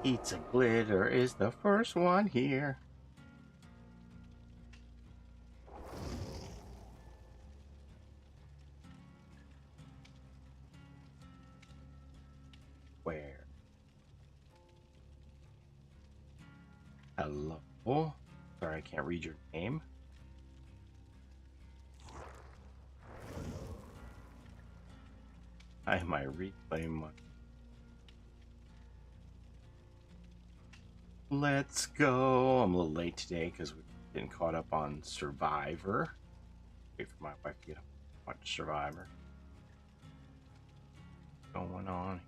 Pizza Glitter is the first one here. Where? Hello. Sorry, I can't read your name. I might reclaim my... Let's go. I'm a little late today because we're getting caught up on Survivor. Wait for my wife to get up and watch Survivor. What's going on?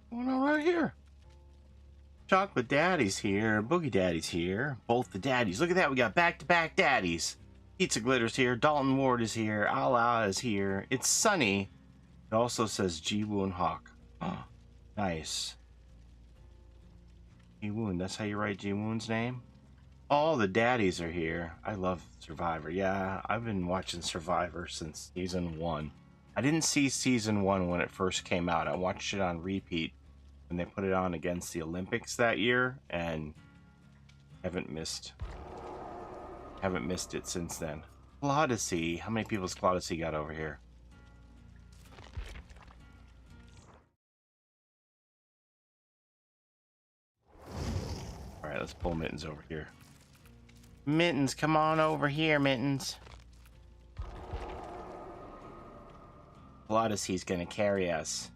What's going on right here? Chocolate Daddy's here. Boogie Daddy's here. Both the daddies. Look at that. We got back-to-back daddies. Pizza Glitter's here. Dalton Ward is here. Allah is here. It's sunny. It also says Ji Woon Hawk. Oh, nice. Ji Woon. That's how you write Ji Woon's name? All the daddies are here. I love Survivor. Yeah, I've been watching Survivor since season 1. I didn't see season 1 when it first came out. I watched it on repeat when they put it on against the Olympics that year, and haven't missed it since then. Claudacy. How many people's Claudacy got over here? Alright, let's pull Mittens over here. Mittens, come on over here, Mittens. Claudacy's gonna carry us.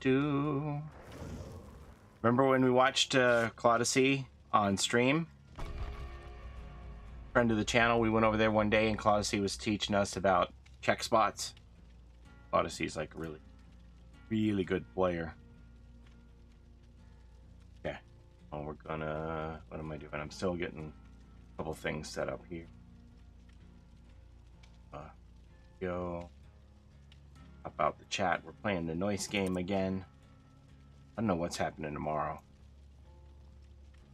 Do. Remember when we watched Claudacy on stream? Friend of the channel, we went over there one day and Claudacy was teaching us about check spots. Claudacy's like a really good player. Okay. Oh, we're gonna... What am I doing? I'm still getting a couple things set up here. Go. About the chat, we're playing the noise game again. I don't know what's happening tomorrow.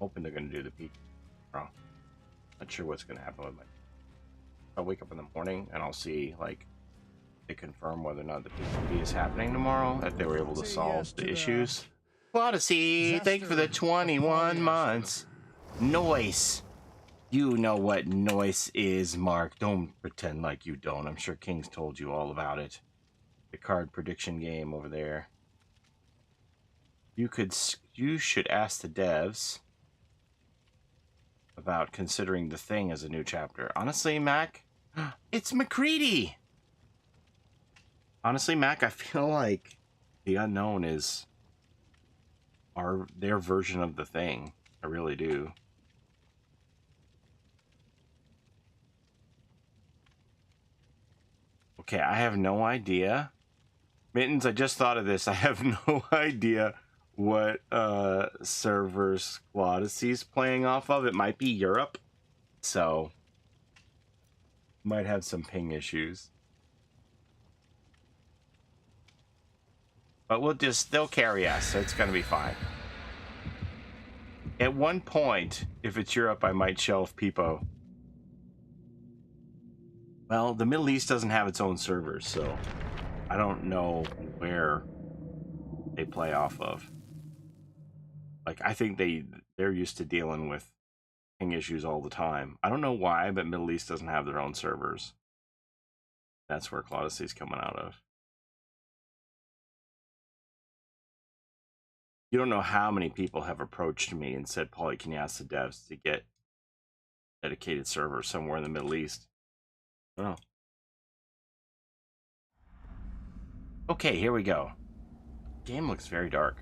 Hoping they're gonna do the PTB tomorrow. Not sure what's gonna happen with my... I'll wake up in the morning and I'll see, like, they confirm whether or not the PTB is happening tomorrow, that they were able to solve the issues. Claudacy, thank you for the 21 months. Noise. You know what noise is, Mark. Don't pretend like you don't. I'm sure King's told you all about it. The card prediction game over there. You should ask the devs about considering The Thing as a new chapter. Honestly, Mac, it's McCready. Honestly, Mac, I feel like The Unknown is their version of The Thing. I really do. Okay, I have no idea. Mittens, I just thought of this. I have no idea what servers Claudacy's playing off of. It might be Europe, so might have some ping issues. But they'll carry us, so it's gonna be fine. At one point, if it's Europe, I might shelf Peepo. Well, the Middle East doesn't have its own servers, so I don't know where they play off of. Like, I think they're used to dealing with ping issues all the time. I don't know why, but Middle East doesn't have their own servers. That's where Claudacy's coming out of. You don't know how many people have approached me and said, Paulie, can you ask the devs to get dedicated servers somewhere in the Middle East? I don't know. Okay, here we go. Game looks very dark.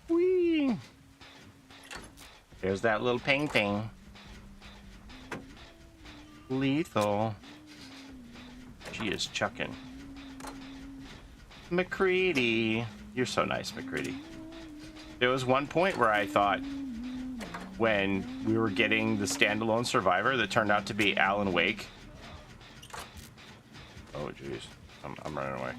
Whee! There's that little ping ping. Lethal. She is chucking. McCready. You're so nice, McCready. There was one point where I thought, when we were getting the standalone Survivor that turned out to be Alan Wake. Oh, jeez. I'm running away.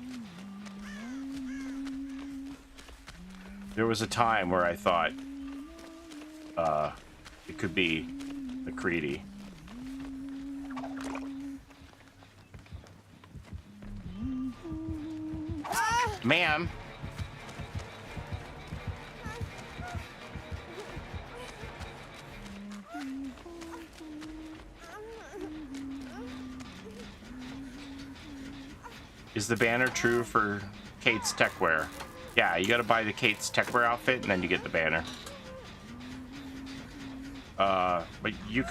There was a time where I thought It could be McCready. Ma'am. Is the banner true for Kate's Techwear? Yeah, you gotta buy the Kate's Techwear outfit and then you get the banner. But you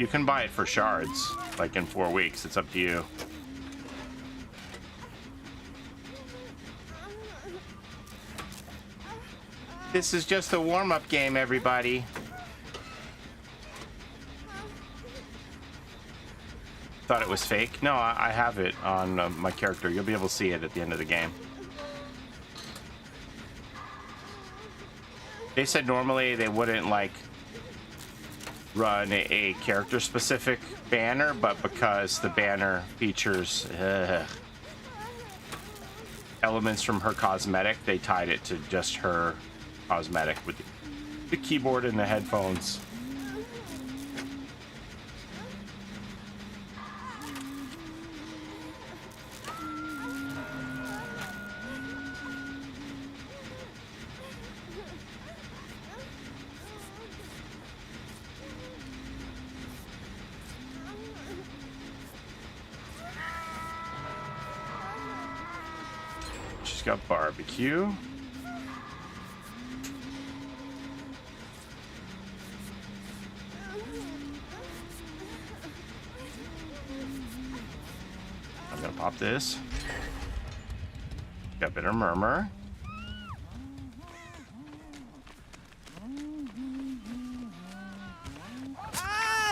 can buy it for shards, like in 4 weeks. It's up to you. This is just a warm-up game, everybody. Thought it was fake? No, I have it on my character. You'll be able to see it at the end of the game. They said normally they wouldn't like run a character-specific banner, but because the banner features elements from her cosmetic, they tied it to just her cosmetic with the keyboard and the headphones. She's got barbecue. I'm gonna pop this. Got bitter murmur.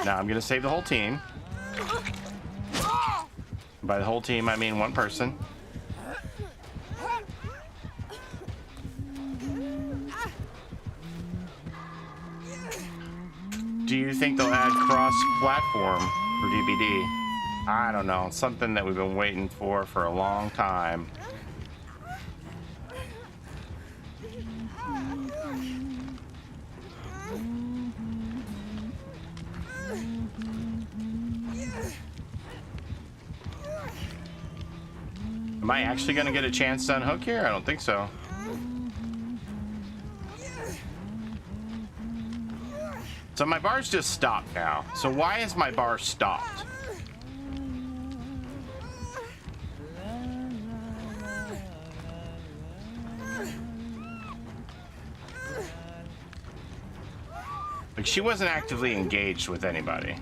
Now I'm gonna save the whole team. By the whole team, I mean one person. Do you think they'll add cross-platform for DBD? I don't know. Something that we've been waiting for a long time. Am I actually going to get a chance to unhook here? I don't think so. So my bar's just stopped now. So why is my bar stopped? Like, she wasn't actively engaged with anybody.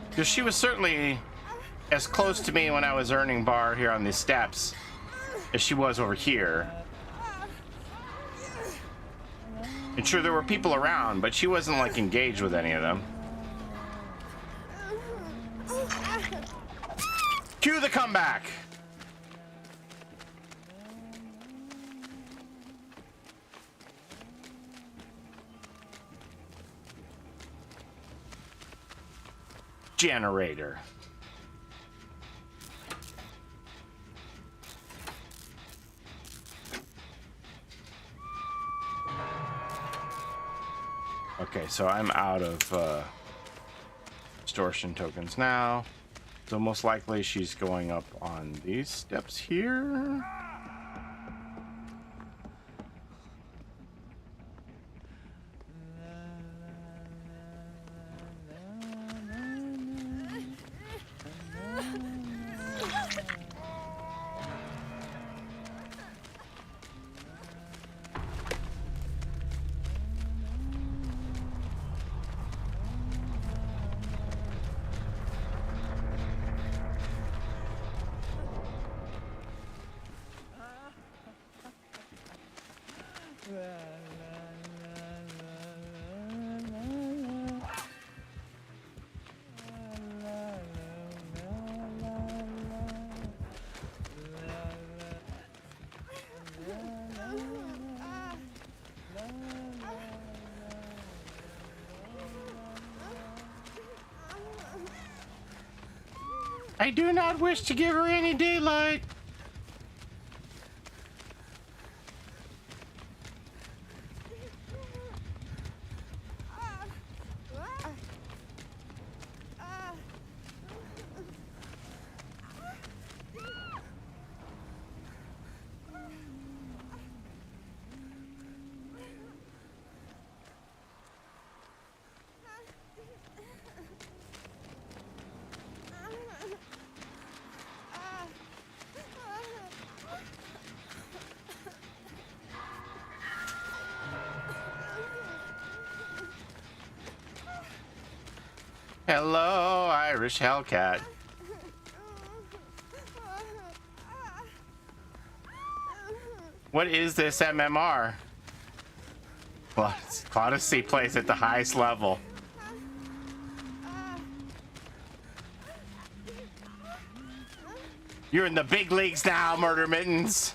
Because she was certainly as close to me when I was earning bar here on these steps as she was over here. And sure, there were people around, but she wasn't like engaged with any of them. Cue the comeback. Generator. Okay, so I'm out of extortion tokens now. So most likely she's going up on these steps here. I do not wish to give her any daylight. Hello, Irish Hellcat. What is this MMR? Well, Odyssey plays at the highest level. You're in the big leagues now, Murder Mittens.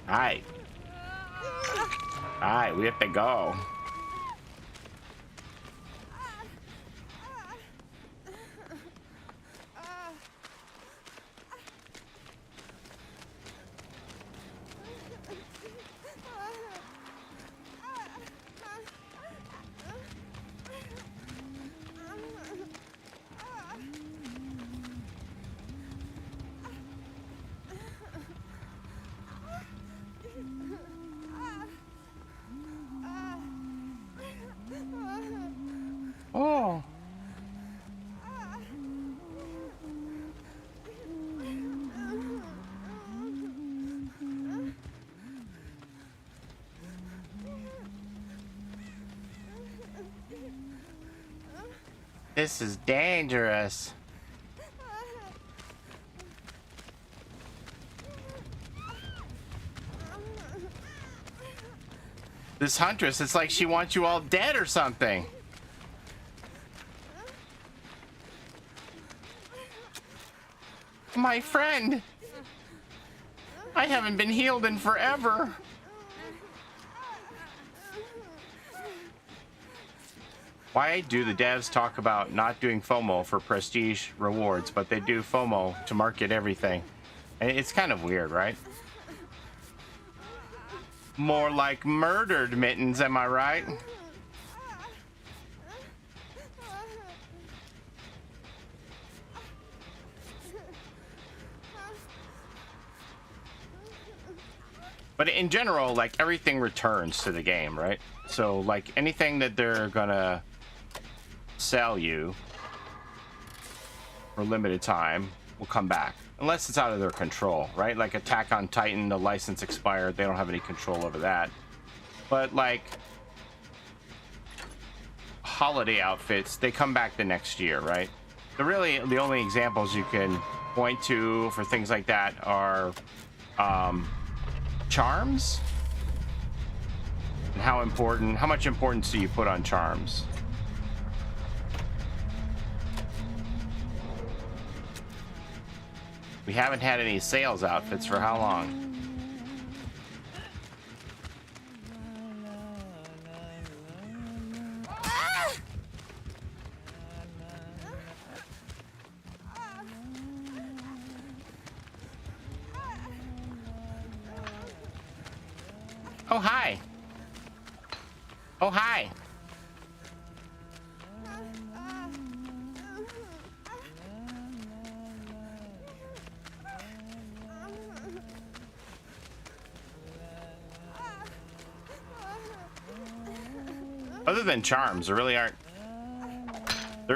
Alright. Alright, we have to go. Oh. This is dangerous. This huntress, it's like she wants you all dead or something. My friend, I haven't been healed in forever. Why do the devs talk about not doing FOMO for prestige rewards, but they do FOMO to market everything? And it's kind of weird, right? More like murdered mittens, am I right? But in general, like, everything returns to the game, right? So, like, anything that they're gonna sell you for limited time will come back. Unless it's out of their control, right? Like Attack on Titan, the license expired. They don't have any control over that. But, like, holiday outfits, they come back the next year, right? The only examples you can point to for things like that are charms. And how much importance do you put on charms? We haven't had any sales outfits for how long? Oh, hi. Oh, hi. Other than charms, there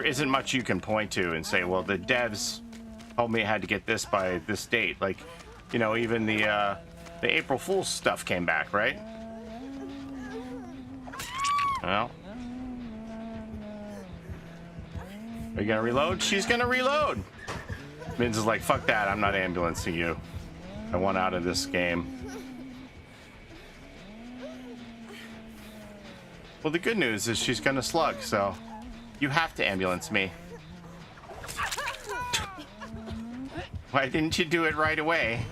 isn't much you can point to and say, well, the devs told me I had to get this by this date. Like, you know, even the April Fool's stuff came back, right? Well, are you gonna reload? She's gonna reload. Minz is like, fuck that, I'm not ambulancing you. I want out of this game. Well, the good news is she's gonna slug, so you have to ambulance me. Why didn't you do it right away?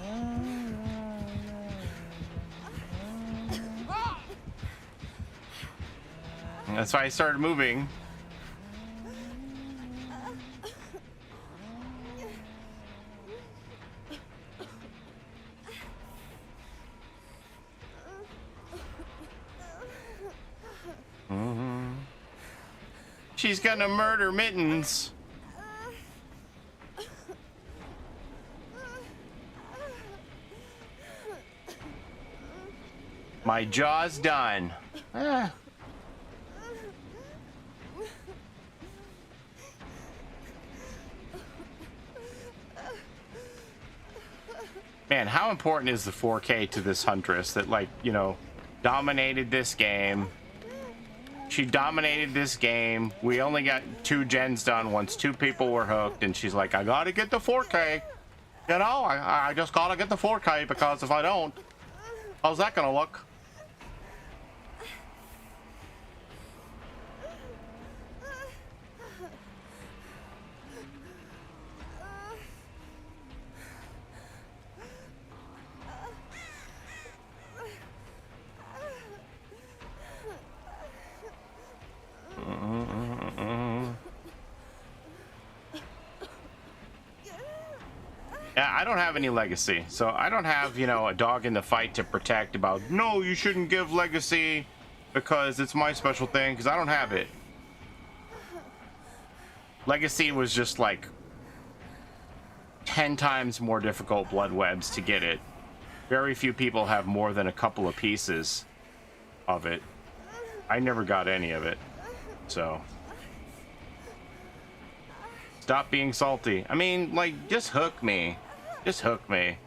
That's why I started moving. She's gonna murder Mittens. My jaw's done. Ah. Man, how important is the 4K to this Huntress that, like, you know, dominated this game? She dominated this game. We only got 2 gens done once 2 people were hooked, and she's like, I gotta get the 4K. You know, I just gotta get the 4K because if I don't, how's that gonna look? Yeah, I don't have any legacy, so I don't have, you know, a dog in the fight to protect about, no, you shouldn't give legacy because it's my special thing, because I don't have it. Legacy was just like 10 times more difficult blood webs to get it. Very few people have more than a couple of pieces of it. I never got any of it, so stop being salty. I mean, like, just hook me. Just hook me.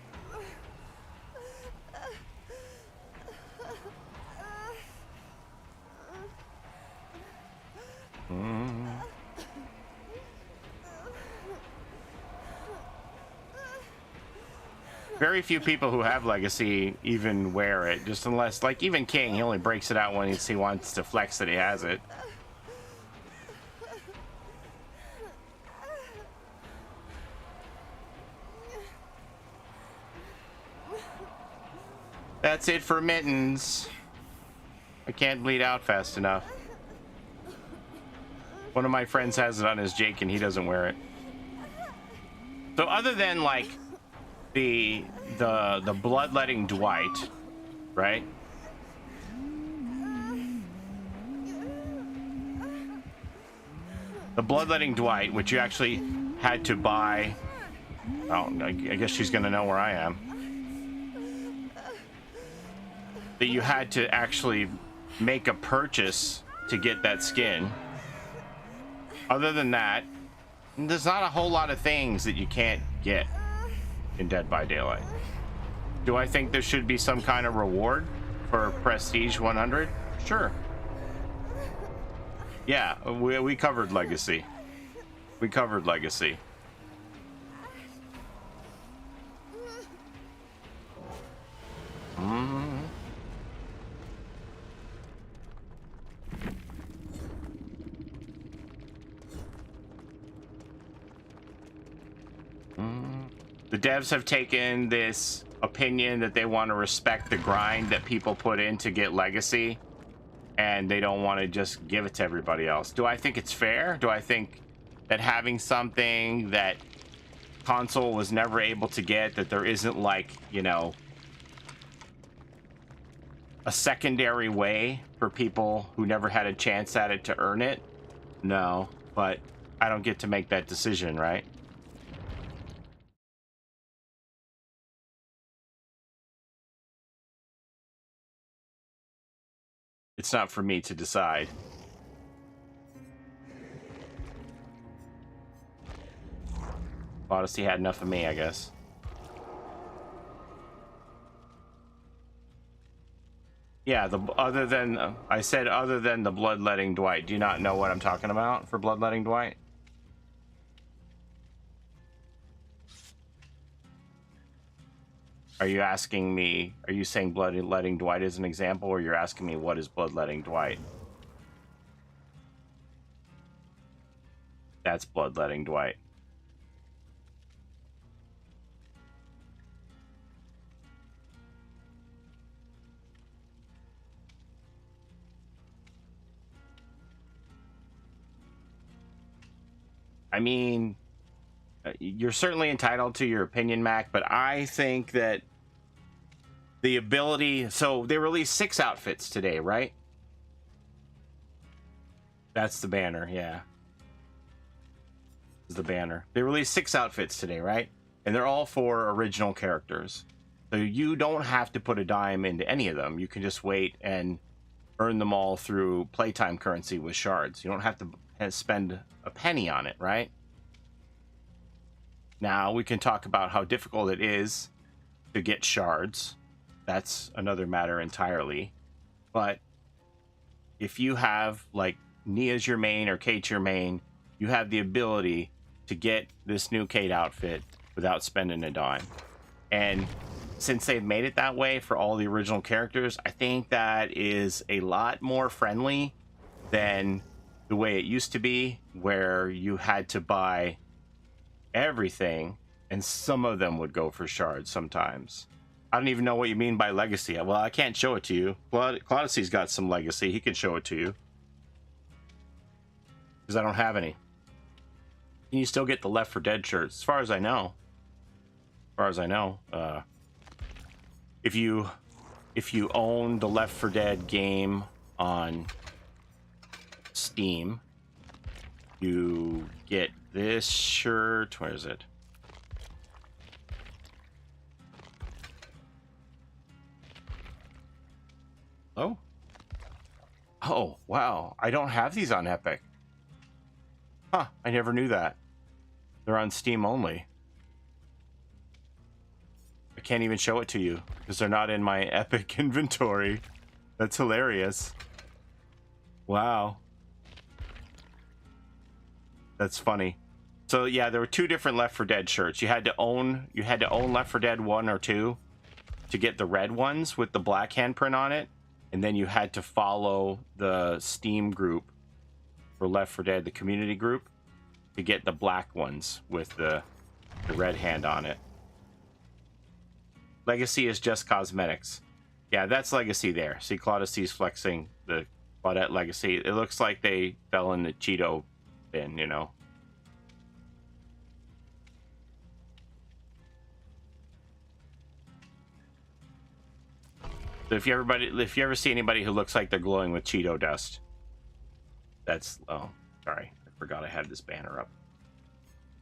Very few people who have legacy even wear it, just unless, like, even King, he only breaks it out when he wants to flex that he has it. That's it for Mittens. I can't bleed out fast enough. One of my friends has it on his Jake and he doesn't wear it. So other than like the bloodletting Dwight, right? The bloodletting Dwight, which you actually had to buy. Oh, I guess she's gonna know where I am. That you had to actually make a purchase to get that skin. Other than that, there's not a whole lot of things that you can't get in Dead by Daylight. Do I think there should be some kind of reward for Prestige 100? Sure. Yeah, we covered Legacy. We covered Legacy. The devs have taken this opinion that they want to respect the grind that people put in to get Legacy, and they don't want to just give it to everybody else. Do I think it's fair? Do I think that having something that console was never able to get, that there isn't, like, you know, a secondary way for people who never had a chance at it to earn it? No, but I don't get to make that decision, right? It's not for me to decide. Odyssey had enough of me, I guess. Yeah, other than I said other than the bloodletting Dwight. Do you not know what I'm talking about for bloodletting Dwight? Are you asking me, are you saying bloodletting Dwight is an example, or you're asking me what is bloodletting Dwight? That's bloodletting Dwight. I mean, you're certainly entitled to your opinion, Mac, but I think that the ability... So they released 6 outfits today, right? That's the banner, yeah. This is the banner. They released 6 outfits today, right? And they're all for original characters. So you don't have to put a dime into any of them. You can just wait and earn them all through playtime currency with shards. You don't have to spend a penny on it, right? Now, we can talk about how difficult it is to get shards. That's another matter entirely. But if you have, like, Nia's your main or Kate's your main, you have the ability to get this new Kate outfit without spending a dime. And since they've made it that way for all the original characters, I think that is a lot more friendly than the way it used to be, where you had to buy everything, and some of them would go for shards sometimes. I don't even know what you mean by legacy. Well, I can't show it to you. Claudicy's got some legacy. He can show it to you. Because I don't have any. And you still get the Left 4 Dead shirts, as far as I know. As far as I know. If you own the Left 4 Dead game on Steam, you get this shirt. Where is it? Oh. Oh, wow. I don't have these on Epic. Huh, I never knew that. They're on Steam only. I can't even show it to you because they're not in my Epic inventory. That's hilarious. Wow. That's funny. So yeah, there were 2 different Left 4 Dead shirts. You had to own Left 4 Dead 1 or 2 to get the red ones with the black handprint on it, and then you had to follow the Steam group for Left 4 Dead, the community group, to get the black ones with the red hand on it. Legacy is just cosmetics. Yeah, that's Legacy there. See, Claudicy's flexing the Claudette Legacy. It looks like they fell in the Cheeto bin, you know. So if you ever see anybody who looks like they're glowing with Cheeto dust, that's... Oh, sorry. I forgot I had this banner up.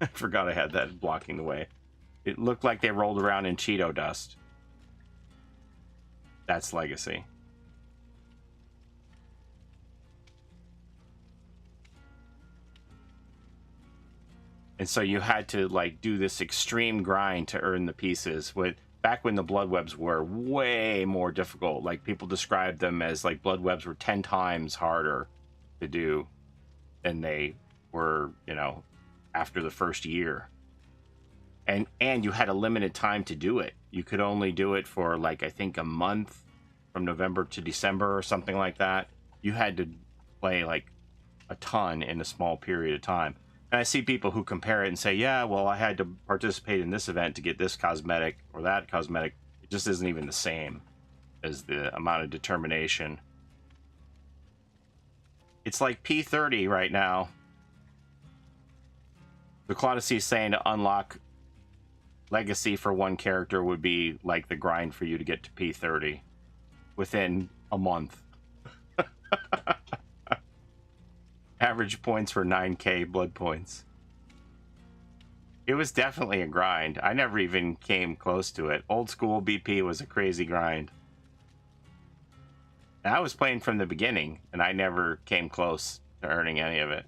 I forgot I had that blocking the way. It looked like they rolled around in Cheeto dust. That's Legacy. And so you had to, like, do this extreme grind to earn the pieces. Back when the blood webs were way more difficult. Like, people described them as, like, blood webs were 10 times harder to do than they were, you know, after the first year. And you had a limited time to do it. You could only do it for, like, I think a month, from November to December or something like that. You had to play, like, a ton in a small period of time. And I see people who compare it and say, yeah, well, I had to participate in this event to get this cosmetic or that cosmetic. It just isn't even the same as the amount of determination. It's like P30 right now. The Claudicy is saying to unlock Legacy for one character would be like the grind for you to get to P30 within a month. Average points were 9k blood points. It was definitely a grind. I never even came close to it. Old school BP was a crazy grind. And I was playing from the beginning, and I never came close to earning any of it.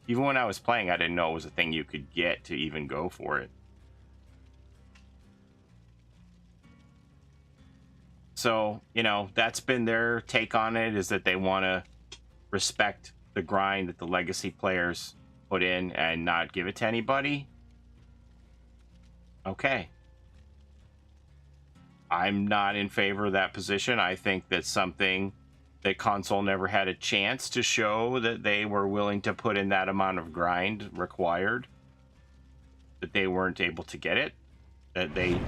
Even when I was playing, I didn't know it was a thing you could get to even go for it. So, you know, that's been their take on it, is that they want to respect the grind that the Legacy players put in and not give it to anybody. Okay. I'm not in favor of that position. I think that's something that console never had a chance to show that they were willing to put in that amount of grind required. That they weren't able to get it. That they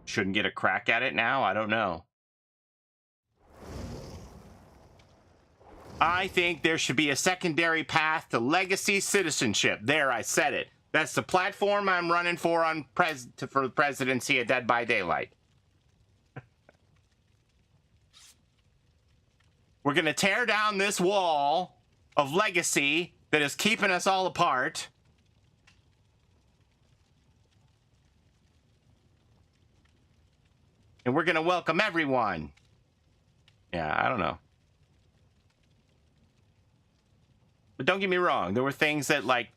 shouldn't get a crack at it now. I don't know. I think there should be a secondary path to legacy citizenship. There, I said it. That's the platform I'm running for on for the presidency of Dead by Daylight. We're going to tear down this wall of legacy that is keeping us all apart. And we're going to welcome everyone. Yeah, I don't know. But don't get me wrong. There were things that, like,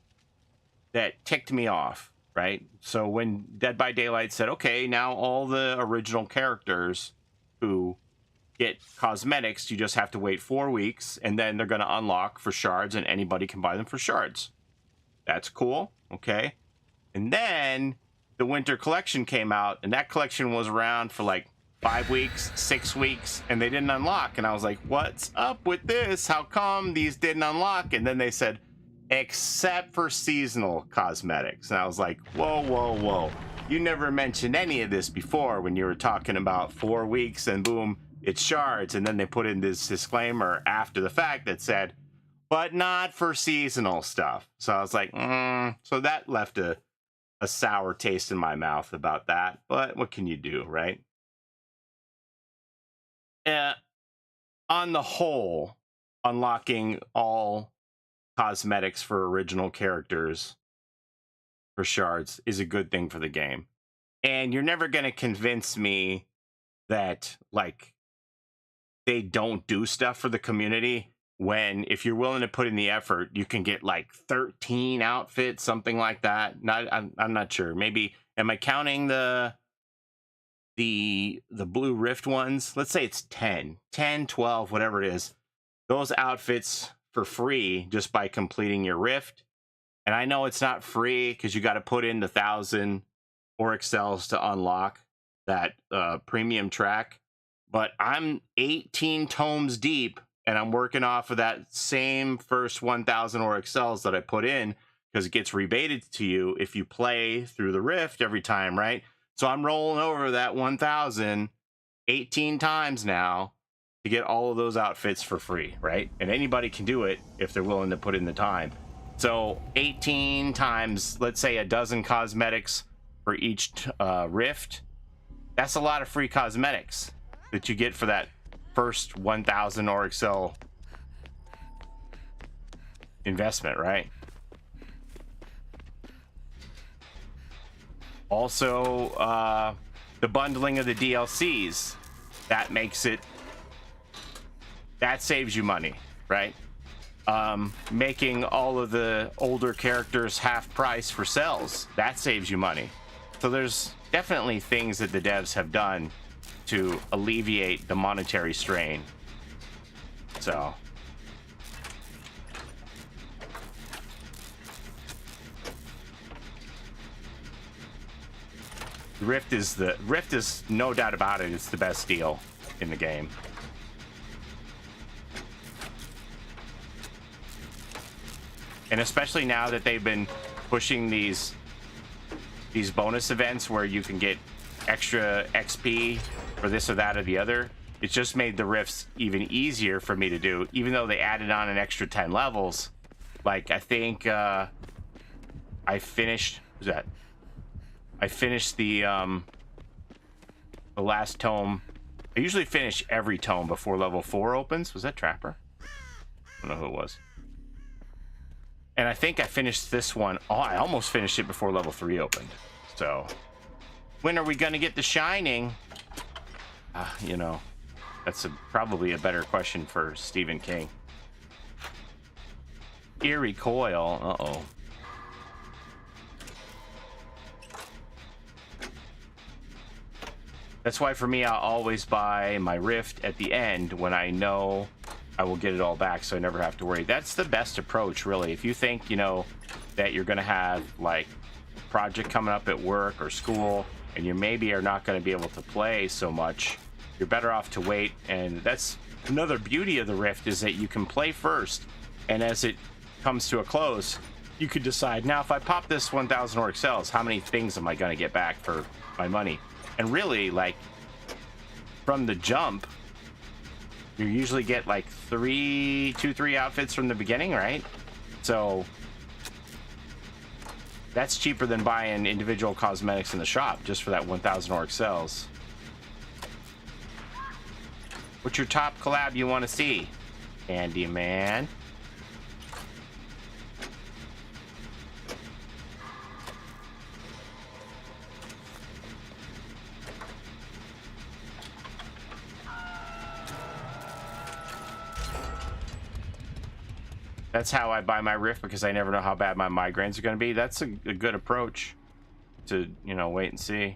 that ticked me off, right? So when Dead by Daylight said, okay, now all the original characters who get cosmetics, you just have to wait 4 weeks, and then they're going to unlock for shards, and anybody can buy them for shards. That's cool, okay? And then the winter collection came out, and that collection was around for like 5 weeks, 6 weeks, and they didn't unlock. And I was like, what's up with this? How come these didn't unlock? And then they said, except for seasonal cosmetics. And I was like, whoa, whoa, whoa. You never mentioned any of this before when you were talking about 4 weeks and boom, it's shards. And then they put in this disclaimer after the fact that said, but not for seasonal stuff. So I was like, so that left a sour taste in my mouth about that. But what can you do, right? On the whole, unlocking all cosmetics for original characters for shards is a good thing for the game. And you're never going to convince me that, like, they don't do stuff for the community when, if you're willing to put in the effort, you can get like 13 outfits, something like that. I'm not sure. Maybe, am I counting the blue rift ones? Let's say it's 10, 12, whatever it is. Those outfits for free just by completing your rift. And I know it's not free because you got to put in the 1,000 Oryx cells to unlock that premium track. But I'm 18 tomes deep, and I'm working off of that same first 1,000 Oryx cells that I put in, because it gets rebated to you if you play through the rift every time, right? So I'm rolling over that 1,000 18 times now to get all of those outfits for free, right? And anybody can do it if they're willing to put in the time. So 18 times, let's say a dozen cosmetics for each rift. That's a lot of free cosmetics that you get for that first 1,000 Oryx cell investment, right? Also, the bundling of the DLCs, that makes it, that saves you money, right? Making all of the older characters half price for cells, that saves you money. So there's definitely things that the devs have done to alleviate the monetary strain. So Rift is no doubt about it, it's the best deal in the game. And especially now that they've been pushing these bonus events where you can get extra XP for this or that or the other, it's just made the rifts even easier for me to do, even though they added on an extra 10 levels. Like, I think I finished, who's that? I finished the last tome. I usually finish every tome before level 4 opens. Was that Trapper? I don't know who it was. And I think I finished this one. Oh, I almost finished it before level 3 opened. So, when are we going to get the Shining? You know, that's probably a better question for Stephen King. Eerie Coil. Uh-oh. That's why for me, I'll always buy my Rift at the end when I know I will get it all back, so I never have to worry. That's the best approach, really. If you think, you know, that you're going to have, like, a project coming up at work or school, and you maybe are not going to be able to play so much, you're better off to wait. And that's another beauty of the Rift, is that you can play first, and as it comes to a close, you could decide, now, if I pop this 1,000 Oryx cells, how many things am I going to get back for my money? And really, like, from the jump, you usually get like three outfits from the beginning, right? So that's cheaper than buying individual cosmetics in the shop just for that 1,000 orc cells. What's your top collab you want to see? Candyman. That's how I buy my Rift, because I never know how bad my migraines are going to be. That's a good approach to, you know, wait and see.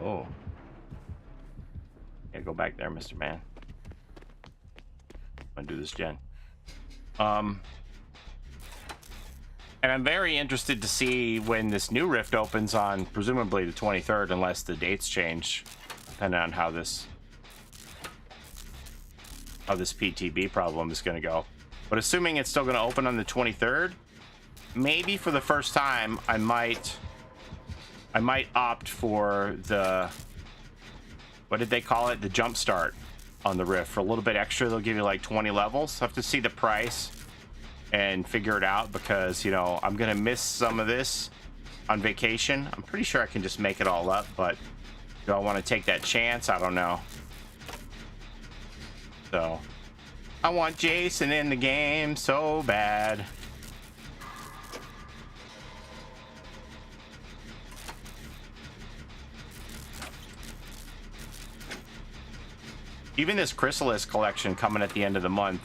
Oh. Yeah, go back there, Mr. Man. I'm going to do this gen. And I'm very interested to see when this new Rift opens on presumably the 23rd, unless the dates change, depending on how this PTB problem is going to go. But assuming it's still going to open on the 23rd, maybe for the first time I might opt for the, what did they call it, the jump start on the Rift for a little bit extra. They'll give you like 20 levels. I have to see the price and figure it out, because, you know, I'm gonna miss some of this on vacation. I'm pretty sure I can just make it all up, but do I want to take that chance? I don't know. So I want Jason in the game so bad. Even this Chrysalis collection coming at the end of the month,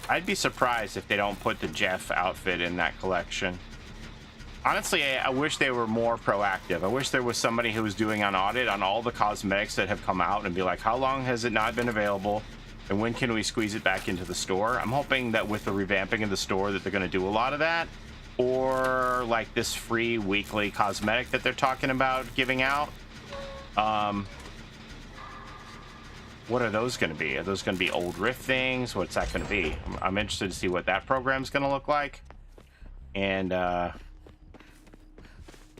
I'd be surprised if they don't put the Jeff outfit in that collection. Honestly, I wish they were more proactive. I wish there was somebody who was doing an audit on all the cosmetics that have come out and be like, how long has it not been available? And when can we squeeze it back into the store? I'm hoping that with the revamping of the store that they're going to do a lot of that. Or like this free weekly cosmetic that they're talking about giving out. What are those going to be? Are those going to be old Rift things? What's that going to be? I'm interested to see what that program's going to look like. And,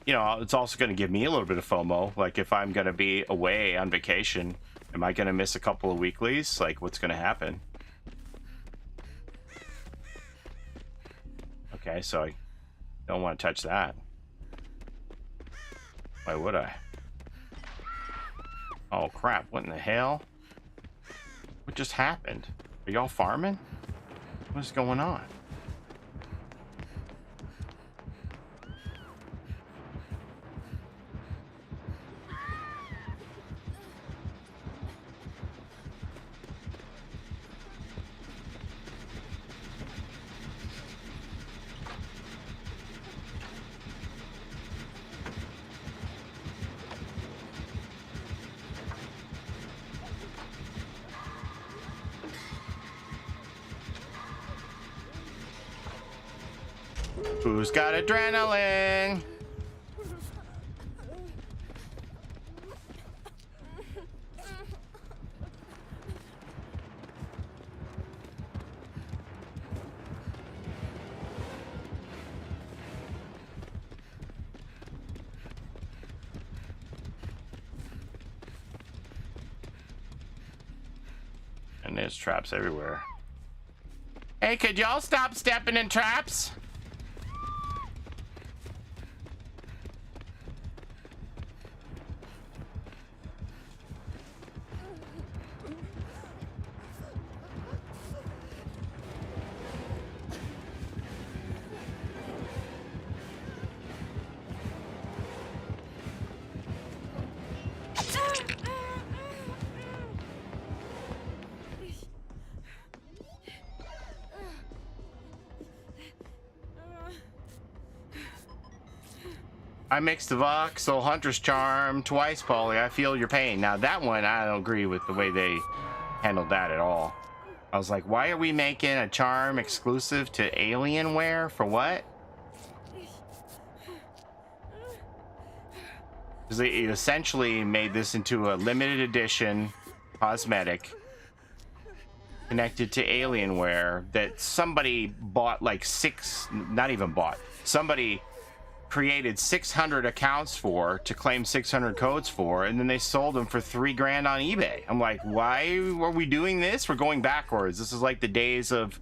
you know, it's also going to give me a little bit of FOMO. Like, if I'm going to be away on vacation, am I going to miss a couple of weeklies? Like, what's going to happen? Okay, so I don't want to touch that. Why would I? Oh, crap. What in the hell? What just happened? Are y'all farming? What's going on? Who's got adrenaline? And there's traps everywhere. Hey, could y'all stop stepping in traps? I mixed the Voxel Hunter's Charm twice, Paulie. I feel your pain. Now that one, I don't agree with the way they handled that at all. I was like, why are we making a charm exclusive to Alienware? For what? Because they essentially made this into a limited edition cosmetic connected to Alienware that somebody bought like not even bought. Somebody created 600 accounts for to claim 600 codes for, and then they sold them for $3,000 on eBay. I'm like, why are we doing this? We're going backwards. This is like the days of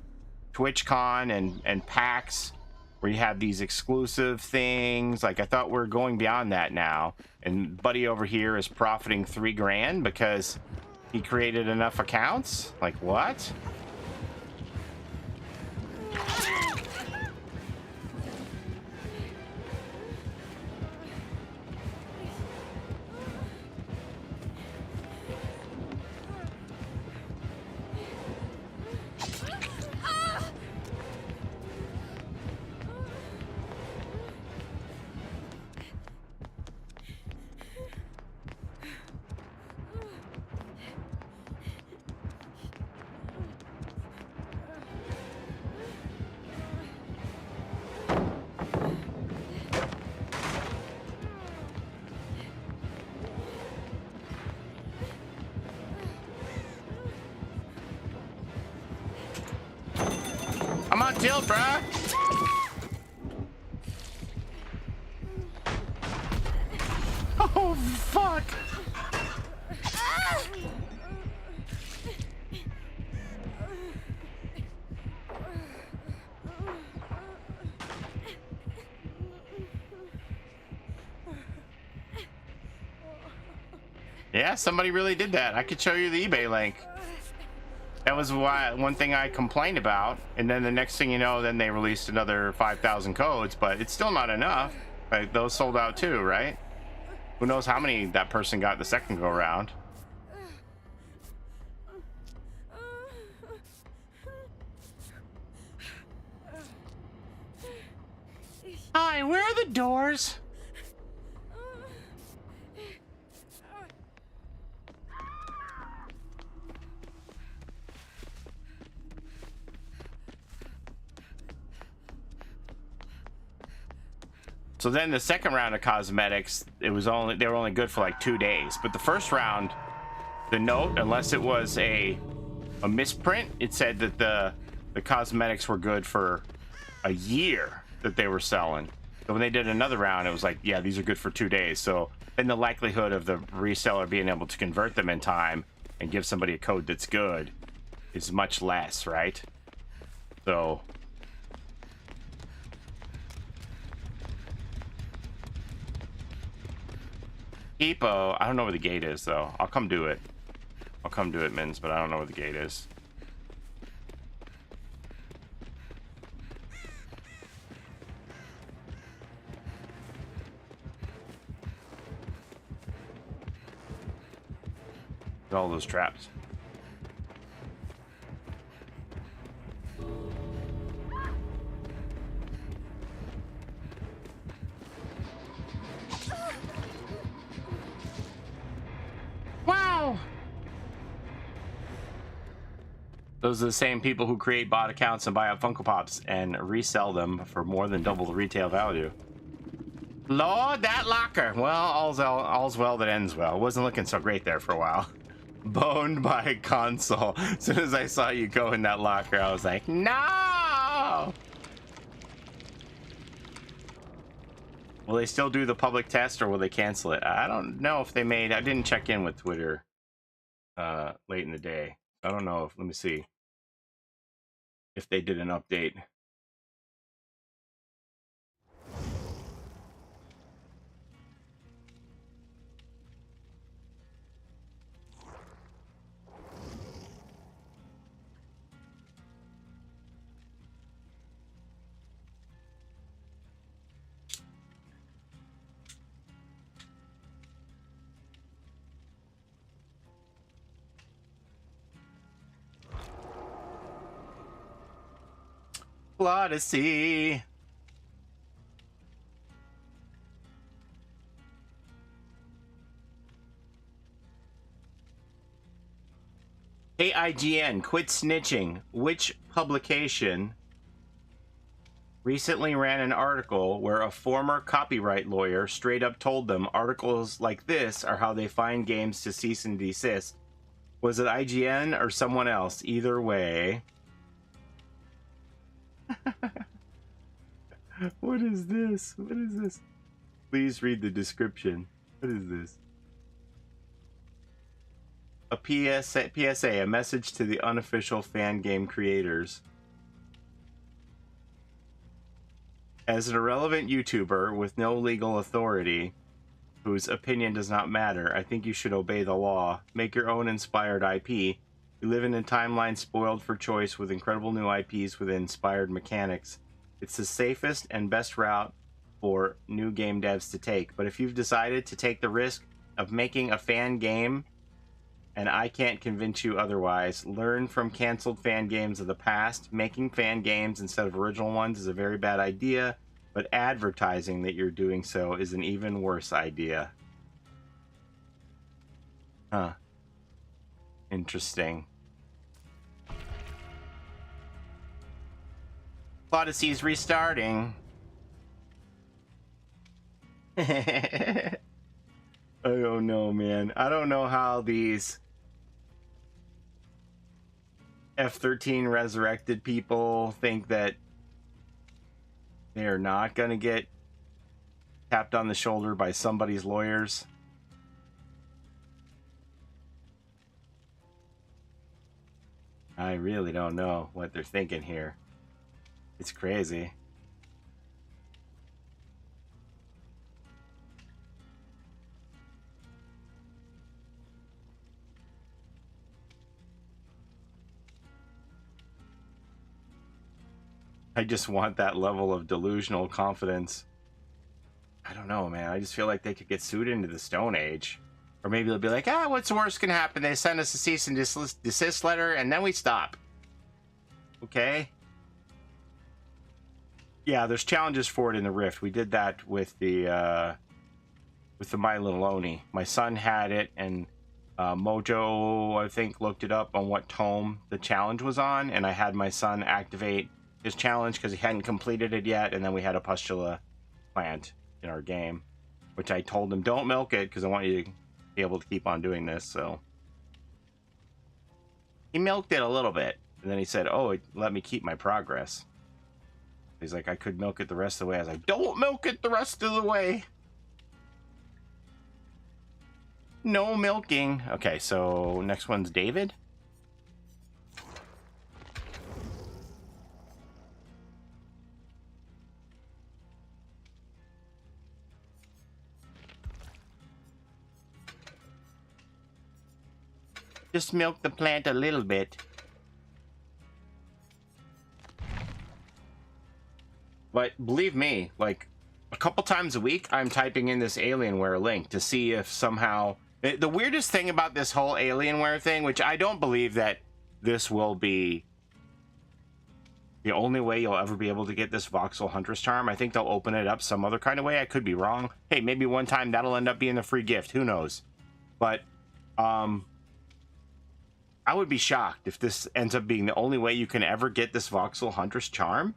TwitchCon and PAX, where you have these exclusive things. Like, I thought we're going beyond that now. And buddy over here is profiting $3,000 because he created enough accounts. Like, what? I'm on tilt, bruh. Oh, fuck. Yeah, somebody really did that. I could show you the eBay link. That was one thing I complained about, and then the next thing you know, then they released another 5,000 codes, but it's still not enough. Like, those sold out too, right? Who knows how many that person got the second go round. Hi, where are the doors? So then the second round of cosmetics, they were only good for like 2 days. But the first round, the note, unless it was a misprint, it said that the cosmetics were good for a year that they were selling. So when they did another round, it was like, yeah, these are good for 2 days. So then the likelihood of the reseller being able to convert them in time and give somebody a code that's good is much less, right? So Epo, I don't know where the gate is though. I'll come do it. I'll come do it, Mins, but I don't know where the gate is. All those traps. Wow. Those are the same people who create bot accounts and buy out Funko Pops and resell them for more than double the retail value. Lord, that locker. Well, all's well that ends well. It wasn't looking so great there for a while. Boned by console. As soon as I saw you go in that locker, I was like, no! Will they still do the public test or will they cancel it? I don't know if they made... I didn't check in with Twitter late in the day. I don't know if... Let me see if they did an update. Odyssey. Hey, IGN, quit snitching. Which publication recently ran an article where a former copyright lawyer straight up told them articles like this are how they find games to cease and desist? Was it IGN or someone else? Either way. What is this? What is this? Please read the description. What is this? A PSA, a message to the unofficial fan game creators. As an irrelevant YouTuber with no legal authority, whose opinion does not matter, I think you should obey the law. Make your own inspired IP. We live in a timeline spoiled for choice with incredible new IPs with inspired mechanics. It's the safest and best route for new game devs to take. But if you've decided to take the risk of making a fan game, and I can't convince you otherwise, learn from canceled fan games of the past. Making fan games instead of original ones is a very bad idea, but advertising that you're doing so is an even worse idea. Huh. Interesting. Odyssey's restarting. I don't know, man. I don't know how these F-13 resurrected people think that they're not going to get tapped on the shoulder by somebody's lawyers. I really don't know what they're thinking here. It's crazy. I just want that level of delusional confidence. I don't know, man. I just feel like they could get sued into the Stone Age. Or maybe they'll be like, what's the worst can happen? They send us a cease and desist letter, and then we stop. Okay? Yeah, there's challenges for it in the Rift. We did that with the My Little Oni. My son had it, and Mojo, I think, looked it up on what tome the challenge was on, and I had my son activate his challenge because he hadn't completed it yet, and then we had a pustula plant in our game, which I told him, don't milk it because I want you to be able to keep on doing this. So he milked it a little bit, and then he said, oh, it let me keep my progress. He's like, I could milk it the rest of the way. I was like, don't milk it the rest of the way. No milking. Okay, so next one's David. Just milk the plant a little bit. But believe me, like a couple times a week, I'm typing in this Alienware link to see if somehow... The weirdest thing about this whole Alienware thing, which I don't believe that this will be the only way you'll ever be able to get this Voxel Huntress charm. I think they'll open it up some other kind of way. I could be wrong. Hey, maybe one time that'll end up being a free gift. Who knows? But I would be shocked if this ends up being the only way you can ever get this Voxel Huntress charm.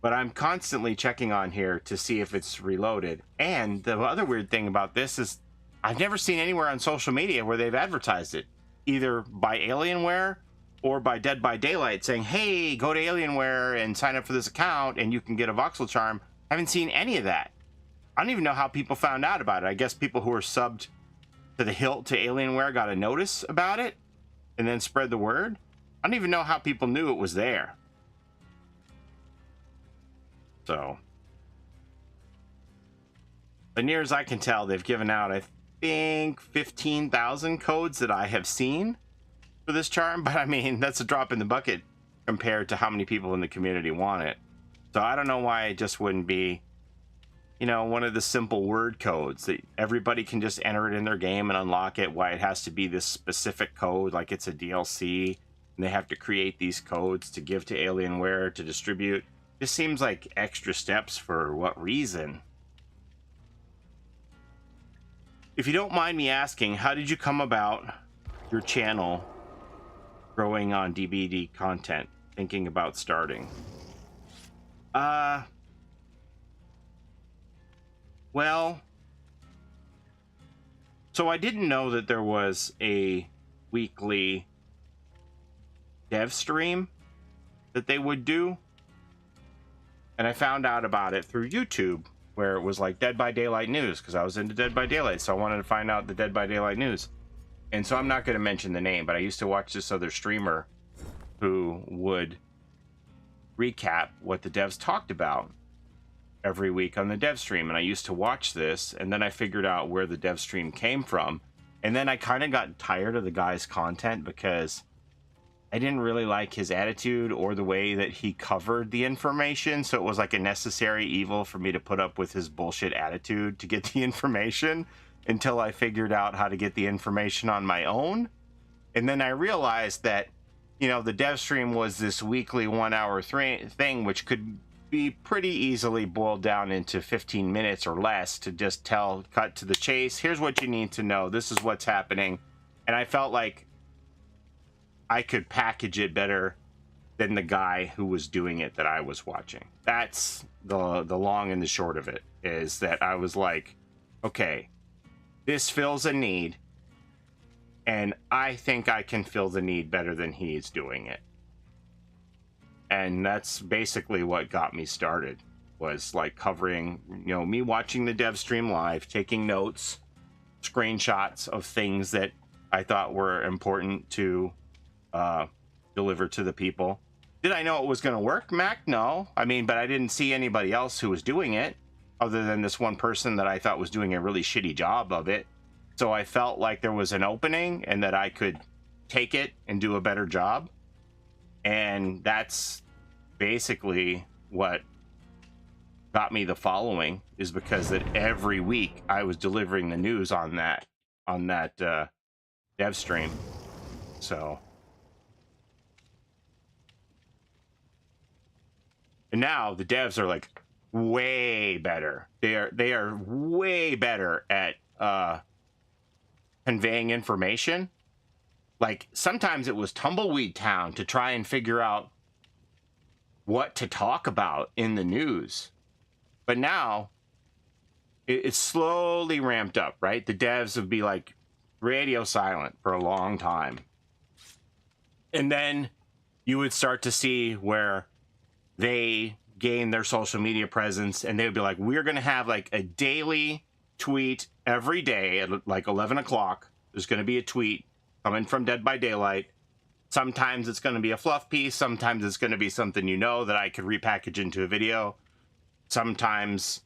But I'm constantly checking on here to see if it's reloaded. And the other weird thing about this is I've never seen anywhere on social media where they've advertised it, either by Alienware or by Dead by Daylight, saying, hey, go to Alienware and sign up for this account and you can get a Voxel charm. I haven't seen any of that. I don't even know how people found out about it. I guess people who were subbed to the hilt to Alienware got a notice about it and then spread the word. I don't even know how people knew it was there. So, but near as I can tell, they've given out, I think, 15,000 codes that I have seen for this charm. But I mean, that's a drop in the bucket compared to how many people in the community want it. So I don't know why it just wouldn't be, you know, one of the simple word codes that everybody can just enter it in their game and unlock it. Why it has to be this specific code, like it's a DLC, and they have to create these codes to give to Alienware to distribute. This seems like extra steps for what reason? If you don't mind me asking, how did you come about your channel growing on DBD content, thinking about starting? Well, so I didn't know that there was a weekly dev stream that they would do. And I found out about it through YouTube, where it was like Dead by Daylight news, because I was into Dead by Daylight, so I wanted to find out the Dead by Daylight news. And so I'm not going to mention the name, but I used to watch this other streamer who would recap what the devs talked about every week on the dev stream. And I used to watch this, and then I figured out where the dev stream came from. And then I kind of got tired of the guy's content because I didn't really like his attitude or the way that he covered the information. So it was like a necessary evil for me to put up with his bullshit attitude to get the information until I figured out how to get the information on my own. And then I realized that, you know, the dev stream was this weekly 1 hour thing, which could be pretty easily boiled down into 15 minutes or less to just cut to the chase. Here's what you need to know. This is what's happening. And I felt like I could package it better than the guy who was doing it that I was watching. That's the long and the short of it, is that I was like, okay, this fills a need, and I think I can fill the need better than he's doing it. And that's basically what got me started, was like covering, you know, me watching the dev stream live, taking notes, screenshots of things that I thought were important to deliver to the people. Did I know it was going to work, Mac? No. I mean, but I didn't see anybody else who was doing it other than this one person that I thought was doing a really shitty job of it. So I felt like there was an opening and that I could take it and do a better job. And that's basically what got me the following, is because that every week I was delivering the news on that dev stream. So, and now the devs are like way better. They are way better at conveying information. Like sometimes it was tumbleweed town to try and figure out what to talk about in the news. But now it's slowly ramped up, right? The devs would be like radio silent for a long time. And then you would start to see where they gain their social media presence, and they would be like, we're going to have like a daily tweet every day at like 11 o'clock. There's going to be a tweet coming from Dead by Daylight. Sometimes it's going to be a fluff piece. Sometimes it's going to be something, you know, that I could repackage into a video. Sometimes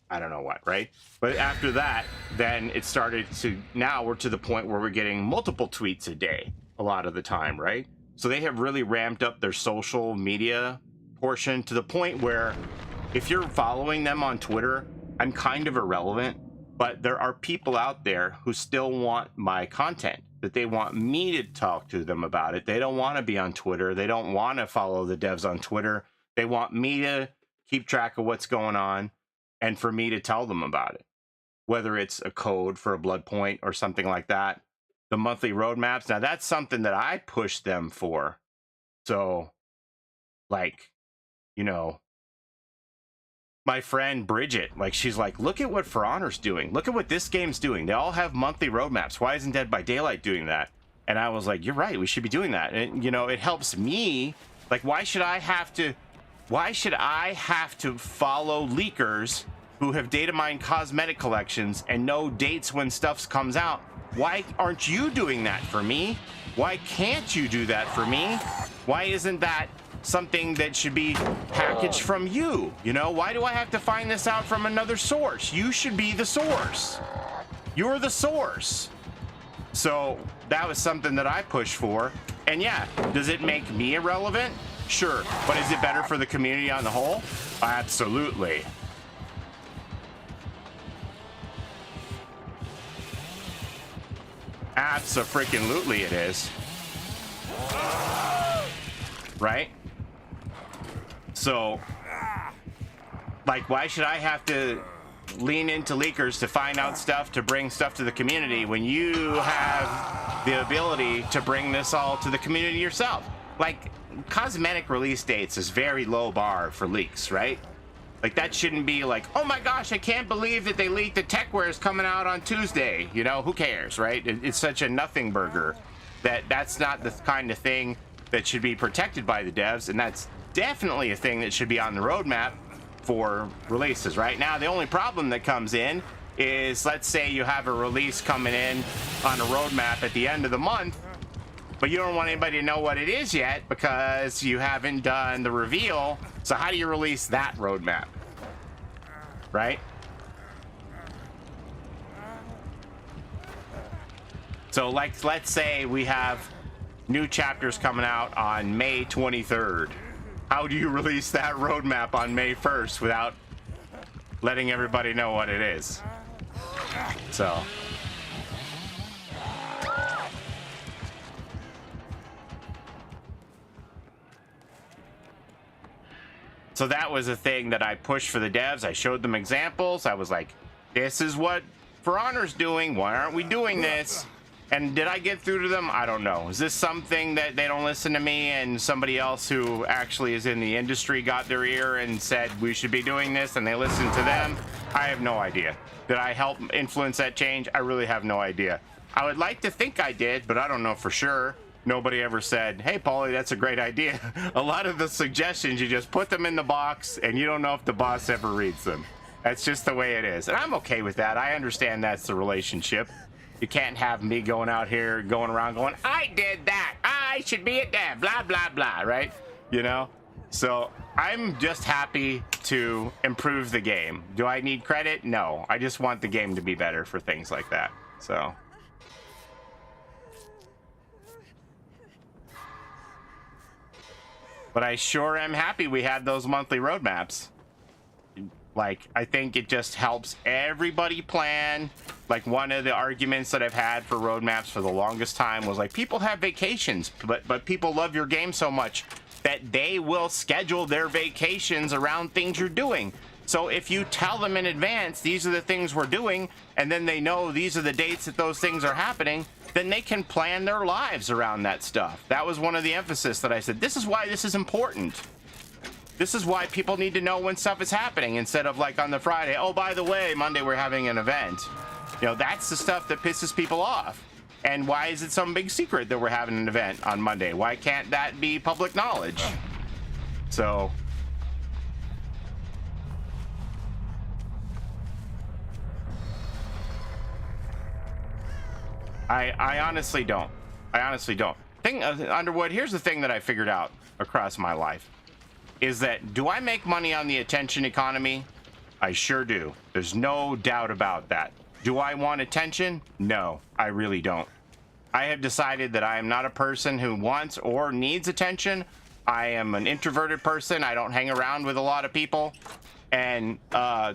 I don't know what, right? But after that, then it started to, now we're to the point where we're getting multiple tweets a day a lot of the time, right? So they have really ramped up their social media portion to the point where if you're following them on Twitter, I'm kind of irrelevant, but there are people out there who still want my content, that they want me to talk to them about it. They don't want to be on Twitter. They don't want to follow the devs on Twitter. They want me to keep track of what's going on and for me to tell them about it, whether it's a code for a blood point or something like that. The monthly roadmaps, now that's something that I push them for. So, like, you know, my friend Bridget, like, she's like, look at what For Honor's doing. Look at what this game's doing. They all have monthly roadmaps. Why isn't Dead by Daylight doing that? And I was like, you're right. We should be doing that. And, you know, it helps me. Like, why should I have to follow leakers who have data mined cosmetic collections and know dates when stuff comes out? Why aren't you doing that for me? Why can't you do that for me? Why isn't that something that should be packaged from you? You know, why do I have to find this out from another source? You should be the source. You're the source. So that was something that I pushed for. And yeah, does it make me irrelevant? Sure. But is it better for the community on the whole? Absolutely. Abso-freaking-lutely it is. Right? So, like, why should I have to lean into leakers to find out stuff, to bring stuff to the community, when you have the ability to bring this all to the community yourself? Like, cosmetic release dates is very low bar for leaks, right? Like, that shouldn't be like, oh my gosh, I can't believe that they leaked the Techwear is coming out on Tuesday. You know, who cares, right? It's such a nothing burger that that's not the kind of thing that should be protected by the devs, and that's definitely a thing that should be on the roadmap for releases. Right now, the only problem that comes in is, let's say you have a release coming in on a roadmap at the end of the month, but you don't want anybody to know what it is yet because you haven't done the reveal. So how do you release that roadmap, right? So like, let's say we have new chapters coming out on May 23rd. How do you release that roadmap on May 1st without letting everybody know what it is? So that was a thing that I pushed for the devs. I showed them examples. I was like, this is what For Honor's doing. Why aren't we doing this? And did I get through to them? I don't know. Is this something that they don't listen to me and somebody else who actually is in the industry got their ear and said we should be doing this and they listened to them? I have no idea. Did I help influence that change? I really have no idea. I would like to think I did, but I don't know for sure. Nobody ever said, hey, Paulie, that's a great idea. A lot of the suggestions, you just put them in the box and you don't know if the boss ever reads them. That's just the way it is. And I'm okay with that. I understand that's the relationship. You can't have me going out here, going around going, I did that. I should be a dev, blah, blah, blah, right? You know? So I'm just happy to improve the game. Do I need credit? No. I just want the game to be better for things like that. So. But I sure am happy we had those monthly roadmaps. Like, I think it just helps everybody plan. Like, one of the arguments that I've had for roadmaps for the longest time was like, people have vacations, but people love your game so much that they will schedule their vacations around things you're doing. So if you tell them in advance, these are the things we're doing, and then they know these are the dates that those things are happening, then they can plan their lives around that stuff. That was one of the emphasis that I said, this is why this is important. This is why people need to know when stuff is happening instead of like on the Friday, oh, by the way, Monday we're having an event. You know, that's the stuff that pisses people off. And why is it some big secret that we're having an event on Monday? Why can't that be public knowledge? So I honestly don't. I honestly don't. Underwood, here's the thing that I figured out across my life. Is that, do I make money on the attention economy? I sure do. There's no doubt about that. Do I want attention? No, I really don't. I have decided that I am not a person who wants or needs attention. I am an introverted person. I don't hang around with a lot of people. And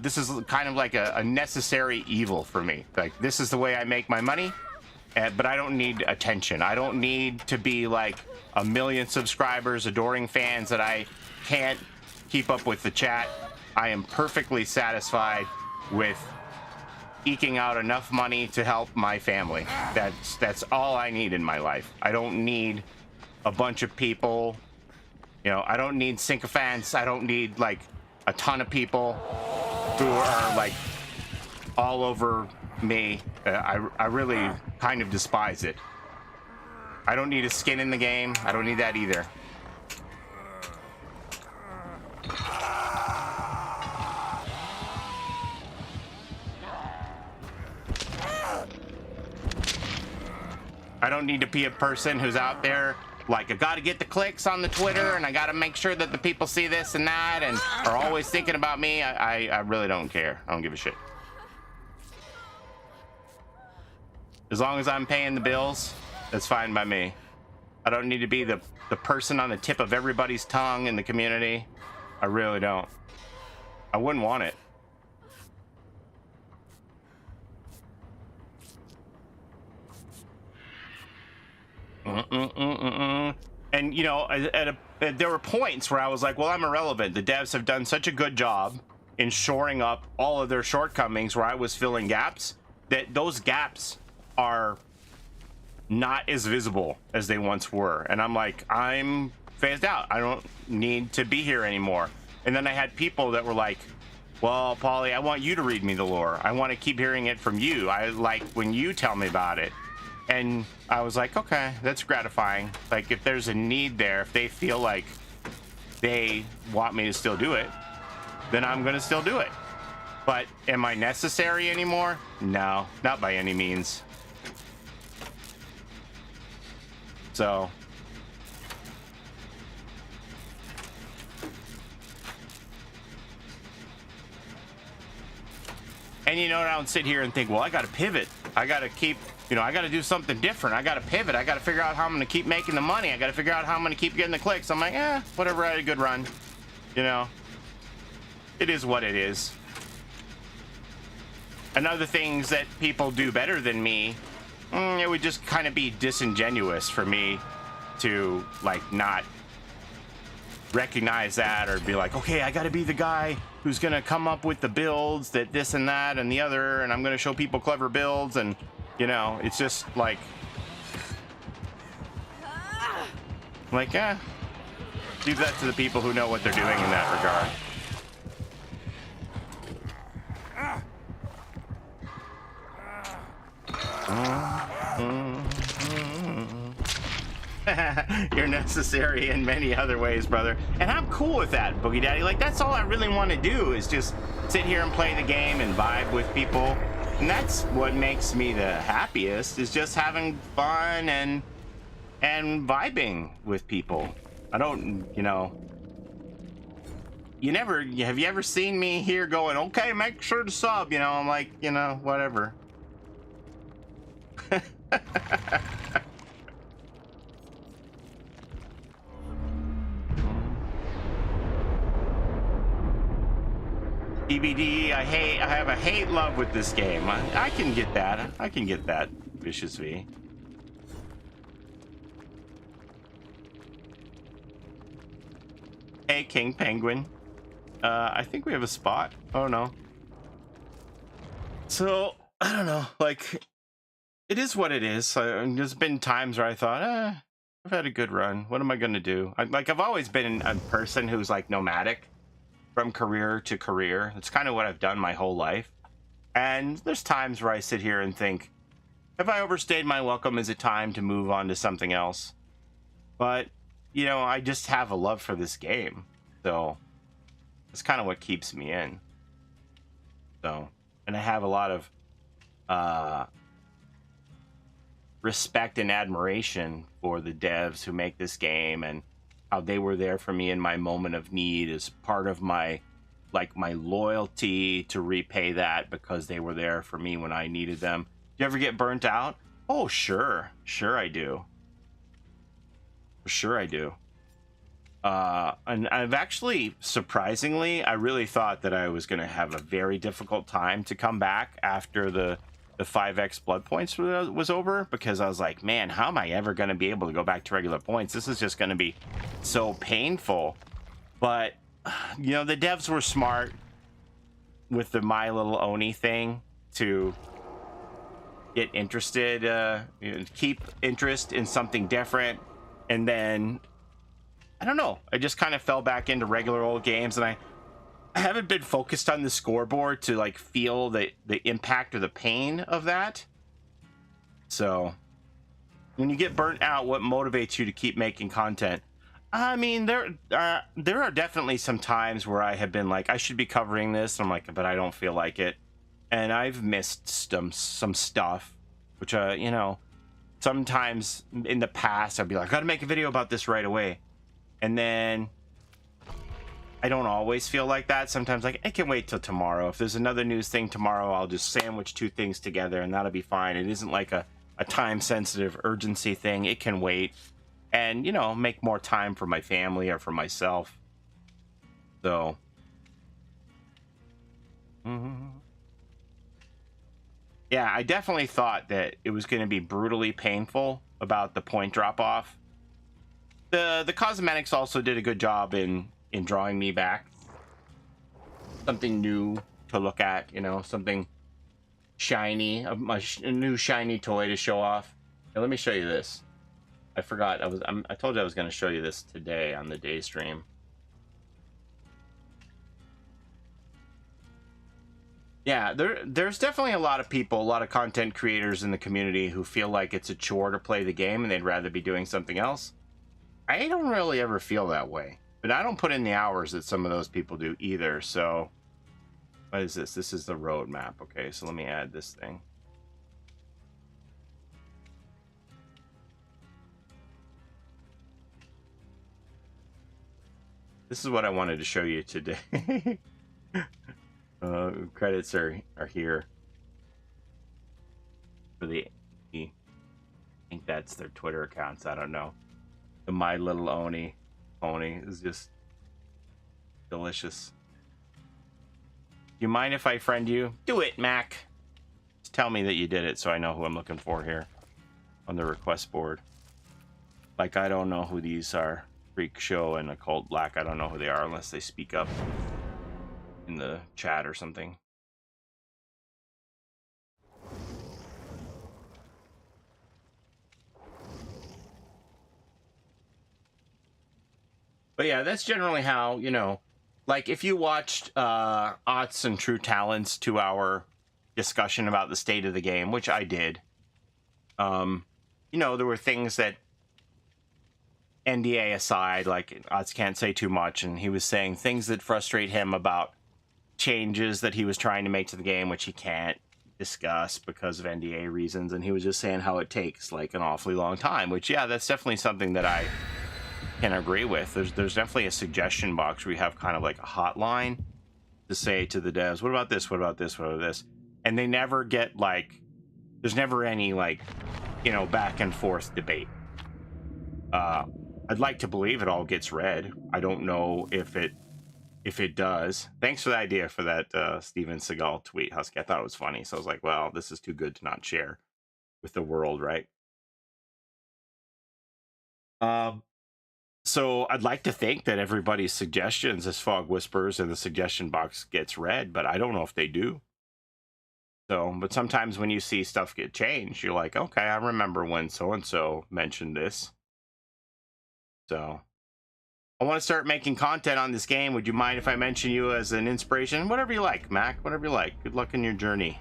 this is kind of like a necessary evil for me. Like, this is the way I make my money, but I don't need attention. I don't need to be like 1 million subscribers, adoring fans that I can't keep up with the chat. I am perfectly satisfied with eking out enough money to help my family. That's all I need in my life. I don't need a bunch of people. You know, I don't need sycophants. I don't need like a ton of people who are like all over me. I really kind of despise it. I don't need a skin in the game. I don't need that either. I don't need to be a person who's out there like, I gotta get the clicks on the Twitter and I gotta make sure that the people see this and that and are always thinking about me. I really don't care. I don't give a shit. As long as I'm paying the bills, that's fine by me. I don't need to be the person on the tip of everybody's tongue in the community. I really don't. I wouldn't want it. And you know, there were points where I was like, well, I'm irrelevant. The devs have done such a good job in shoring up all of their shortcomings where I was filling gaps, that those gaps are not as visible as they once were. And I'm like, I'm phased out. I don't need to be here anymore. And then I had people that were like, well, Paulie, I want you to read me the lore. I want to keep hearing it from you. I like when you tell me about it. And I was like, okay, that's gratifying. Like, if there's a need there, if they feel like they want me to still do it, then I'm gonna still do it. But am I necessary anymore? No, not by any means. So and you know, I don't sit here and think, well, I gotta pivot. I gotta keep, you know, I gotta do something different. I gotta pivot. I gotta figure out how I'm gonna keep making the money. I gotta figure out how I'm gonna keep getting the clicks. I'm like, whatever, I had a good run. You know, it is what it is. And other things that people do better than me, it would just kind of be disingenuous for me to, like, not recognize that or be like, okay, I gotta be the guy who's gonna come up with the builds that this and that and the other, and I'm gonna show people clever builds. And you know, it's just like leave that to the people who know what they're doing in that regard. You're necessary in many other ways, brother, and I'm cool with that, Boogie Daddy. Like, that's all I really want to do, is just sit here and play the game and vibe with people. And that's what makes me the happiest, is just having fun and vibing with people. I don't, you know, have you ever seen me here going, okay, make sure to sub, you know? I'm like, you know, whatever. DBD, I have a hate love with this game. I can get that. I can get that, Vicious V. Hey, King Penguin. I think we have a spot. Oh no. So I don't know. Like, it is what it is. There's been times where I thought, I've had a good run. What am I gonna do? I've always been a person who's like nomadic from career to career. It's kind of what I've done my whole life. And there's times where I sit here and think, have I overstayed my welcome? Is it time to move on to something else? But, you know, I just have a love for this game. So it's kind of what keeps me in. So, and I have a lot of respect and admiration for the devs who make this game, and how they were there for me in my moment of need as part of my, like, my loyalty to repay that, because they were there for me when I needed them. Do you ever get burnt out? Oh, sure. Sure I do. Sure I do. And I've actually, surprisingly, I really thought that I was going to have a very difficult time to come back after the 5x blood points was over, because I was like, man, how am I ever going to be able to go back to regular points? This is just going to be so painful. But, you know, the devs were smart with the My Little Oni thing to get interested, you know, keep interest in something different. And then, I don't know, I just kind of fell back into regular old games, and I haven't been focused on the scoreboard to, like, feel the impact or the pain of that. So when you get burnt out, what motivates you to keep making content? I mean, there are definitely some times where I have been like, I should be covering this. I'm like, but I don't feel like it. And I've missed some stuff, which, you know, sometimes in the past I'd be like, I gotta make a video about this right away. And then I don't always feel like that. Sometimes, like, I can wait till tomorrow. If there's another news thing tomorrow, I'll just sandwich two things together and that'll be fine. It isn't like a time-sensitive urgency thing. It can wait and, you know, make more time for my family or for myself. So, yeah, I definitely thought that it was going to be brutally painful about the point drop-off. The cosmetics also did a good job in drawing me back. Something new to look at, you know, something shiny, a new shiny toy to show off. Now, let me show you this. I forgot. I told you I was going to show you this today on the day stream. Yeah, there's definitely a lot of people, a lot of content creators in the community who feel like it's a chore to play the game and they'd rather be doing something else. I don't really ever feel that way, but I don't put in the hours that some of those people do either. So what is this? This is the road map. Okay, so let me add this thing. This is what I wanted to show you today. Credits are here for the, I think that's their Twitter accounts. I don't know. The My Little Pony is just delicious. You mind if I friend you? Do it, Mac. Just tell me that you did it so I know who I'm looking for here on the request board. Like, I don't know who these are. Freak Show and Occult Black. I don't know who they are unless they speak up in the chat or something. But yeah, that's generally how, you know, like if you watched Otts and True Talent's 2-hour discussion about the state of the game, which I did, you know, there were things that, NDA aside, like Otts can't say too much, and he was saying things that frustrate him about changes that he was trying to make to the game, which he can't discuss because of NDA reasons, and he was just saying how it takes like an awfully long time, which, yeah, that's definitely something that I can agree with. There's definitely a suggestion box where you have kind of like a hotline to say to the devs, what about this, what about this, what about this, and they never get like, there's never any like, you know, back and forth debate. I'd like to believe it all gets read. I don't know if it does. Thanks for the idea for that Steven Seagal tweet, Husky. I thought it was funny, so I was like, well, this is too good to not share with the world, right? So I'd like to think that everybody's suggestions as Fog Whispers in the suggestion box gets read, but I don't know if they do. So, but sometimes when you see stuff get changed, you're like, okay, I remember when so-and-so mentioned this. So I want to start making content on this game. Would you mind if I mention you as an inspiration? Whatever you like, Mac, whatever you like. Good luck in your journey.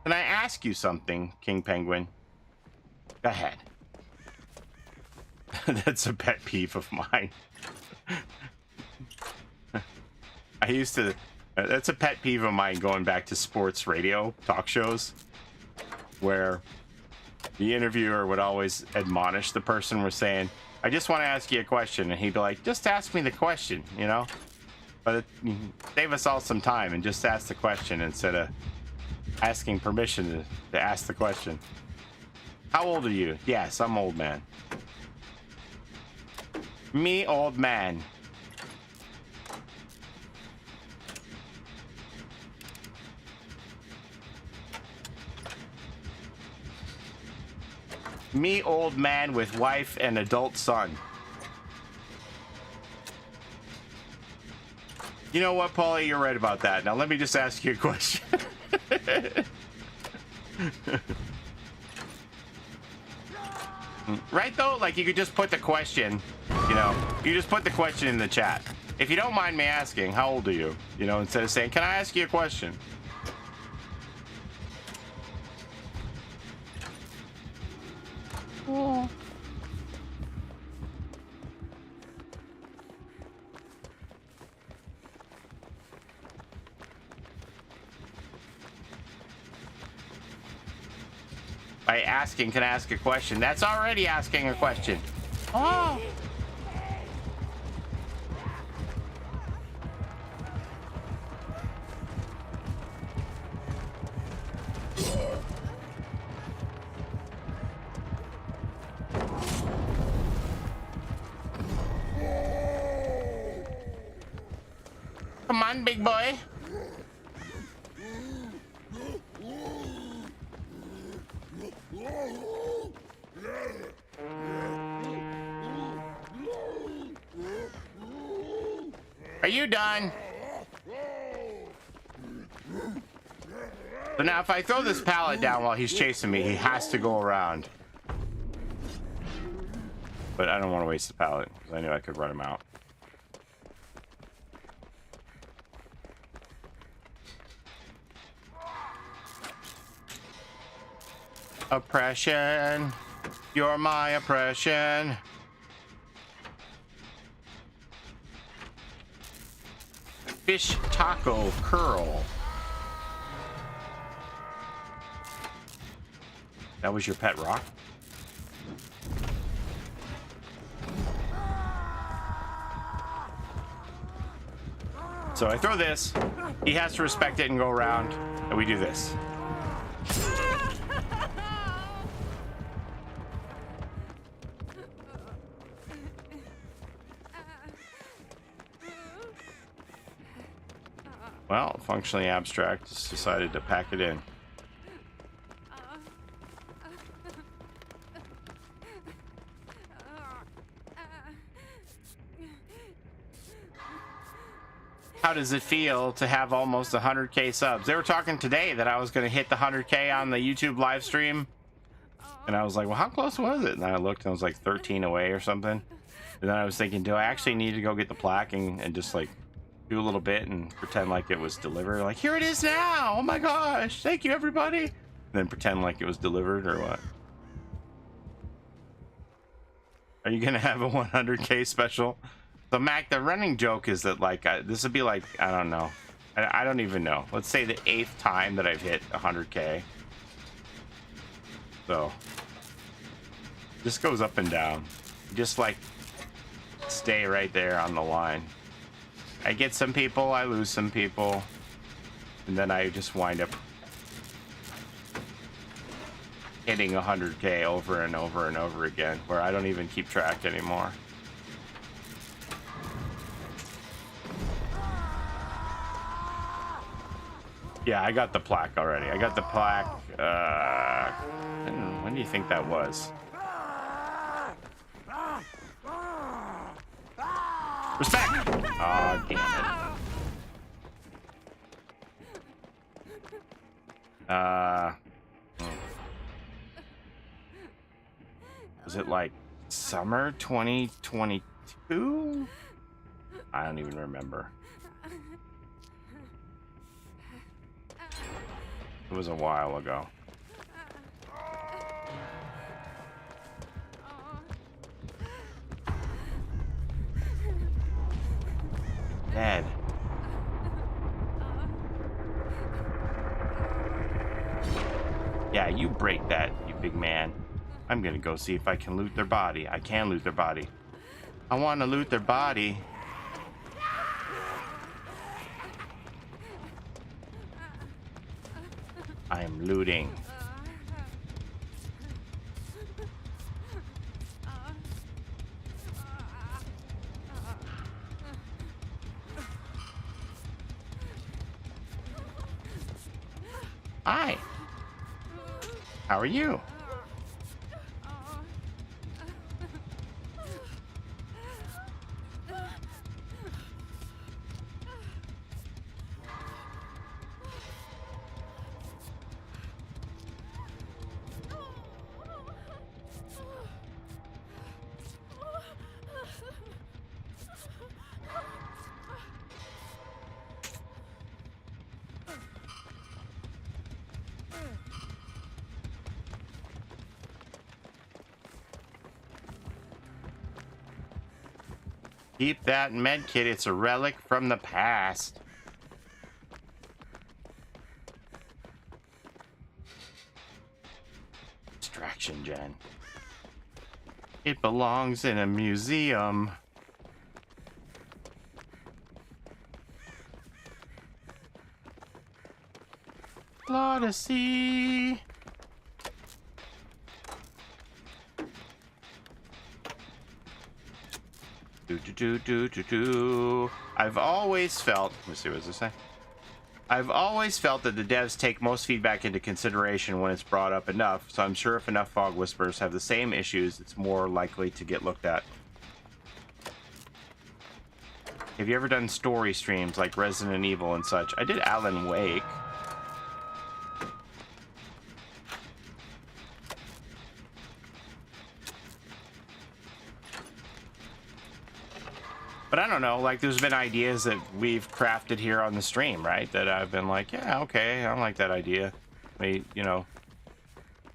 Can I ask you something, King Penguin? Go ahead. That's a pet peeve of mine. I used to, that's a pet peeve of mine going back to sports radio talk shows where the interviewer would always admonish the person we're saying, I just want to ask you a question, and he'd be like, just ask me the question, you know? But save us all some time and just ask the question instead of asking permission to ask the question. How old are you? Yes, I'm old man. Me, old man. Me, old man with wife and adult son. You know what, Paulie? You're right about that. Now let me just ask you a question. Right though? Like you could just put the question, you know, you just put the question in the chat. If you don't mind me asking, how old are you? You know, instead of saying, can I ask you a question? Oh. By asking, can I ask a question? That's already asking a question. Oh. Come on, big boy. Are you done? So now if I throw this pallet down while he's chasing me, he has to go around. But I don't want to waste the pallet because I knew I could run him out. Oppression. You're my oppression. Fish taco curl. That was your pet rock? So I throw this, he has to respect it and go around, and we do this. Well, functionally abstract just decided to pack it in. How does it feel to have almost 100K subs? They were talking today that I was going to hit the 100K on the YouTube live stream. And I was like, well, how close was it? And I looked and I was like 13 away or something. And then I was thinking, do I actually need to go get the plaque and just like do a little bit and pretend like it was delivered? Like, here it is now. Oh my gosh. Thank you, everybody. And then pretend like it was delivered or what? Are you going to have a 100K special? So Mac, the running joke is that like this would be like, I don't know, I don't even know. Let's say the 8th time that I've hit 100K. So this goes up and down. Just like stay right there on the line. I get some people, I lose some people, and then I just wind up hitting 100K over and over and over again, where I don't even keep track anymore. Yeah, I got the plaque already. I got the plaque. When do you think that was? Respect! Oh, damn it. Was it like summer 2022? I don't even remember. It was a while ago. Dead. Yeah, you break that, you big man. I'm gonna go see if I can loot their body. I can loot their body. I want to loot their body. I am looting. Hi. How are you? Keep that medkit. It's a relic from the past. Distraction gen. It belongs in a museum. Odyssey. I've always felt, let me see, what does it say? I've always felt that the devs take most feedback into consideration when it's brought up enough, so I'm sure if enough Fog Whisperers have the same issues, it's more likely to get looked at. Have you ever done story streams like Resident Evil and such? I did Alan Wake. But I don't know, like there's been ideas that we've crafted here on the stream, right? That I've been like, yeah, okay, I don't like that idea. You know,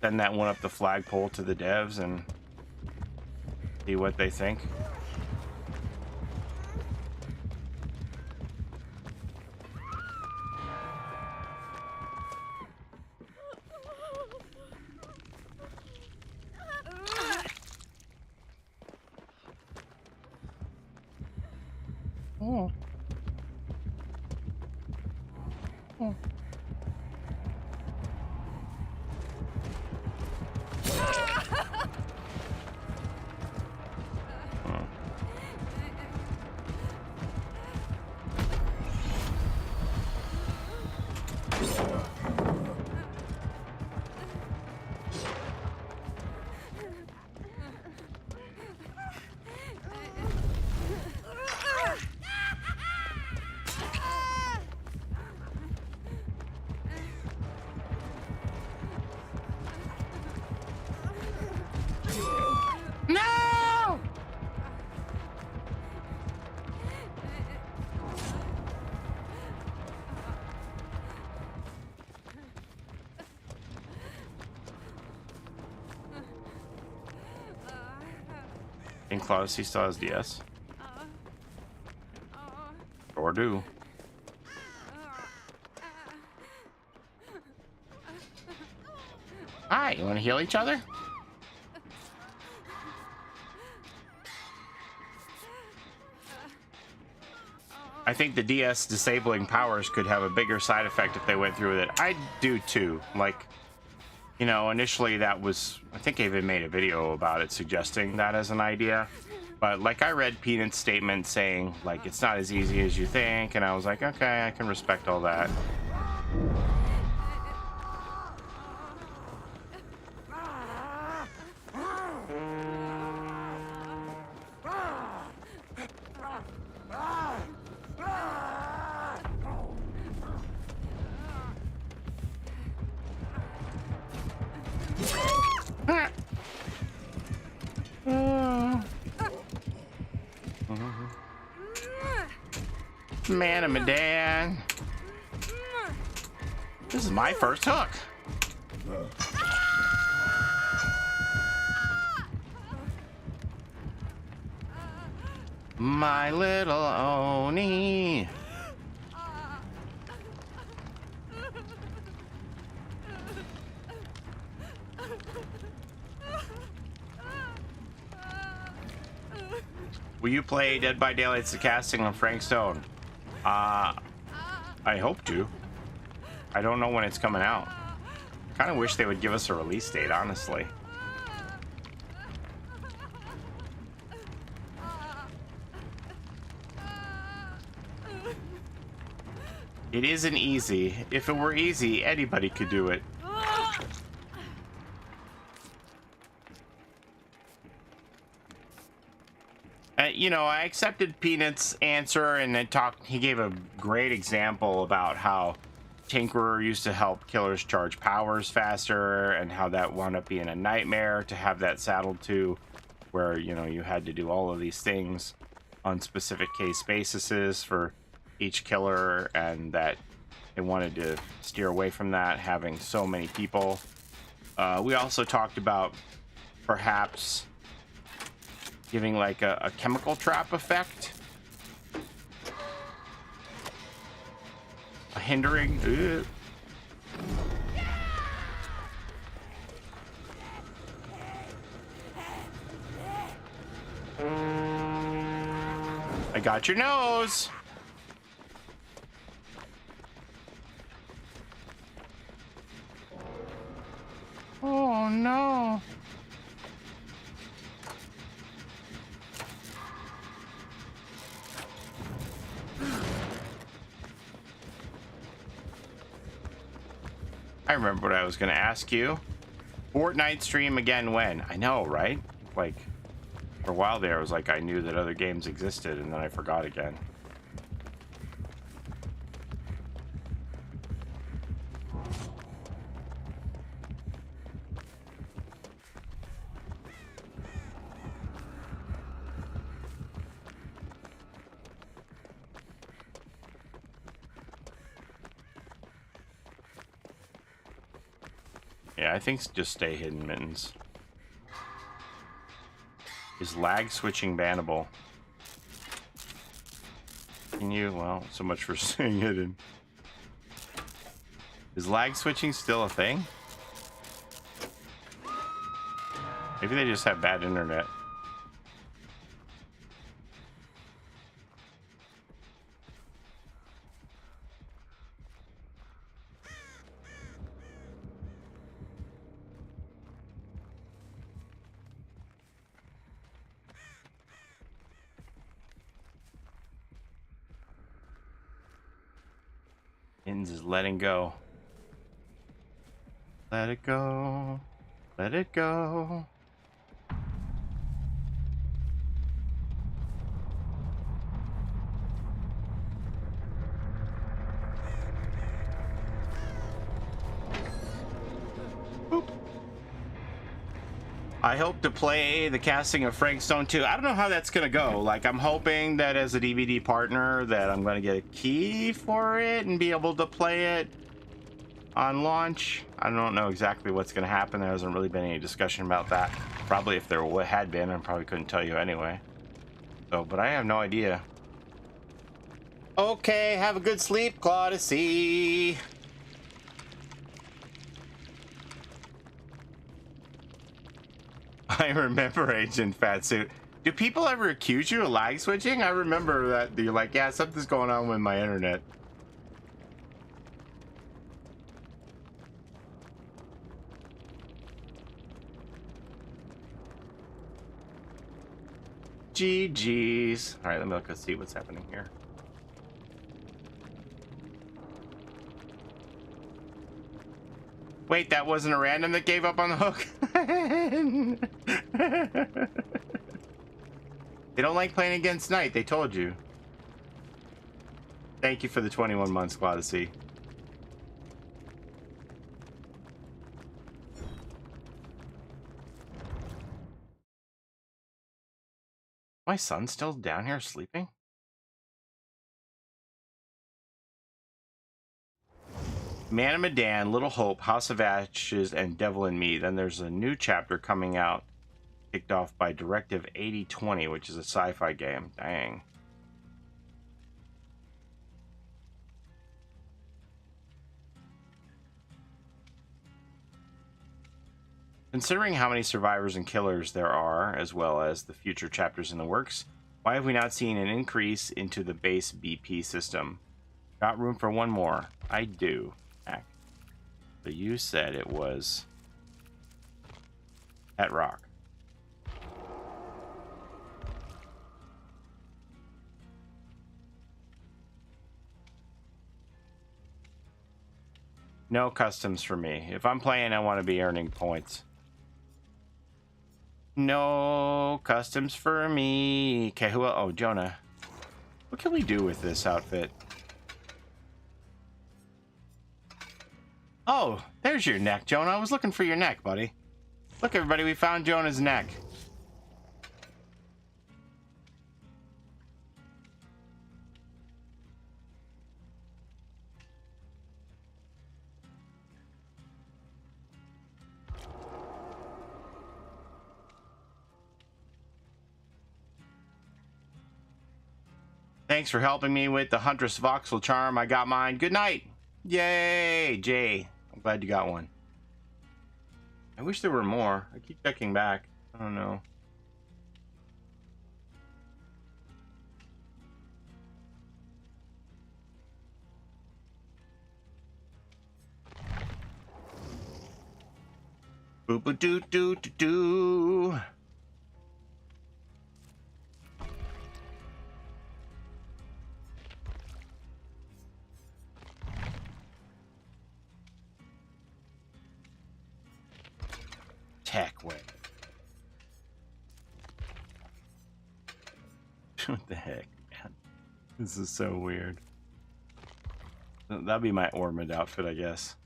send that one up the flagpole to the devs and see what they think. Oh. Oh. No! In Claus, he still has DS. Or do. Hi, you want to heal each other? I think the DS disabling powers could have a bigger side effect if they went through with it. I do too. Like, you know, initially that was, I think I even made a video about it suggesting that as an idea. But like I read Peanut's statement saying like it's not as easy as you think, and I was like, okay, I can respect all that. Man, I'm a dad. This is my first hook. My little Oni. Will you play Dead by Daylight's The Casting on Frank Stone? I hope to. I don't know when it's coming out. Kind of wish they would give us a release date, honestly. It isn't easy. If it were easy, anybody could do it. You know, I accepted Peanut's answer, and then he gave a great example about how Tinkerer used to help killers charge powers faster, and how that wound up being a nightmare to have that saddled to, where, you know, you had to do all of these things on specific case bases for each killer, and that they wanted to steer away from that, having so many people. We also talked about perhaps giving like a chemical trap effect, a hindering. I got your nose. Oh no. I remember what I was going to ask you. Fortnite stream again when? I know, right? Like, for a while there, I was like, I knew that other games existed, and then I forgot again. Yeah, I think just stay hidden, Mittens. Is lag switching bannable? Can you? Well, so much for staying hidden. Is lag switching still a thing? Maybe they just have bad internet. Mittens is letting go. Let it go. Let it go. Boop. I hope to play the casting of Frank Stone 2. I don't know how that's going to go. Like, I'm hoping that as a DVD partner that I'm going to get a key for it and be able to play it on launch. I don't know exactly what's going to happen. There hasn't really been any discussion about that. Probably if there had been, I probably couldn't tell you anyway. So, but I have no idea. Okay, have a good sleep, Claudicy. I remember Agent Fatsuit. Do people ever accuse you of lag switching? I remember that you're like, yeah, something's going on with my internet. GG's. All right, let me look and see what's happening here. Wait, that wasn't a random that gave up on the hook? They don't like playing against Night, they told you. Thank you for the 21 months, Claudicy. My son's still down here sleeping? Man of Medan, Little Hope, House of Ashes, and Devil in Me. Then there's a new chapter coming out, kicked off by Directive 8020, which is a sci-fi game. Dang. Considering how many survivors and killers there are, as well as the future chapters in the works, why have we not seen an increase into the base BP system? Got room for one more? I do. But you said it was at Rock. No customs for me. If I'm playing, I want to be earning points. No customs for me. Okay, who? Oh, Jonah. What can we do with this outfit? Oh, there's your neck, Jonah. I was looking for your neck, buddy. Look, everybody, we found Jonah's neck. Thanks for helping me with the Huntress Voxel charm. I got mine. Good night. Yay, Jay. I'm glad you got one. I wish there were more. I keep checking back. I don't know. Boop-a-doo-doo-doo-doo. Techwear. What the heck, man? This is so weird. That'd be my Ormond outfit, I guess.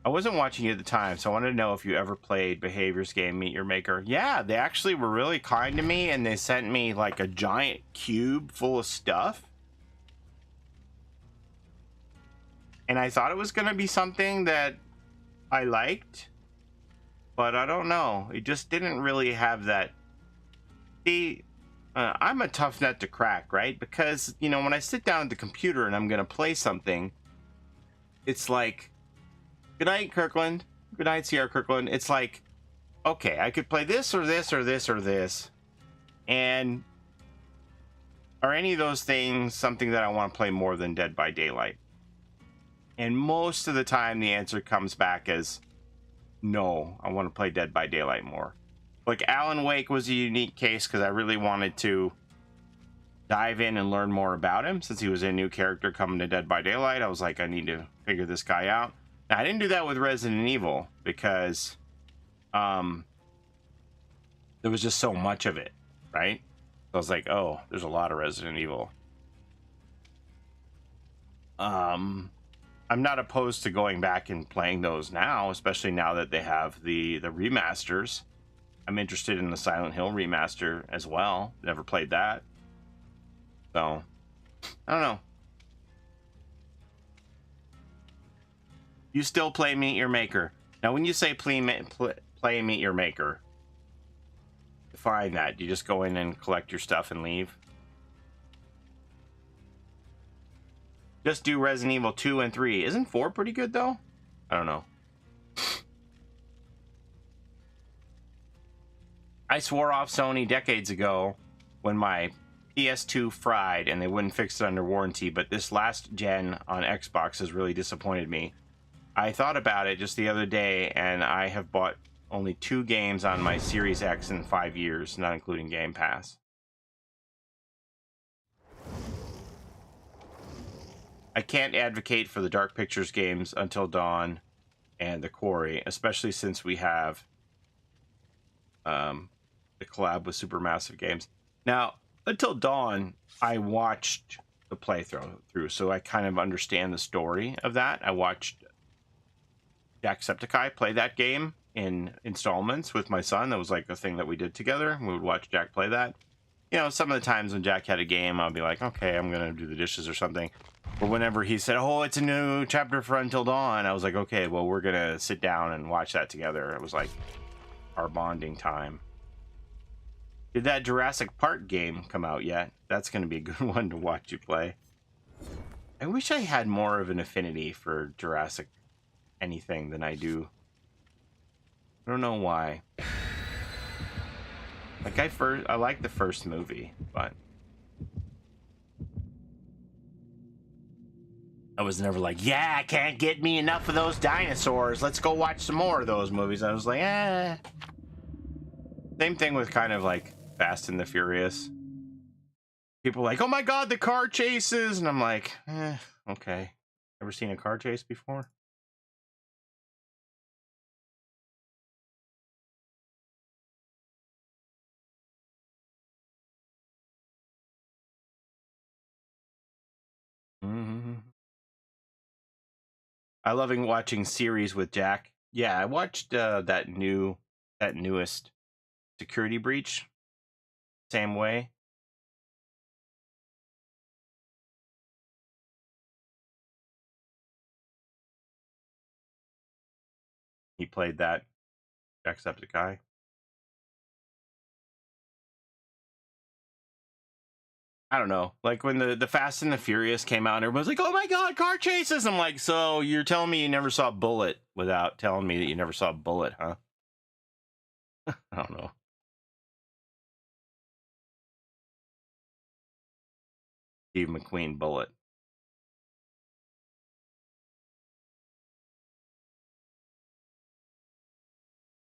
I wasn't watching you at the time, so I wanted to know if you ever played Behavior's game, Meet Your Maker. Yeah, they actually were really kind to me, and they sent me like a giant cube full of stuff. and I thought it was gonna be something that I liked, but I don't know. It just didn't really have that. See, I'm a tough nut to crack, right? Because, you know, when I sit down at the computer and I'm gonna play something, it's like, good night, Kirkland. Good night, Sierra Kirkland. It's like, okay, I could play this or this or this or this, and are any of those things something that I want to play more than Dead by Daylight? And most of the time, the answer comes back as no, I want to play Dead by Daylight more. Like, Alan Wake was a unique case because I really wanted to dive in and learn more about him since he was a new character coming to Dead by Daylight. I was like, I need to figure this guy out. Now, I didn't do that with Resident Evil because there was just so much of it, right? So I was like, oh, there's a lot of Resident Evil. I'm not opposed to going back and playing those now, especially now that they have the remasters. I'm interested in the Silent Hill remaster as well. Never played that. So, I don't know. You still play Meet Your Maker. Now, when you say play Meet Your Maker, define that. You just go in and collect your stuff and leave? Just do Resident Evil 2 and 3. Isn't 4 pretty good, though? I don't know. I swore off Sony decades ago when my PS2 fried and they wouldn't fix it under warranty, but this last gen on Xbox has really disappointed me. I thought about it just the other day, and I have bought only 2 games on my Series X in 5 years, not including Game Pass. I can't advocate for the Dark Pictures games Until Dawn and The Quarry, especially since we have the collab with Supermassive Games. Now, Until Dawn, I watched the playthrough, so I kind of understand the story of that. I watched Jacksepticeye play that game in installments with my son. That was like a thing that we did together. We would watch Jack play that. You know, some of the times when Jack had a game, I'll be like, okay, I'm going to do the dishes or something. But whenever he said, oh, it's a new chapter for Until Dawn, I was like, okay, well, we're going to sit down and watch that together. It was like our bonding time. Did that Jurassic Park game come out yet? That's going to be a good one to watch you play. I wish I had more of an affinity for Jurassic anything than I do. I don't know why. Like, I like the first movie, but I was never like, yeah, I can't get me enough of those dinosaurs. Let's go watch some more of those movies. I was like, eh. Same thing with kind of like Fast and the Furious. People are like, oh my god, the car chases, and I'm like, okay. Ever seen a car chase before? I love watching series with Jack. Yeah, I watched that newest Security Breach. Same way. He played that Jacksepticeye. I don't know. Like when the Fast and the Furious came out, and everyone's like, "Oh my god, car chases!" I'm like, "So you're telling me you never saw Bullet without telling me that you never saw Bullet, huh?" I don't know. Steve McQueen Bullet.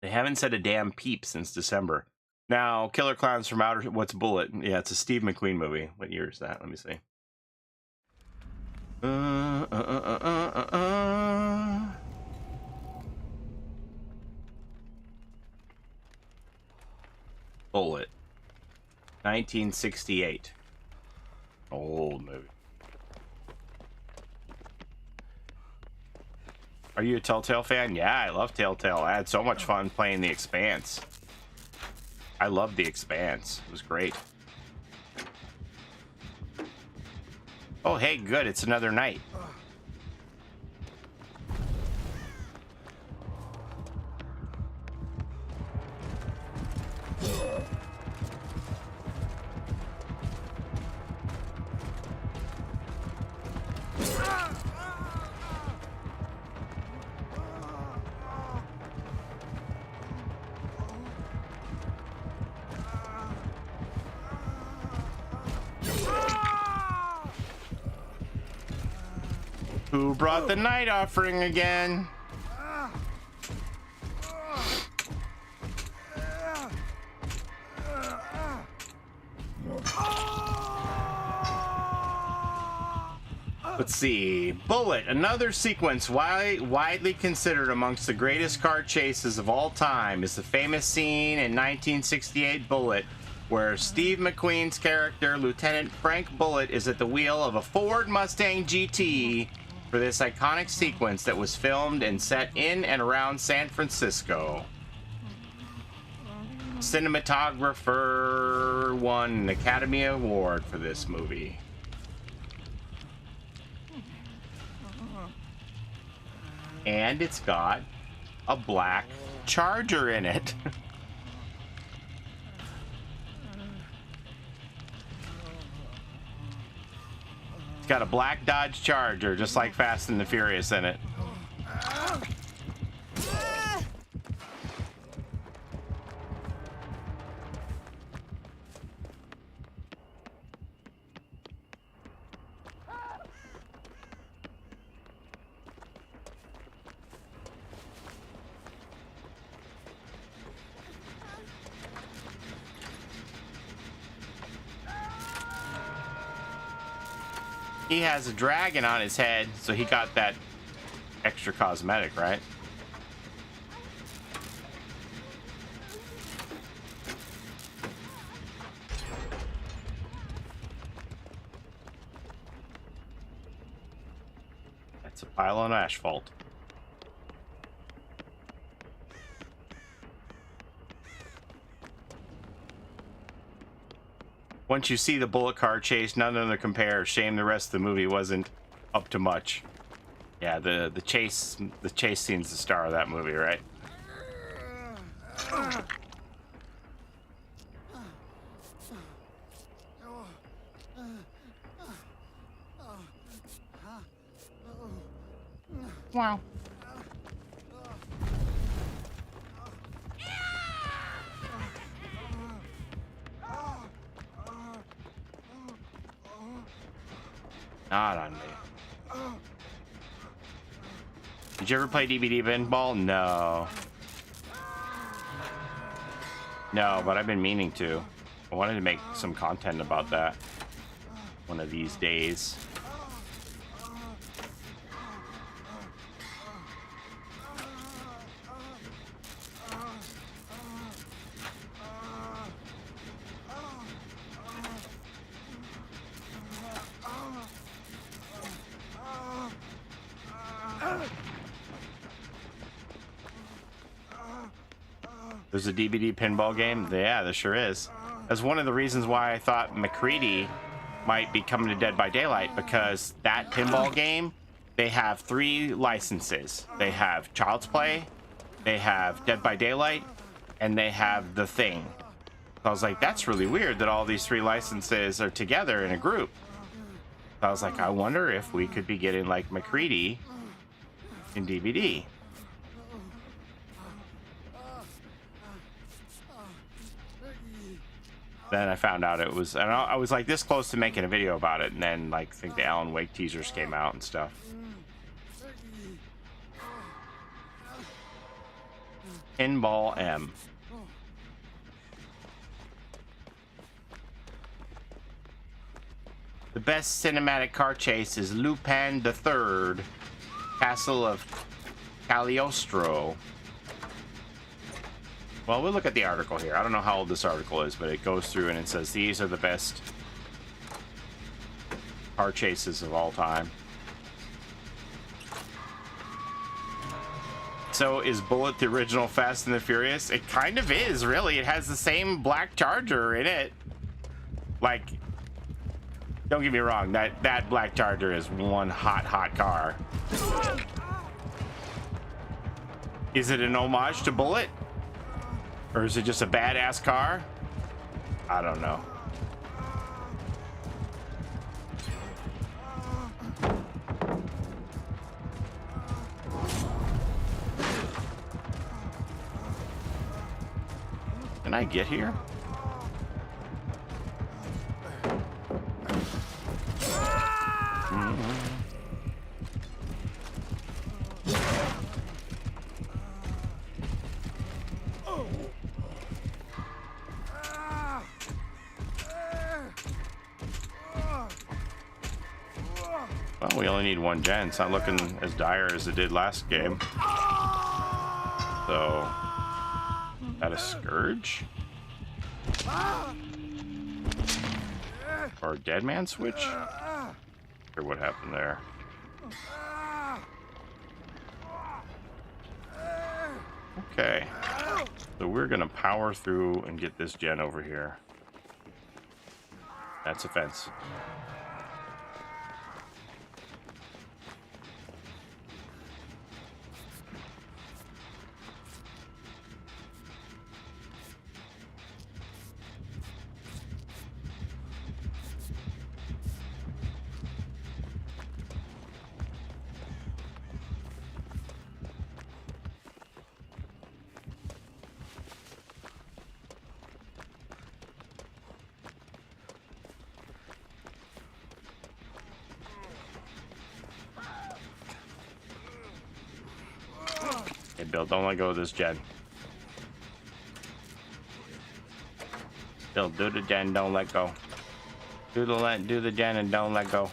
They haven't said a damn peep since December. Now, Killer Clowns from Outer... What's Bullet? Yeah, it's a Steve McQueen movie. What year is that? Let me see. Bullet. 1968. Old movie. Are you a Telltale fan? Yeah, I love Telltale. I had so much fun playing The Expanse. I loved The Expanse. It was great. Oh, hey, good. It's another night. Who brought the night offering again? Let's see. Bullet, another sequence widely considered amongst the greatest car chases of all time, is the famous scene in 1968 Bullet, where Steve McQueen's character, Lieutenant Frank Bullitt, is at the wheel of a Ford Mustang GT for this iconic sequence that was filmed and set in and around San Francisco. Cinematographer won an Academy Award for this movie. And it's got a black Charger in it. It's got a black Dodge Charger, just like Fast and the Furious in it. He has a dragon on his head, so he got that extra cosmetic, right? That's a pile on asphalt. Once you see the bullet car chase, none of them compare. Shame the rest of the movie wasn't up to much. Yeah, the chase scene's the star of that movie, right? Wow. Not on me. Did you ever play DVD pinball? No. No, but I've been meaning to. I wanted to make some content about that one of these days. There's a DVD pinball game? Yeah, there sure is. That's one of the reasons why I thought McCready might be coming to Dead by Daylight, because that pinball game, they have 3 licenses. They have Child's Play, they have Dead by Daylight, and they have The Thing. I was like, that's really weird that all these 3 licenses are together in a group. I was like, I wonder if we could be getting like McCready in DVD. Then I found out it was, and I was like this close to making a video about it, and then like I think the Alan Wake teasers came out and stuff. Pinball M. The best cinematic car chase is Lupin III, Castle of Cagliostro. Well, we'll look at the article here. I don't know how old this article is, but it goes through and it says these are the best car chases of all time. So is Bullet the original Fast and the Furious? It kind of is, really. It has the same black Charger in it. Like, don't get me wrong, that black Charger is one hot car. Is it an homage to Bullet? Or is it just a badass car? I don't know. Can I get here? Well, we only need one gen. It's not looking as dire as it did last game. So, got a Scourge? Or a Dead Man switch? Or what happened there? Okay. So we're gonna power through and get this gen over here. That's a fence. Hey, Bill, don't let go of this gen. Bill, do the gen, don't let go. Do the gen and don't let go.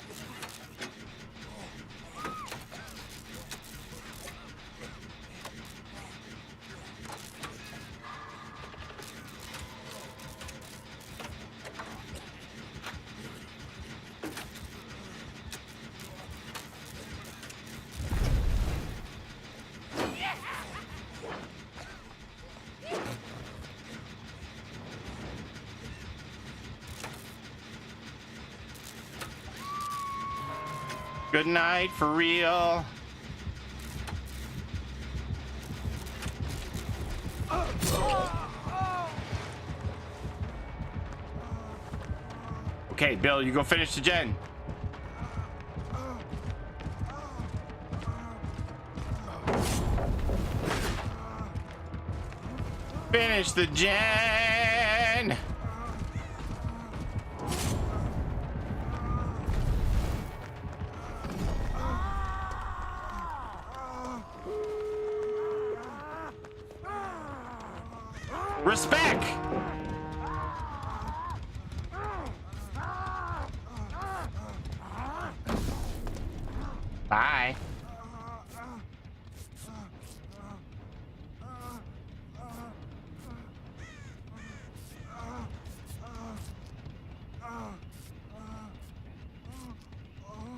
Good night, for real. Okay, Bill, you go finish the gen. Finish the gen. Respect. Bye.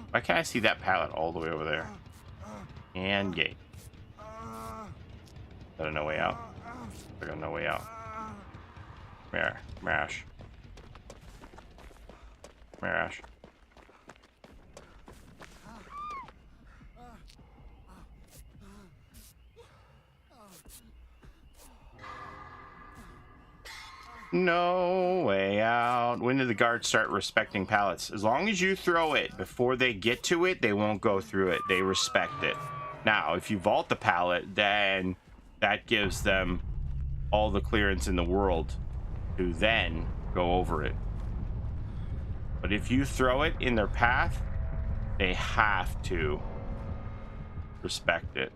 Why can't I see that pallet all the way over there? And gate. Got no way out. I got no way out. Mash. Mash. No way out. When did the guards start respecting pallets? As long as you throw it before they get to it, they won't go through it. They respect it. Now, if you vault the pallet, then that gives them all the clearance in the world to then go over it. But if you throw it in their path, they have to respect it.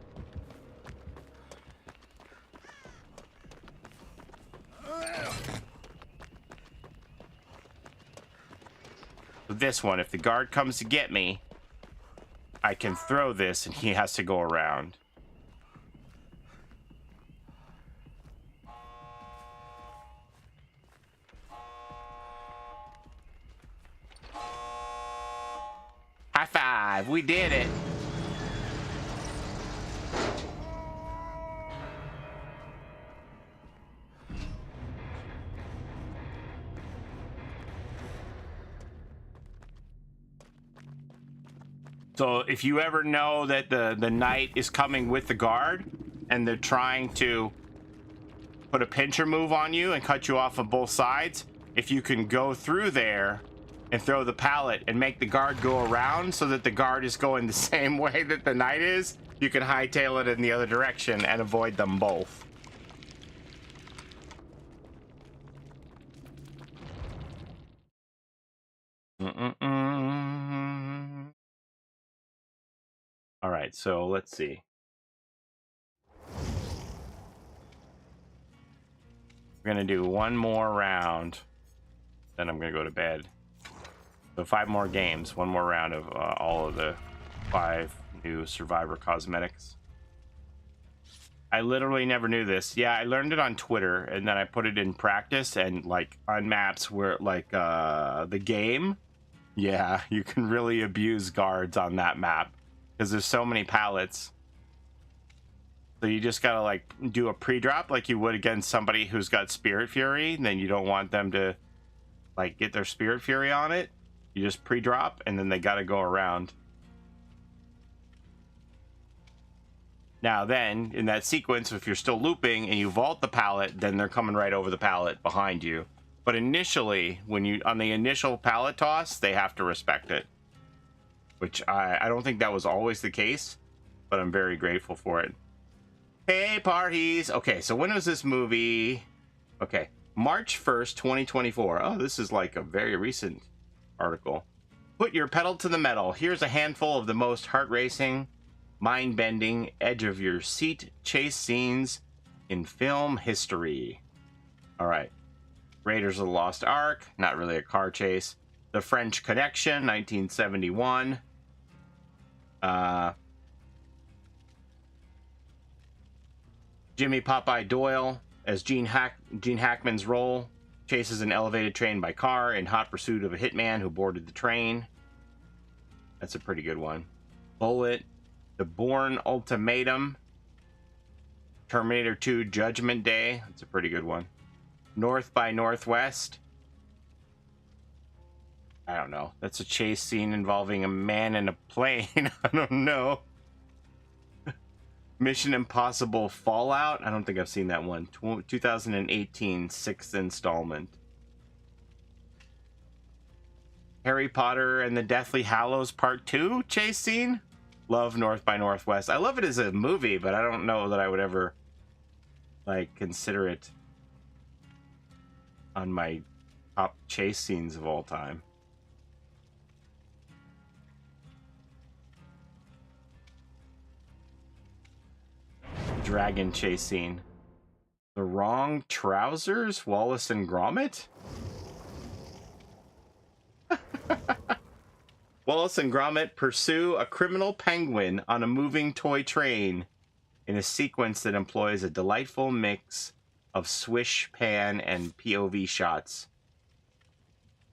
With this one, if the guard comes to get me, I can throw this and he has to go around. High five, we did it. So if you ever know that the knight is coming with the guard and they're trying to put a pincher move on you and cut you off on both sides, if you can go through there and throw the pallet and make the guard go around so that the guard is going the same way that the knight is, you can hightail it in the other direction and avoid them both. All right, so let's see. We're gonna do one more round, then I'm gonna go to bed. So 5 more games, 1 more round of all of the 5 new Survivor cosmetics. I literally never knew this. Yeah, I learned it on Twitter, and then I put it in practice, and like on maps where like the game, yeah, you can really abuse guards on that map because there's so many pallets. So you just gotta like do a pre-drop like you would against somebody who's got Spirit Fury, and then you don't want them to like get their Spirit Fury on it. You just pre-drop, and then they gotta go around. Now then, in that sequence, if you're still looping and you vault the pallet, then they're coming right over the pallet behind you. But initially, when you on the initial pallet toss, they have to respect it. Which I don't think that was always the case, but I'm very grateful for it. Hey, parties! Okay, so when was this movie? Okay, March 1st, 2024. Oh, this is like a very recent article. Put your pedal to the metal. Here's a handful of the most heart-racing, mind-bending, edge-of-your-seat chase scenes in film history. All right. Raiders of the Lost Ark, not really a car chase. The French Connection, 1971. Jimmy Popeye Doyle as Gene Hackman's role chases an elevated train by car in hot pursuit of a hitman who boarded the train. That's a pretty good one. Bullet, The Bourne Ultimatum, Terminator 2 Judgment Day. That's a pretty good one. North by Northwest. I don't know. That's a chase scene involving a man in a plane. I don't know. Mission Impossible Fallout. I don't think I've seen that one. 2018 6th installment. Harry Potter and the Deathly Hallows Part 2 chase scene. Love North by Northwest. I love it as a movie, but I don't know that I would ever like consider it on my top chase scenes of all time. Dragon chase scene. The Wrong Trousers, Wallace and Gromit. Wallace and Gromit pursue a criminal penguin on a moving toy train in a sequence that employs a delightful mix of swish, pan, and POV shots.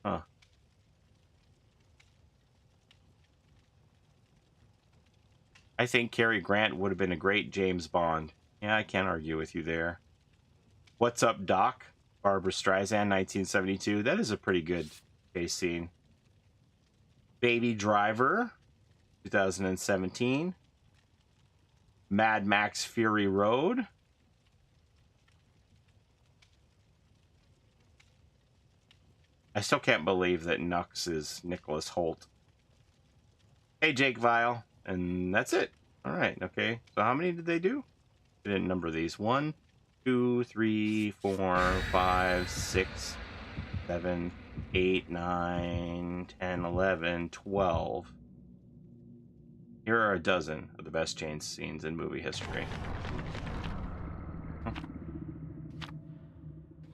Huh. I think Cary Grant would have been a great James Bond. Yeah, I can't argue with you there. What's Up, Doc? Barbara Streisand, 1972. That is a pretty good chase scene. Baby Driver, 2017. Mad Max Fury Road. I still can't believe that Nux is Nicholas Hoult. Hey, Jake Vile. And that's it. All right, okay. So how many did they do? I didn't number these. 1, 2, 3, 4, 5, 6, 7, 8, 9, 10, 11, 12. Here are a dozen of the best chase scenes in movie history.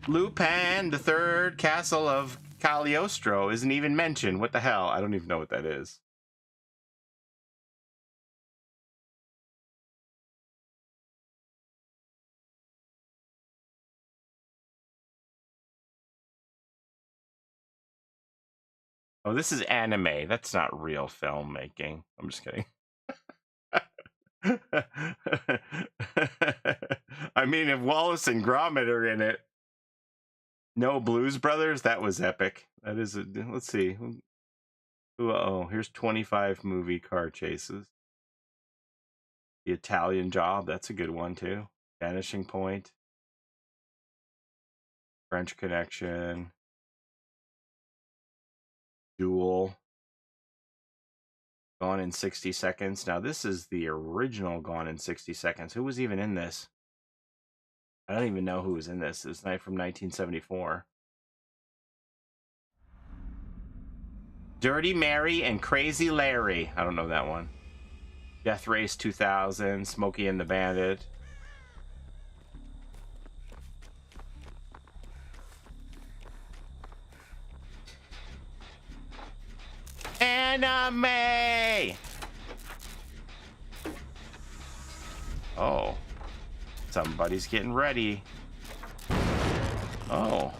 Lupin, the Third, Castle of Cagliostro isn't even mentioned. What the hell? I don't even know what that is. Oh, this is anime. That's not real filmmaking. I'm just kidding. I mean, if Wallace and Gromit are in it, no Blues Brothers, that was epic. That is a, let's see. Oh, here's 25 movie car chases. The Italian Job, that's a good one too. Vanishing Point. French Connection. Duel. Gone in 60 Seconds. Now, this is the original Gone in 60 Seconds. Who was even in this? I don't even know who was in this. It's night from 1974. Dirty Mary and Crazy Larry. I don't know that one. Death Race 2000. Smokey and the Bandit. Enemy! Oh. Somebody's getting ready. Oh.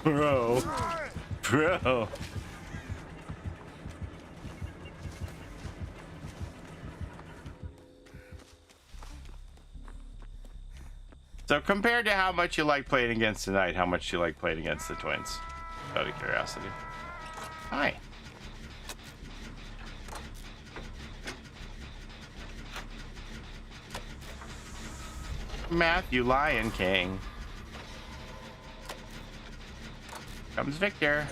Bro. Bro. So compared to how much you like playing against tonight, how much you like playing against the twins? Out of curiosity. Hi. Matthew Lion King. Comes Victor.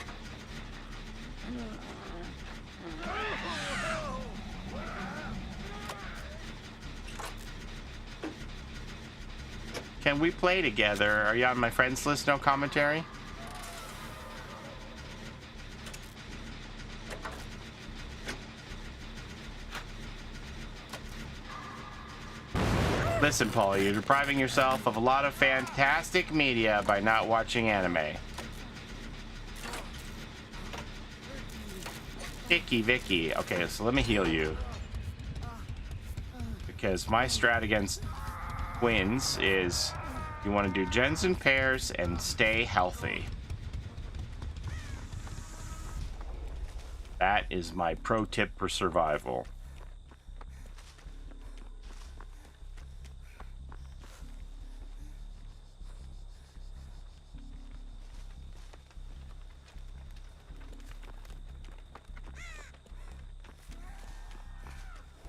Can we play together? Are you on my friends list? No commentary? Listen, Paulie, you're depriving yourself of a lot of fantastic media by not watching anime. Vicky. Okay, so let me heal you. Because my strat against twins is you want to do gens and pairs and stay healthy. That is my pro tip for survival.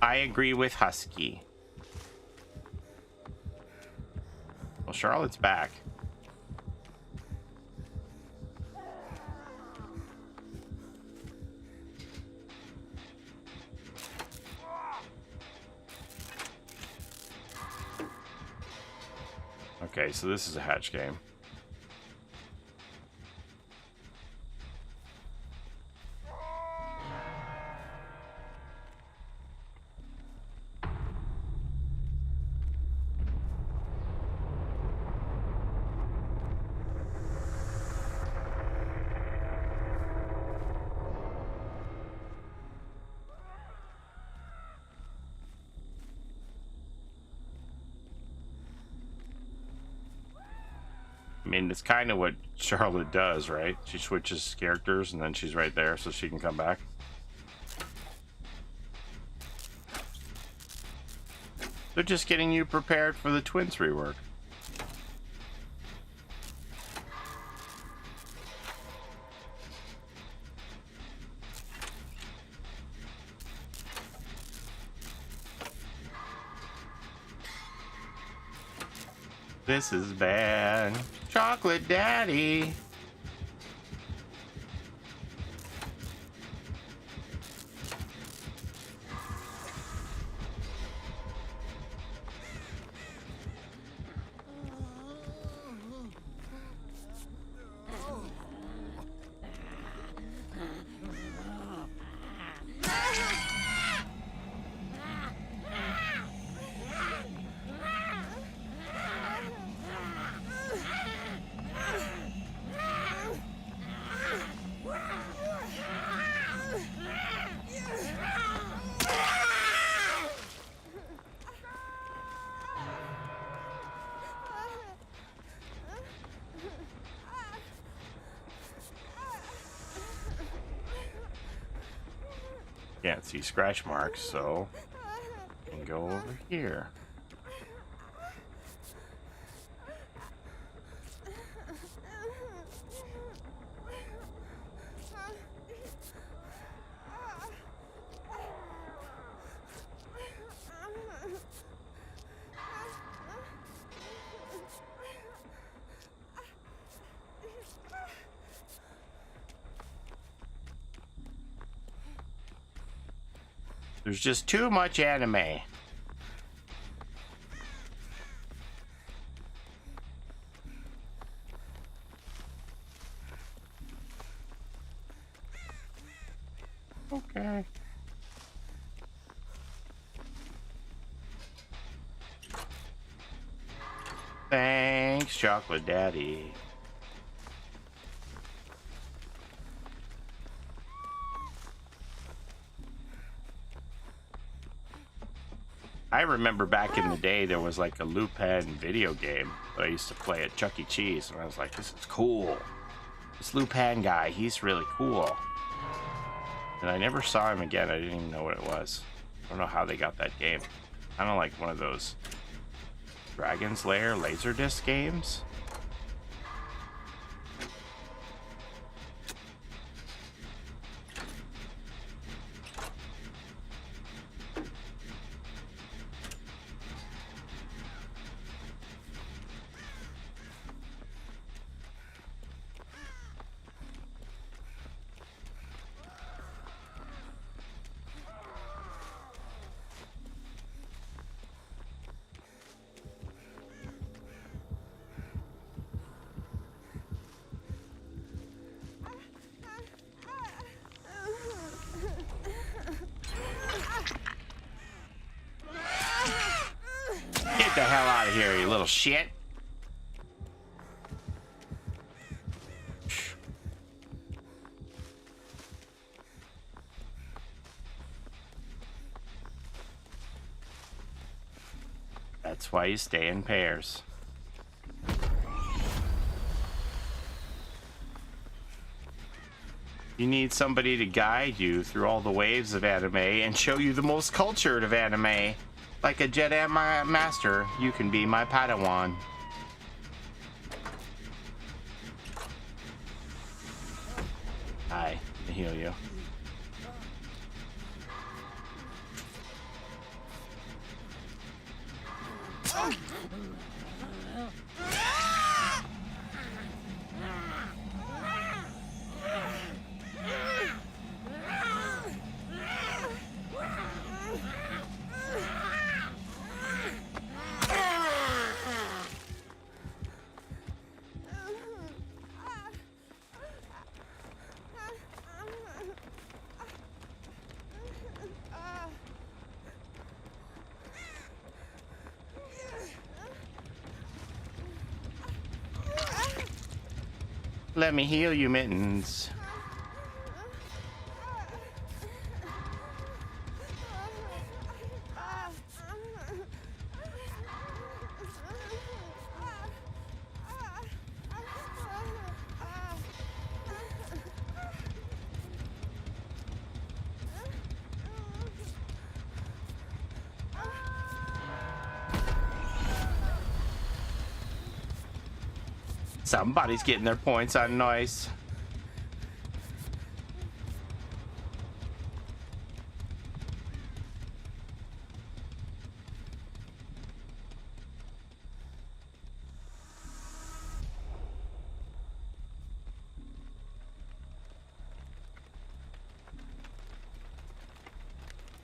I agree with Husky. Well, Charlotte's back. Okay, so this is a hatch game. I mean, it's kind of what Charlotte does, right? She switches characters and then she's right there so she can come back. They're just getting you prepared for the twins rework. This is bad. Chocolate Daddy. Can't see scratch marks, so I can go over here. There's just too much anime. Okay. Thanks, Chocolate Daddy. I remember back in the day there was like a Lupin video game that I used to play at Chuck E. Cheese, and I was like, this is cool. This Lupin guy, he's really cool. And I never saw him again. I didn't even know what it was. I don't know how they got that game. Kind of like one of those Dragon's Lair Laserdisc games. Get the hell out of here, you little shit. That's why you stay in pairs. You need somebody to guide you through all the waves of anime and show you the most cultured of anime. Like a Jedi Master, you can be my Padawan. Hi, let me heal you. Let me heal you, Mittens. Somebody's getting their points on noise.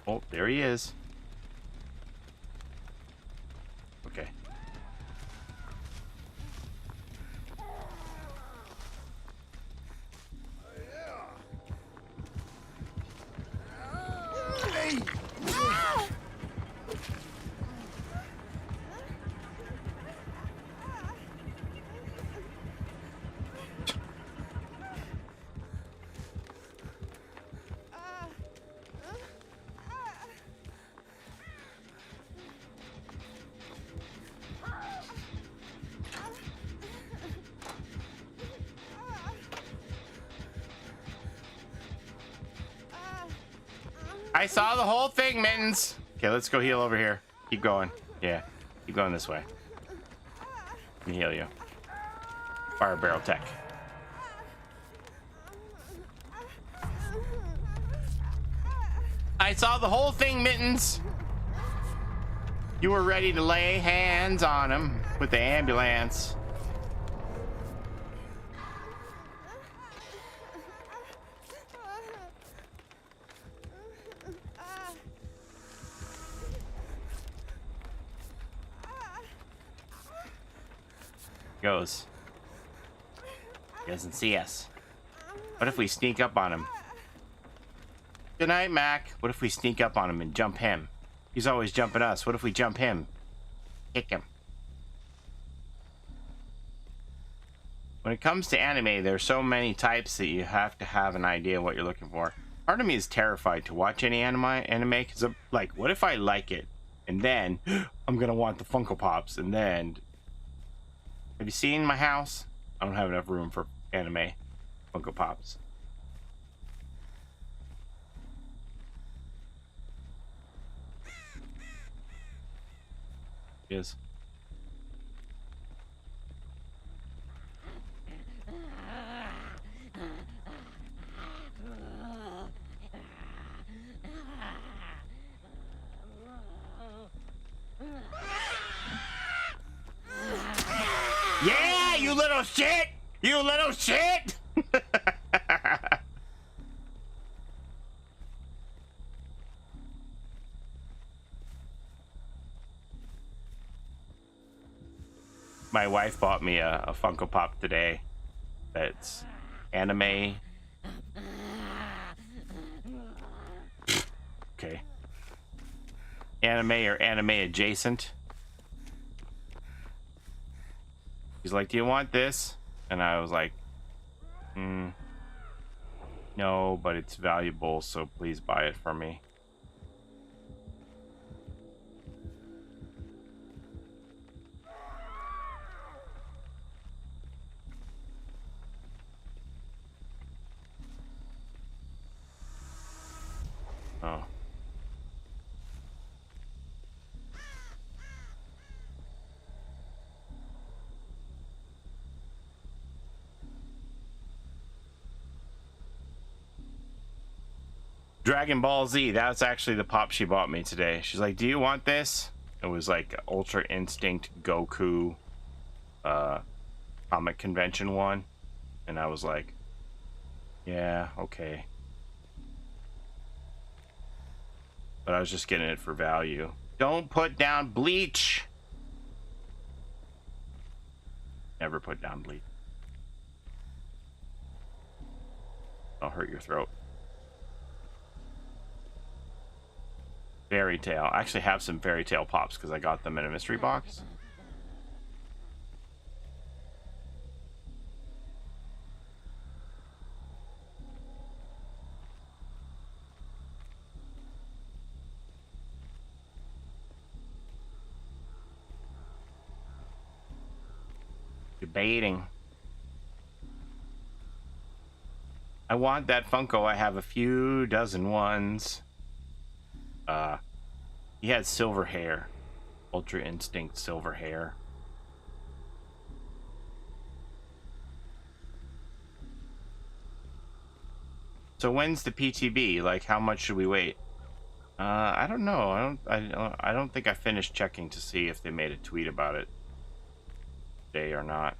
Oh, there he is. Okay. I saw the whole thing, Mittens. Okay, let's go heal over here. Keep going. Yeah, keep going this way. Let me heal you. Fire barrel tech. I saw the whole thing, Mittens. You were ready to lay hands on him with the ambulance. Goes. He doesn't see us. What if we sneak up on him? Good night, Mac. What if we sneak up on him and jump him? He's always jumping us. What if we jump him? Kick him. When it comes to anime, there's so many types that you have to have an idea what you're looking for. Part of me is terrified to watch any anime because I'm like, what if I like it and then I'm gonna want the Funko Pops, and then have you seen my house? I don't have enough room for anime Funko Pops. Is yeah, you little shit! You little shit! My wife bought me a Funko Pop today that's anime. Okay. Anime or anime adjacent. He's like, do you want this? And I was like, no, but it's valuable, so please buy it for me. Oh. Dragon Ball Z, that's actually the pop she bought me today. She's like, do you want this? It was like Ultra Instinct Goku comic convention one. And I was like, yeah, okay. But I was just getting it for value. Don't put down bleach. Never put down bleach. I'll hurt your throat. Fairy Tale. I actually have some Fairy Tale Pops because I got them in a mystery box. Debating. I want that Funko. I have a few dozen ones. He had silver hair. Ultra Instinct silver hair. So when's the PTB? Like, how much should we wait? I don't know. I don't think I finished checking to see if they made a tweet about it today or not.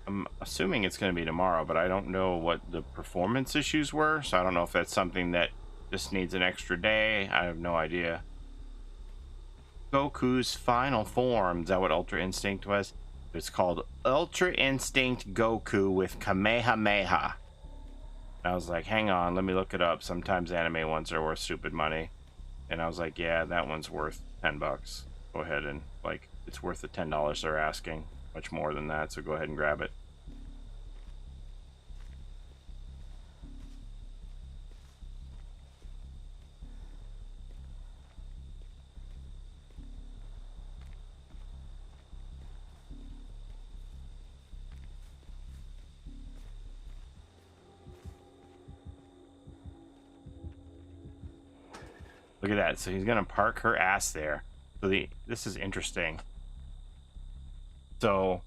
I'm assuming it's going to be tomorrow, but I don't know what the performance issues were, so I don't know if that's something that just needs an extra day. I have no idea. Goku's final form. Is that what Ultra Instinct was? It's called Ultra Instinct Goku with Kamehameha. And I was like, hang on, let me look it up. Sometimes anime ones are worth stupid money. And I was like, yeah, that one's worth $10. Go ahead and, like, it's worth the $10 they're asking. Much more than that, so go ahead and grab it. Look at that. So he's gonna park her ass there. So this is interesting. So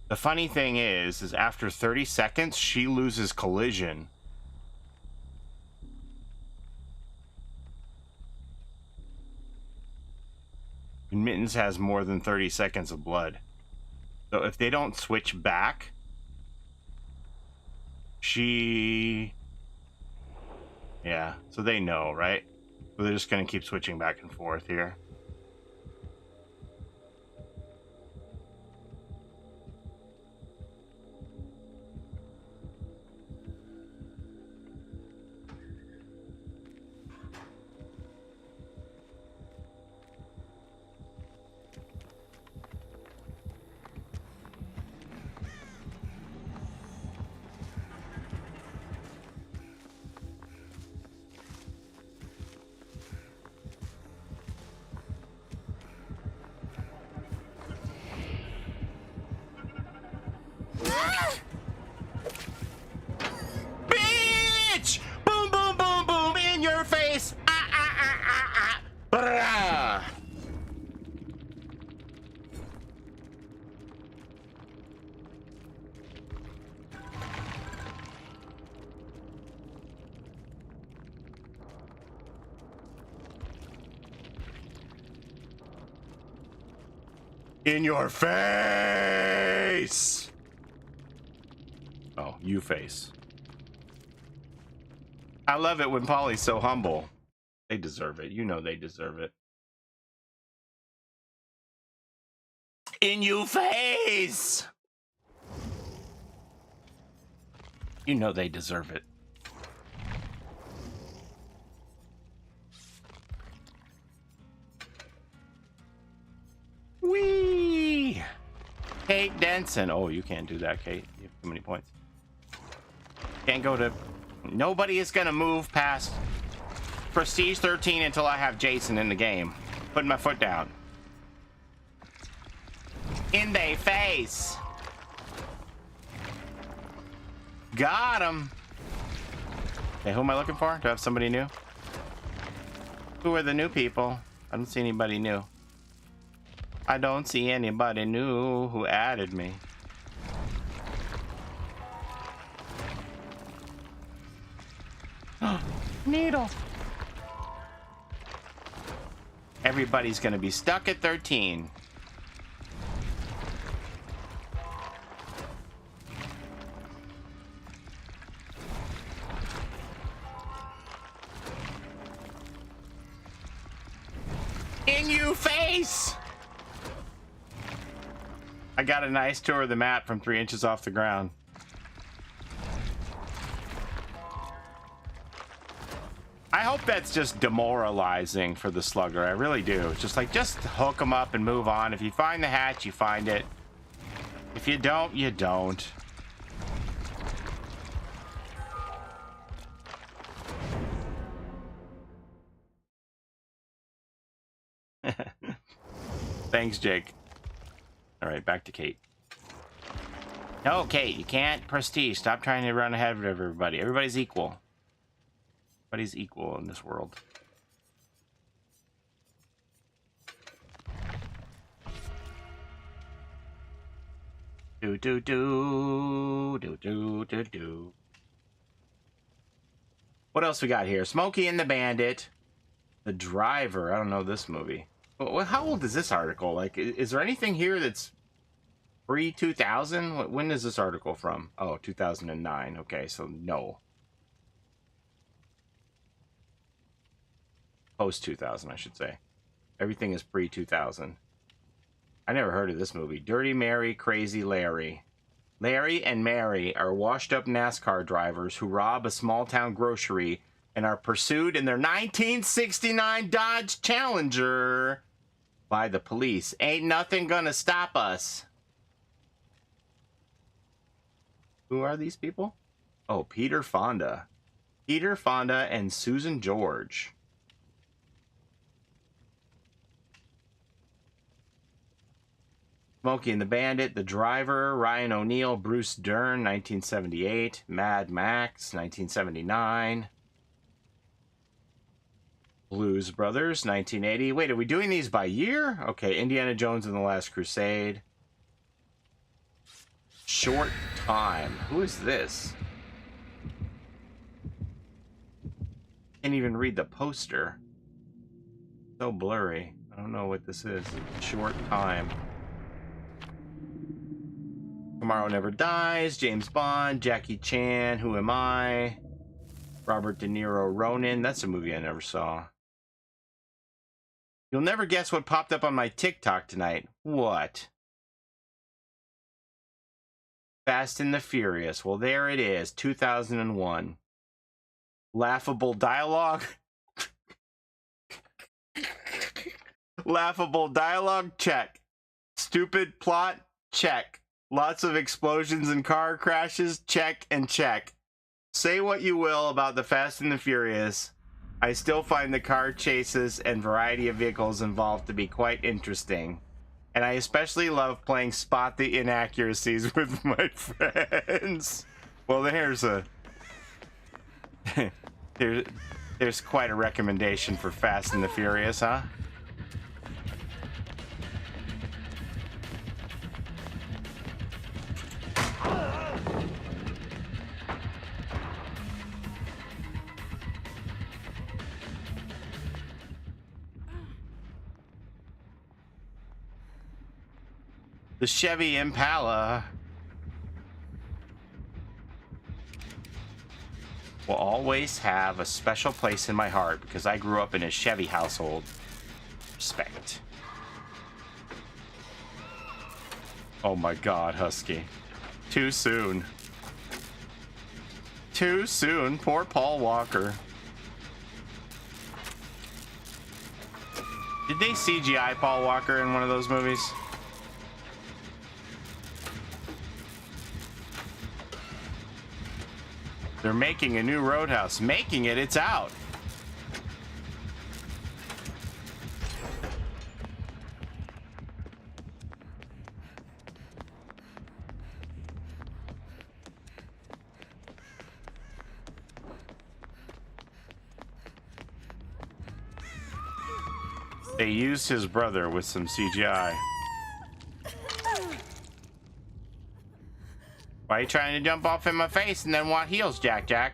the funny thing is after 30 seconds, she loses collision. And Mittens has more than 30 seconds of blood. So if they don't switch back, yeah, so they know, right? So they're just gonna keep switching back and forth here. Bitch! Boom, boom, boom, boom, in your face! Brah. In your face! Oh, you face. I love it when Paulie's so humble. They deserve it. You know they deserve it. In your face! You know they deserve it. Whee! Kate Denson. Oh, you can't do that, Kate. You have too many points. Can't go to... Nobody is gonna move past Prestige 13 until I have Jason in the game. Putting my foot down. In they face. Got him. Hey, who am I looking for? Do I have somebody new? Who are the new people? I don't see anybody new. I don't see anybody new who added me. Needle. Everybody's gonna be stuck at 13. In you face! I got a nice tour of the map from 3 inches off the ground. I hope that's just demoralizing for the slugger. I really do. Just like, just hook them up and move on. If you find the hatch, you find it. If you don't, you don't. Thanks, Jake. All right, back to Kate. No, Kate, you can't prestige. Stop trying to run ahead of everybody. Everybody's equal. Everybody's equal in this world. Do do do do do do do. What else we got here? Smokey and the Bandit, The Driver. I don't know this movie. Well, how old is this article? Like, is there anything here that's pre-2000? When is this article from? Oh, 2009. Okay, so no. Post-2000, I should say. Everything is pre-2000. I never heard of this movie. Dirty Mary, Crazy Larry. Larry and Mary are washed-up NASCAR drivers who rob a small-town grocery and are pursued in their 1969 Dodge Challenger by the police. Ain't nothing gonna stop us. Who are these people? Oh, Peter Fonda. Peter Fonda and Susan George. Smokey and the Bandit, The Driver, Ryan O'Neal, Bruce Dern, 1978, Mad Max, 1979, Blues Brothers, 1980. Wait, are we doing these by year? Okay, Indiana Jones and the Last Crusade. Short Time. Who is this? Can't even read the poster. So blurry. I don't know what this is. Short Time. Tomorrow Never Dies, James Bond, Jackie Chan, Who Am I? Robert De Niro, Ronin. That's a movie I never saw. You'll never guess what popped up on my TikTok tonight. What? Fast and the Furious. Well, there it is, 2001. Laughable dialogue. Laughable dialogue, check. Stupid plot, check. Lots of explosions and car crashes, check and check. Say what you will about the Fast and the Furious, I still find the car chases and variety of vehicles involved to be quite interesting. And I especially love playing Spot the Inaccuracies with my friends. Well, then here's a... there's quite a recommendation for Fast and the Furious, huh? The Chevy Impala will always have a special place in my heart because I grew up in a Chevy household. Respect. Oh my God, Husky. Too soon. Too soon. Poor Paul Walker. Did they CGI Paul Walker in one of those movies? They're making a new Roadhouse. Making it, it's out. They used his brother with some CGI. Why are you trying to jump off in my face and then want heels, Jack? I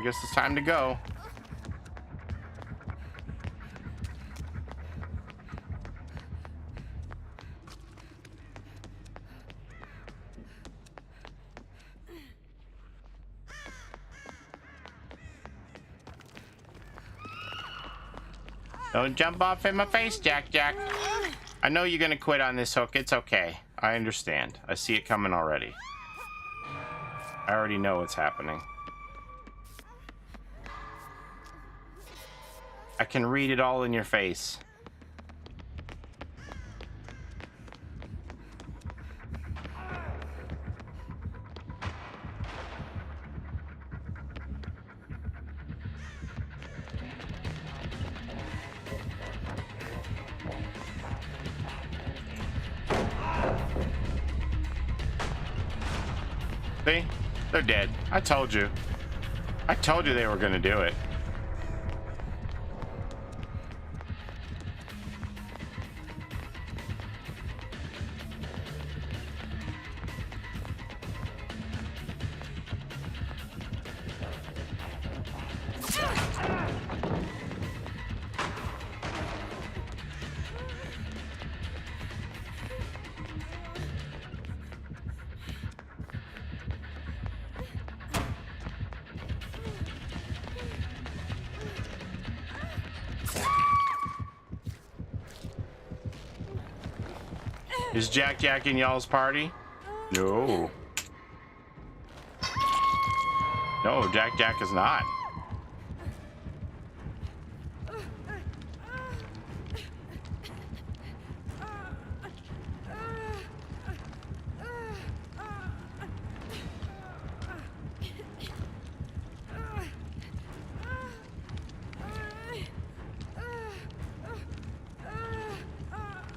guess it's time to go. Don't jump off in my face, Jack. I know you're gonna quit on this hook. It's okay. I understand. I see it coming already. I already know what's happening. I can read it all in your face. See? They're dead. I told you. I told you they were gonna do it. Is Jack in y'all's party? No. No, Jack is not.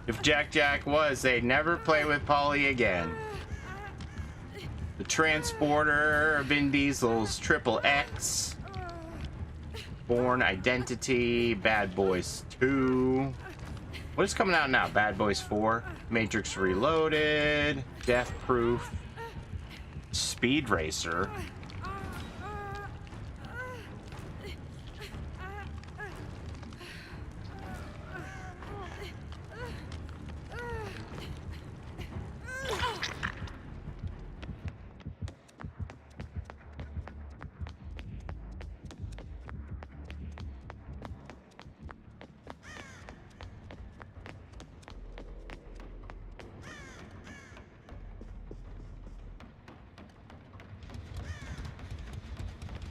If Jack was, they'd never play with Paulie again. The Transporter, Vin Diesel's Triple X, Born Identity, Bad Boys 2. What is coming out now? Bad Boys 4, Matrix Reloaded, Death Proof, Speed Racer.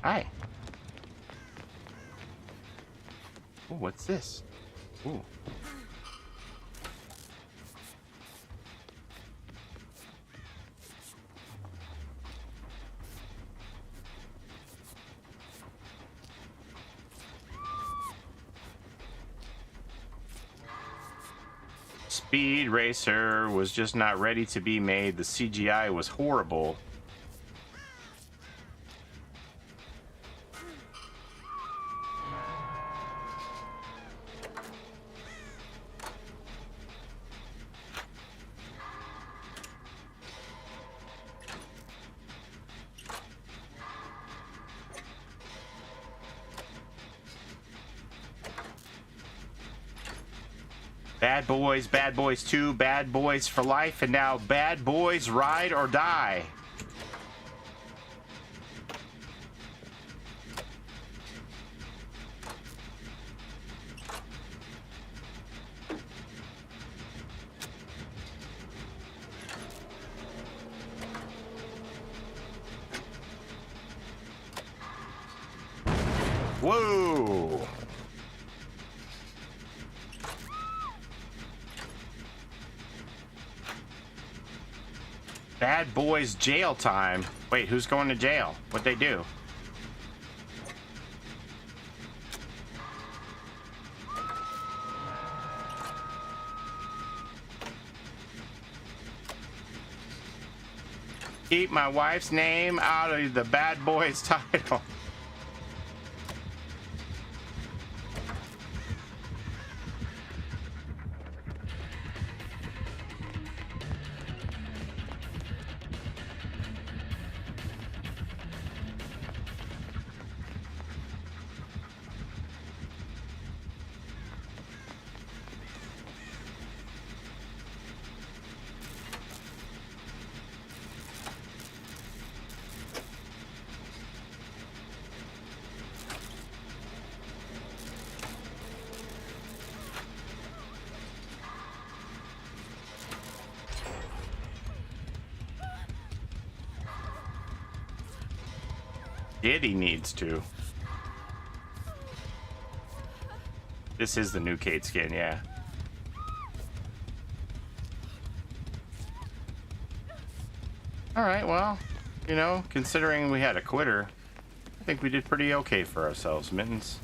Hi. Oh, what's this? Ooh. Speed Racer was just not ready to be made. The CGI was horrible. Bad Boys 2, Bad Boys for Life, and now Bad Boys Ride or Die. Whoa! Bad Boys Jail Time. Wait, who's going to jail? What'd they do? Keep my wife's name out of the Bad Boys title. Diddy needs to. This is the new Kate skin, yeah. Alright, well, you know, considering we had a quitter, I think we did pretty okay for ourselves, Mittens.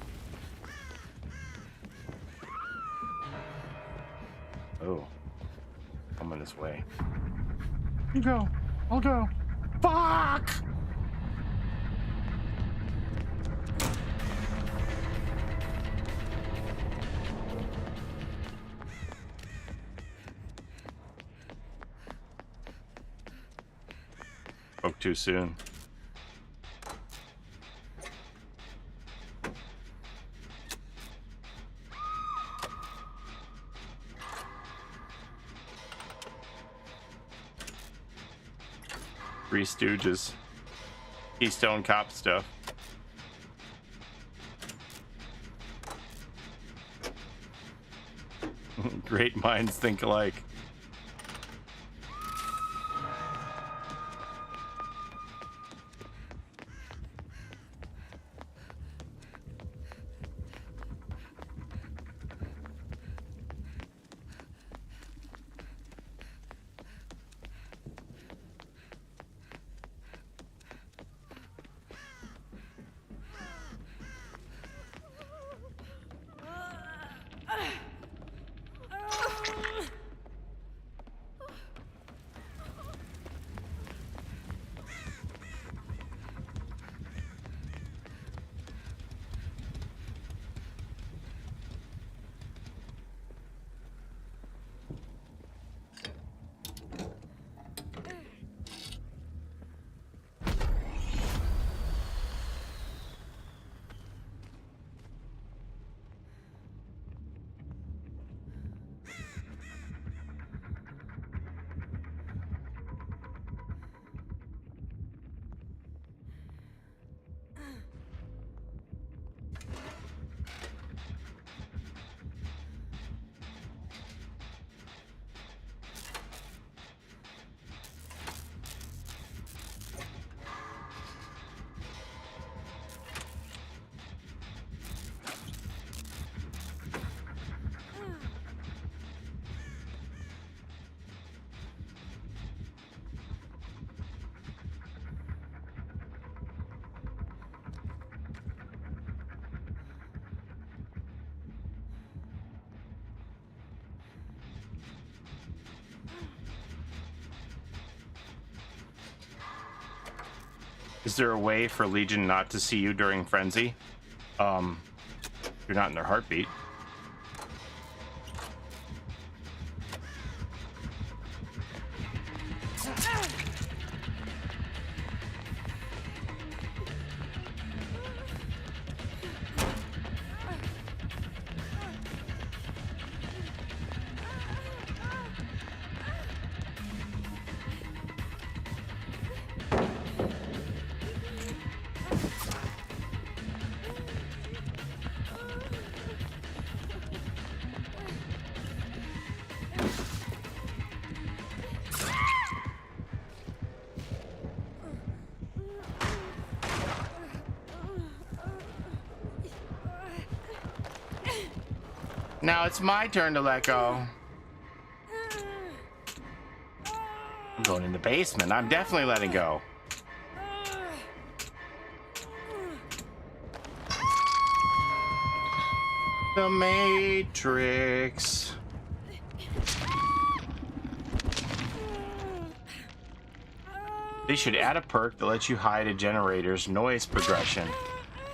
Oh. Coming this way. You go. I'll go. Fuck! Spoke too soon. Three Stooges. Keystone Cop stuff. Great minds think alike. Is there a way for Legion not to see you during Frenzy? You're not in their heartbeat. Now it's my turn to let go. I'm going in the basement. I'm definitely letting go. The Matrix. They should add a perk that lets you hide a generator's noise progression.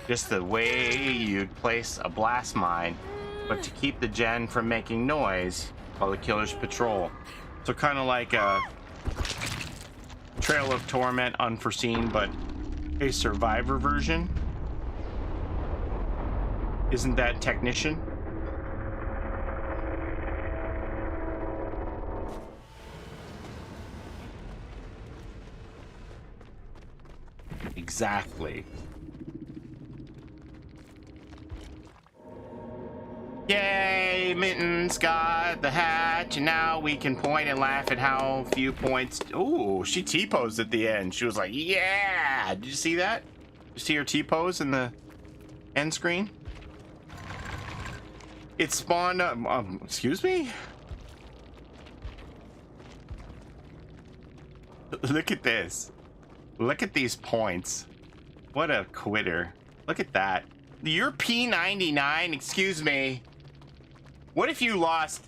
Just the way you'd place a blast mine, but to keep the gen from making noise while the killers patrol. So kind of like a Trail of Torment Unforeseen, but a survivor version. Isn't that Technician? Exactly. Yay, Mittens got the hatch, and now we can point and laugh at how few points. Ooh, she T-posed at the end. She was like, yeah! Did you see that? Did you see her T-pose in the end screen? It spawned, excuse me? Look at this. Look at these points. What a quitter. Look at that. You're P99, excuse me. What if you lost...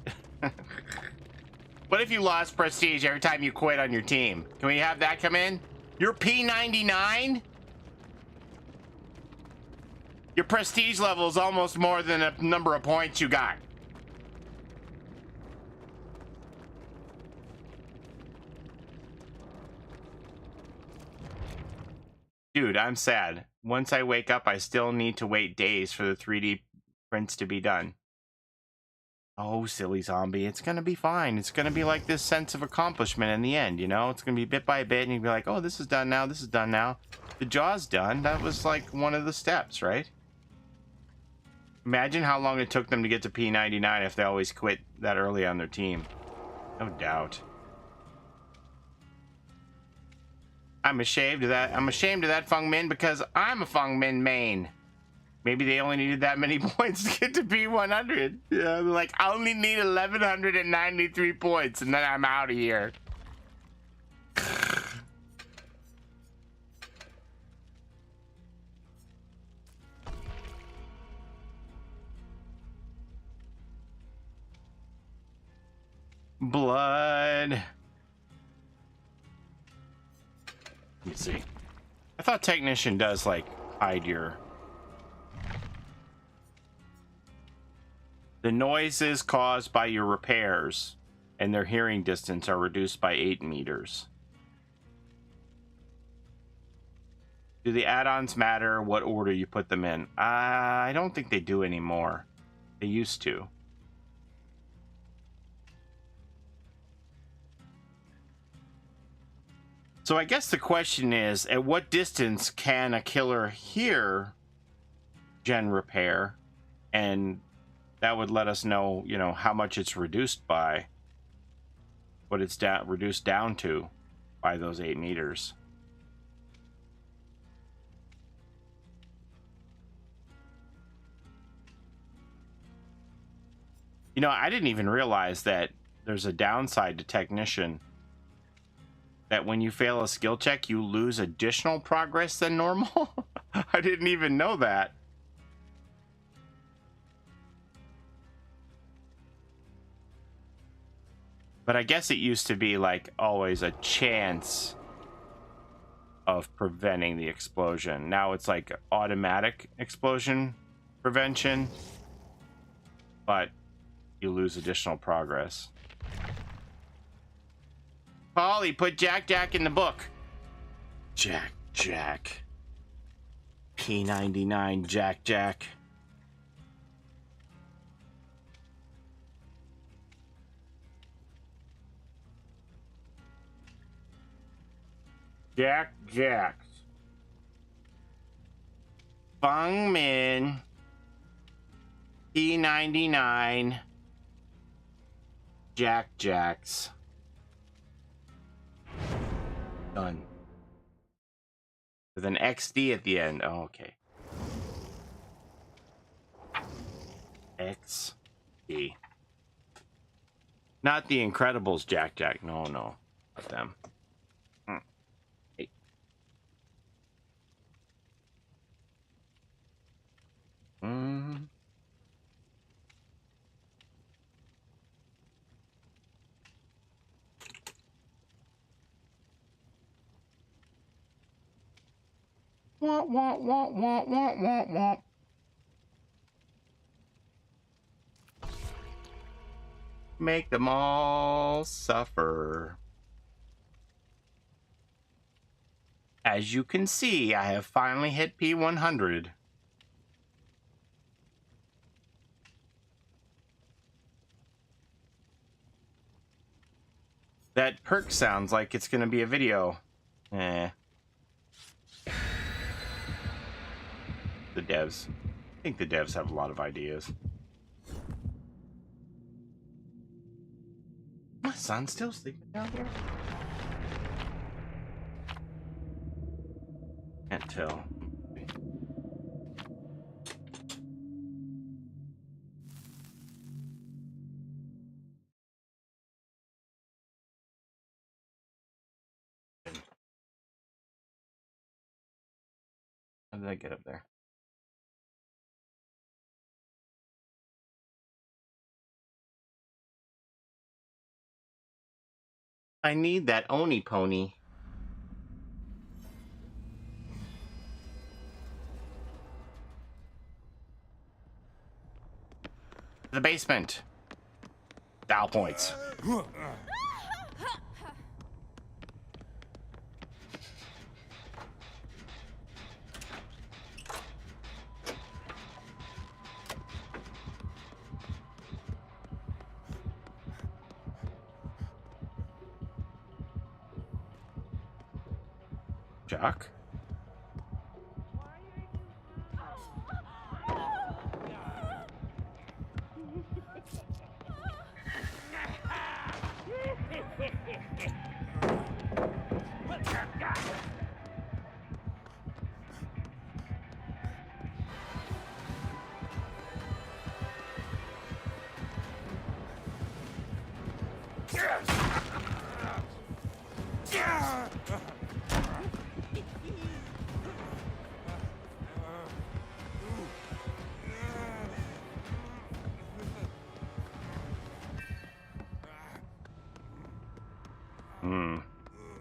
What if you lost prestige every time you quit on your team? Can we have that come in? You're P99? Your prestige level is almost more than a number of points you got. Dude, I'm sad. Once I wake up, I still need to wait days for the 3D prints to be done. Oh, silly zombie. It's going to be fine. It's going to be like this sense of accomplishment in the end, you know? It's going to be bit by bit, and you'll be like, oh, this is done now. This is done now. The jaw's done. That was like one of the steps, right? Imagine how long it took them to get to P99 if they always quit that early on their team. No doubt. I'm ashamed of that. I'm ashamed of that Feng Min because I'm a Feng Min main. Maybe they only needed that many points to get to P100. Yeah, they're like, I only need 1,193 points and then I'm out of here. Blood. Let me see. I thought Technician does like hide your... The noises caused by your repairs and their hearing distance are reduced by 8 meters. Do the add-ons matter what order you put them in? I don't think they do anymore. They used to. So I guess the question is, at what distance can a killer hear gen repair? And that would let us know, you know, how much it's reduced by, what it's reduced down to by those 8 meters. You know, I didn't even realize that there's a downside to Technician. That when you fail a skill check, you lose additional progress than normal. I didn't even know that. But I guess it used to be like always a chance of preventing the explosion. Now it's like automatic explosion prevention, but you lose additional progress. Paulie, put Jack in the book. Jack. P99 Jack. Jack. Fung Min. P99 Jacks. Done. With an XD at the end. Oh, okay. XD. Not the Incredibles Jack. No. Not them. Hey. Womp. Make them all suffer. As you can see, I have finally hit P100. That perk sounds like it's gonna be a video. The devs. I think the devs have a lot of ideas. My son's still sleeping down here? Can't tell. How did I get up there? I need that Oni pony. The basement. Dow points. Jock?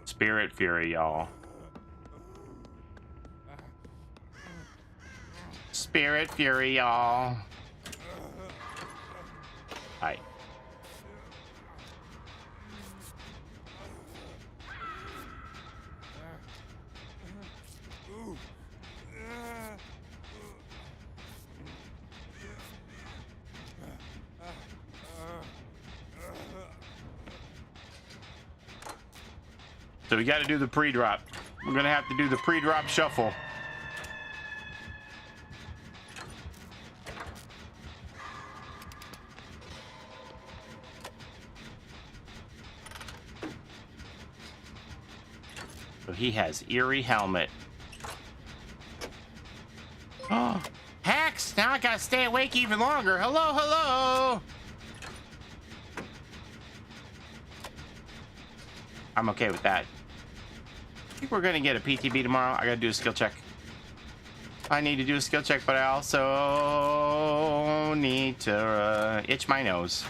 Spirit Fury, y'all. Spirit Fury, y'all. Hi. So we got to do the pre-drop. We're gonna have to do the pre-drop shuffle. So he has eerie helmet. Oh, hacks! Now I gotta stay awake even longer. Hello. I'm okay with that. I think we're gonna get a PTB tomorrow. I gotta do a skill check. I need to do a skill check, but I also need to itch my nose.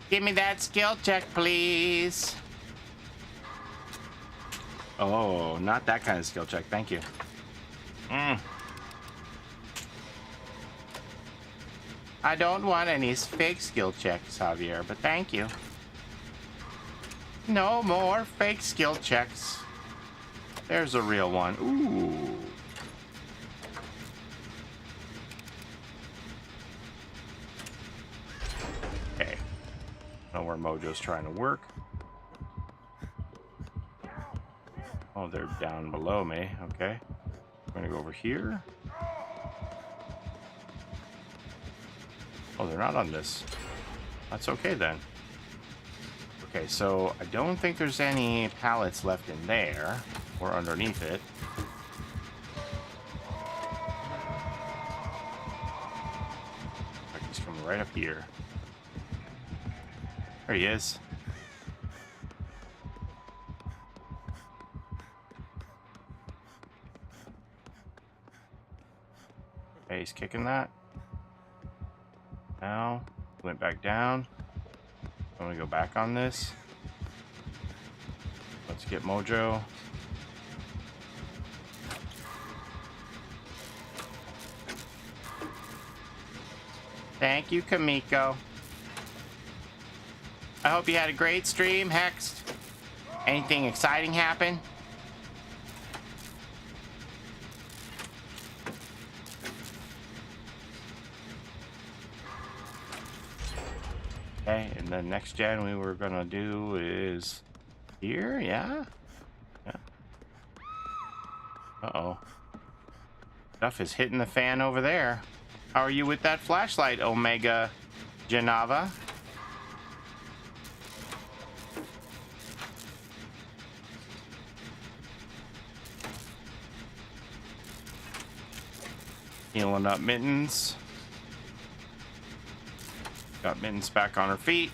Give me that skill check, please. Oh, not that kind of skill check. Thank you. I don't want any fake skill checks, Javier, but thank you. No more fake skill checks. There's a real one. Ooh. Okay. I know where Mojo's trying to work. Oh, they're down below me. Okay. I'm gonna go over here. Oh, they're not on this. That's okay then. Okay, so I don't think there's any pallets left in there or underneath it. He's coming right up here. There he is. Okay, he's kicking that. Now, went back down. I'm gonna go back on this. Let's get Mojo. Thank you, Kamiko. I hope you had a great stream, Hex. Anything exciting happen? Okay, and the next gen we were gonna do is here, yeah? Yeah. Uh-oh. Stuff is hitting the fan over there. How are you with that flashlight, Omega Genava? Healing up Mittens. Got Mittens back on her feet.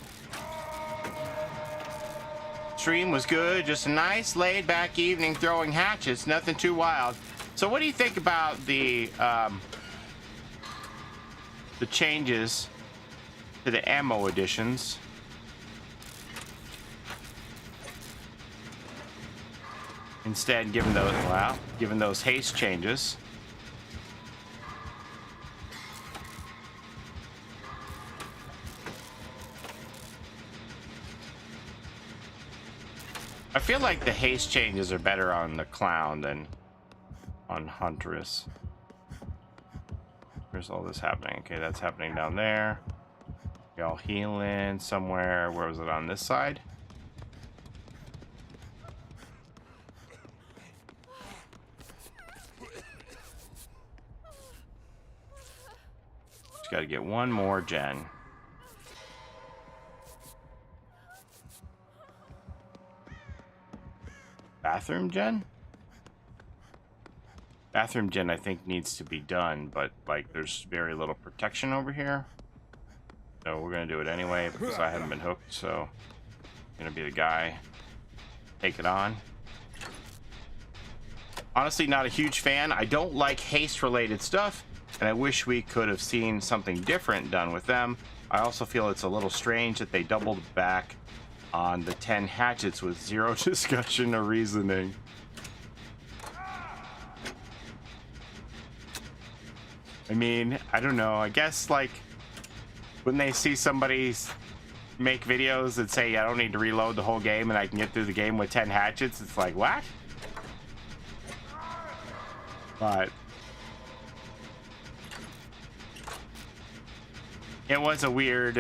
Stream was good, just a nice laid back evening throwing hatchets, nothing too wild. So what do you think about the changes to the ammo additions? Instead, given those haste changes. I feel like the haste changes are better on the clown than on Huntress. Where's all this happening? Okay, that's happening down there. Y'all healing somewhere. Where was it on this side? Just gotta get one more gen. Bathroom gen? Bathroom gen I think needs to be done, but like there's very little protection over here. So we're gonna do it anyway because I haven't been hooked, so I'm gonna be the guy. Take it on. Honestly, not a huge fan. I don't like haste related stuff, and I wish we could have seen something different done with them. I also feel it's a little strange that they doubled back on the 10 hatchets with zero discussion or reasoning. I mean, I don't know. I guess like when they see somebody make videos that say I don't need to reload the whole game and I can get through the game with 10 hatchets, it's like, what? But it was a weird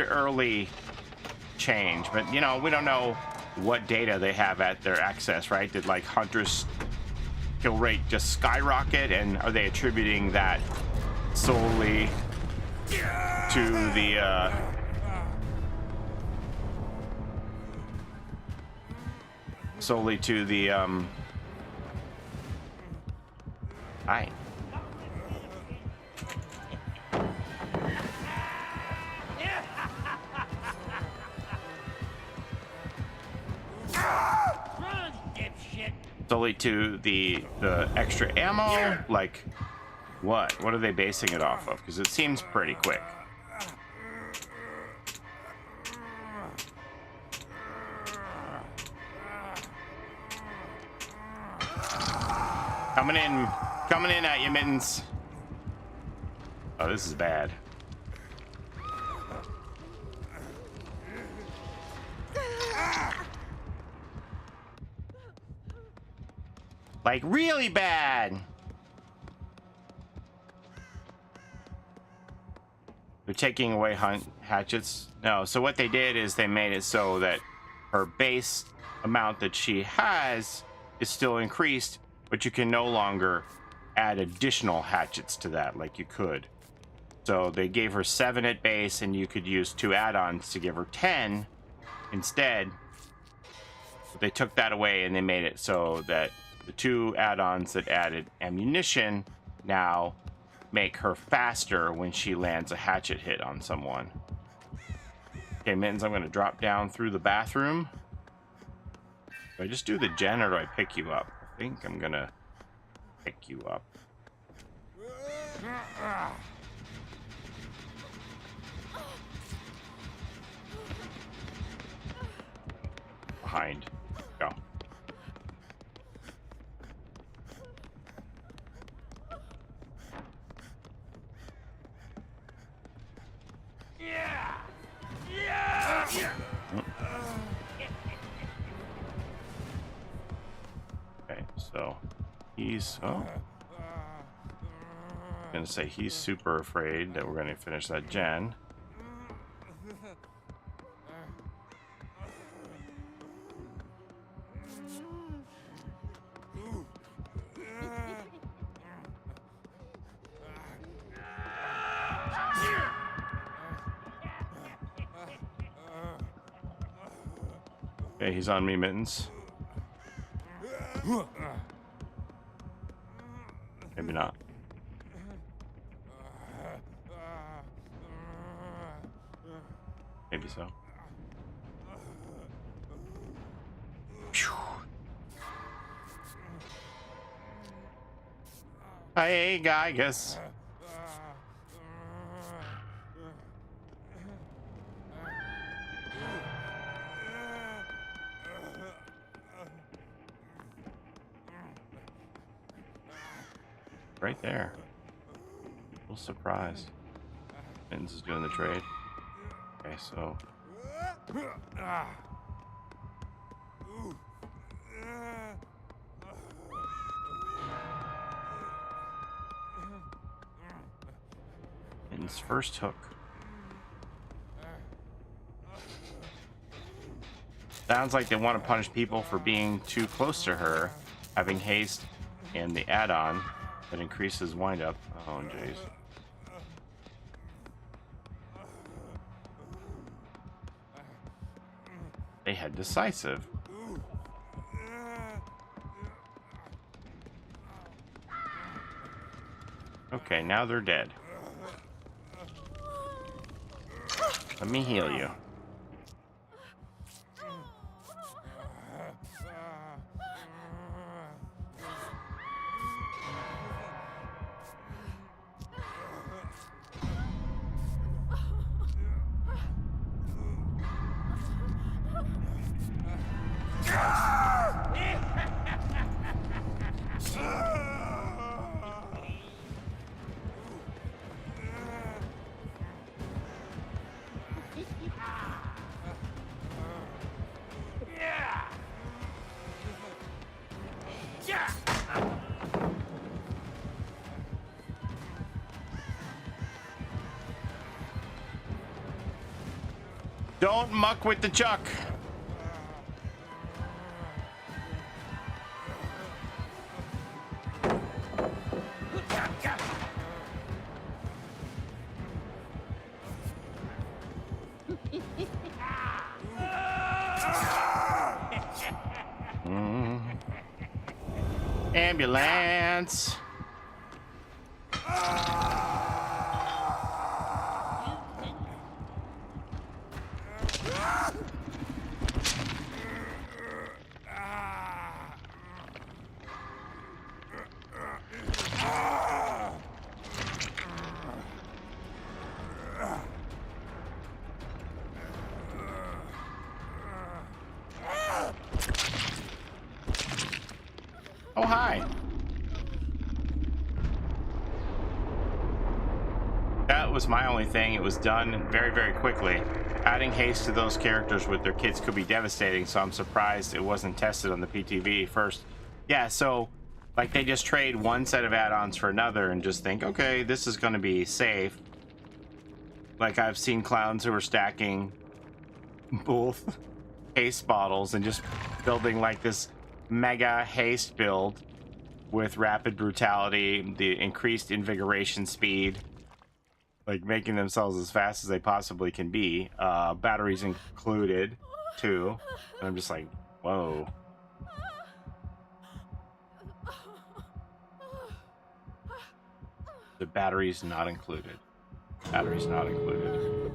early change, but you know, we don't know what data they have at their access, right? Did like Hunter's kill rate just skyrocket, and are they attributing that solely to the hi. Solely to the extra ammo? Like, what? What are they basing it off of? Because it seems pretty quick. Coming in at you, Mittens. Oh, this is bad. Like, really bad. They're taking away hatchets. No, so what they did is they made it so that her base amount that she has is still increased, but you can no longer add additional hatchets to that like you could. So they gave her 7 at base, and you could use 2 add-ons to give her 10 instead. But they took that away, and they made it so that the 2 add-ons that added ammunition now make her faster when she lands a hatchet hit on someone. Okay, Mittens, I'm going to drop down through the bathroom. Do I just do the gen, or do I pick you up? I think I'm going to pick you up. Behind. Go. Okay, so he's I'm gonna say he's super afraid that we're gonna finish that gen. Okay, he's on me, Mittens. Maybe not. Maybe so. Hey, guy, I guess. Right there. A little surprised. Mittens is doing the trade. Okay, so. Mittens' first hook. Sounds like they want to punish people for being too close to her, having haste and the add-on that increases windup. Oh, jeez. They had decisive. Okay, now they're dead. Let me heal you. Don't muck with the chuck. Ambulance. Oh, hi. that was my only thing. It was done very, very quickly. Adding haste to those characters with their kits could be devastating, so I'm surprised it wasn't tested on the PTB first. Yeah, so like they just trade one set of add-ons for another and just think, okay, this is going to be safe. Like I've seen clowns who are stacking both haste bottles and just building like this mega haste build with rapid brutality, the increased invigoration speed, like making themselves as fast as they possibly can be, batteries included too. And I'm just like, whoa. The batteries not included. Batteries not included.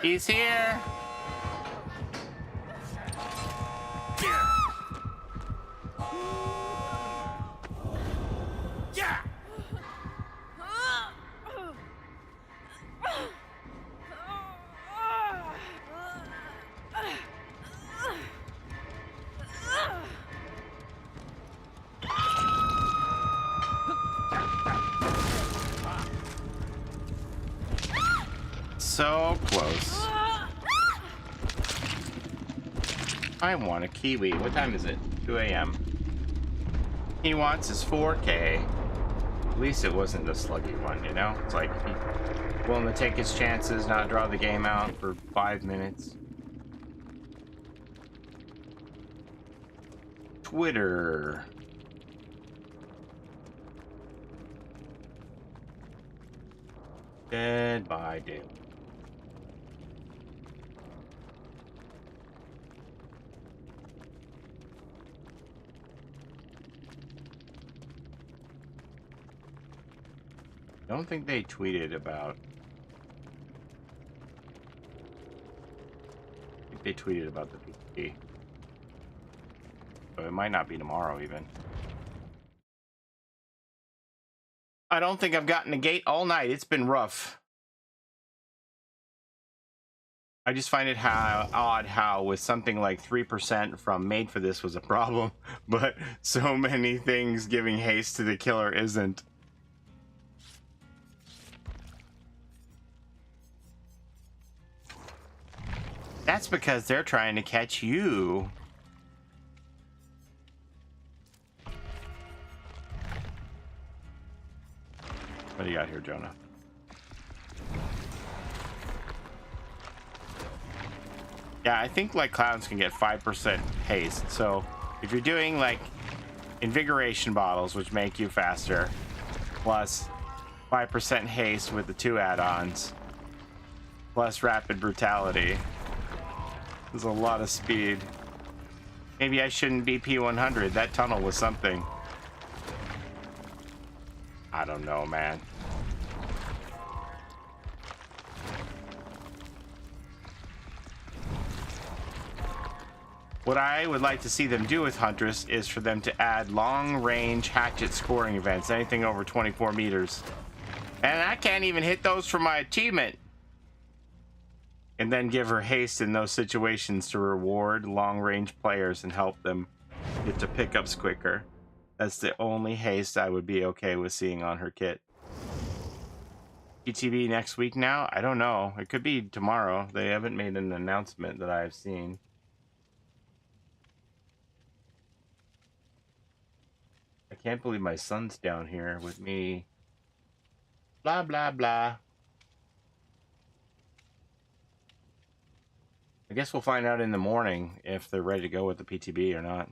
He's here. So close. I want a kiwi. What time is it? 2 a.m. He wants his 4K. At least it wasn't a sluggy one, you know? It's like he's willing to take his chances, not draw the game out for 5 minutes. Twitter. Dead by Daylight. I don't think they tweeted about... I think they tweeted about the PTB. So it might not be tomorrow even. I don't think I've gotten a gate all night. It's been rough. I just find it odd how with something like 3% from Made for This was a problem, but so many things giving haste to the killer isn't. That's because they're trying to catch you. What do you got here, Jonah? Yeah, I think like clowns can get 5% haste. So if you're doing like invigoration bottles, which make you faster, plus 5% haste with the 2 add-ons, plus rapid brutality, there's a lot of speed. Maybe I shouldn't be P100. That tunnel was something. I don't know, man. What I would like to see them do with Huntress is for them to add long-range hatchet scoring events, anything over 24 meters. And I can't even hit those for my achievement. And then give her haste in those situations to reward long-range players and help them get to pickups quicker. That's the only haste I would be okay with seeing on her kit. PTB next week now? I don't know. It could be tomorrow. They haven't made an announcement that I've seen. I can't believe my son's down here with me. Blah, blah, blah. I guess we'll find out in the morning if they're ready to go with the PTB or not.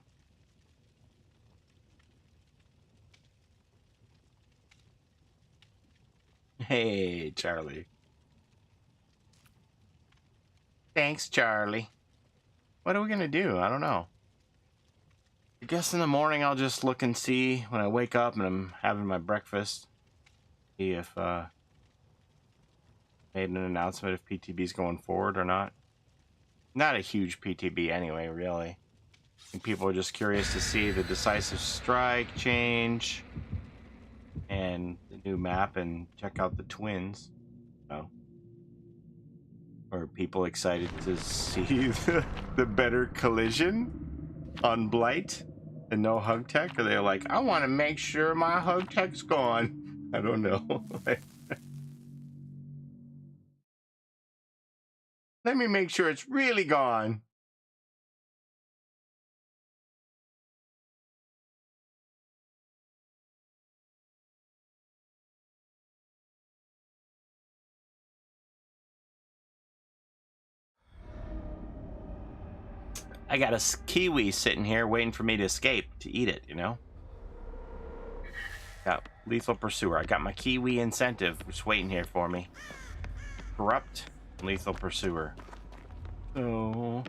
Hey, Charlie. Thanks, Charlie. What are we gonna do? I don't know. I guess in the morning I'll just look and see when I wake up and I'm having my breakfast. See if made an announcement if PTB's going forward or not. Not a huge PTB anyway, really. I think people are just curious to see the decisive strike change and the new map and check out the twins. So Are people excited to see the better collision on Blight and no hug tech? Or they're like, I want to make sure my hug tech's gone. I don't know. Let me make sure it's really gone. I got a kiwi sitting here waiting for me to escape to eat it, you know? Got lethal pursuer. I got my kiwi incentive just waiting here for me. Corrupt, lethal pursuer. So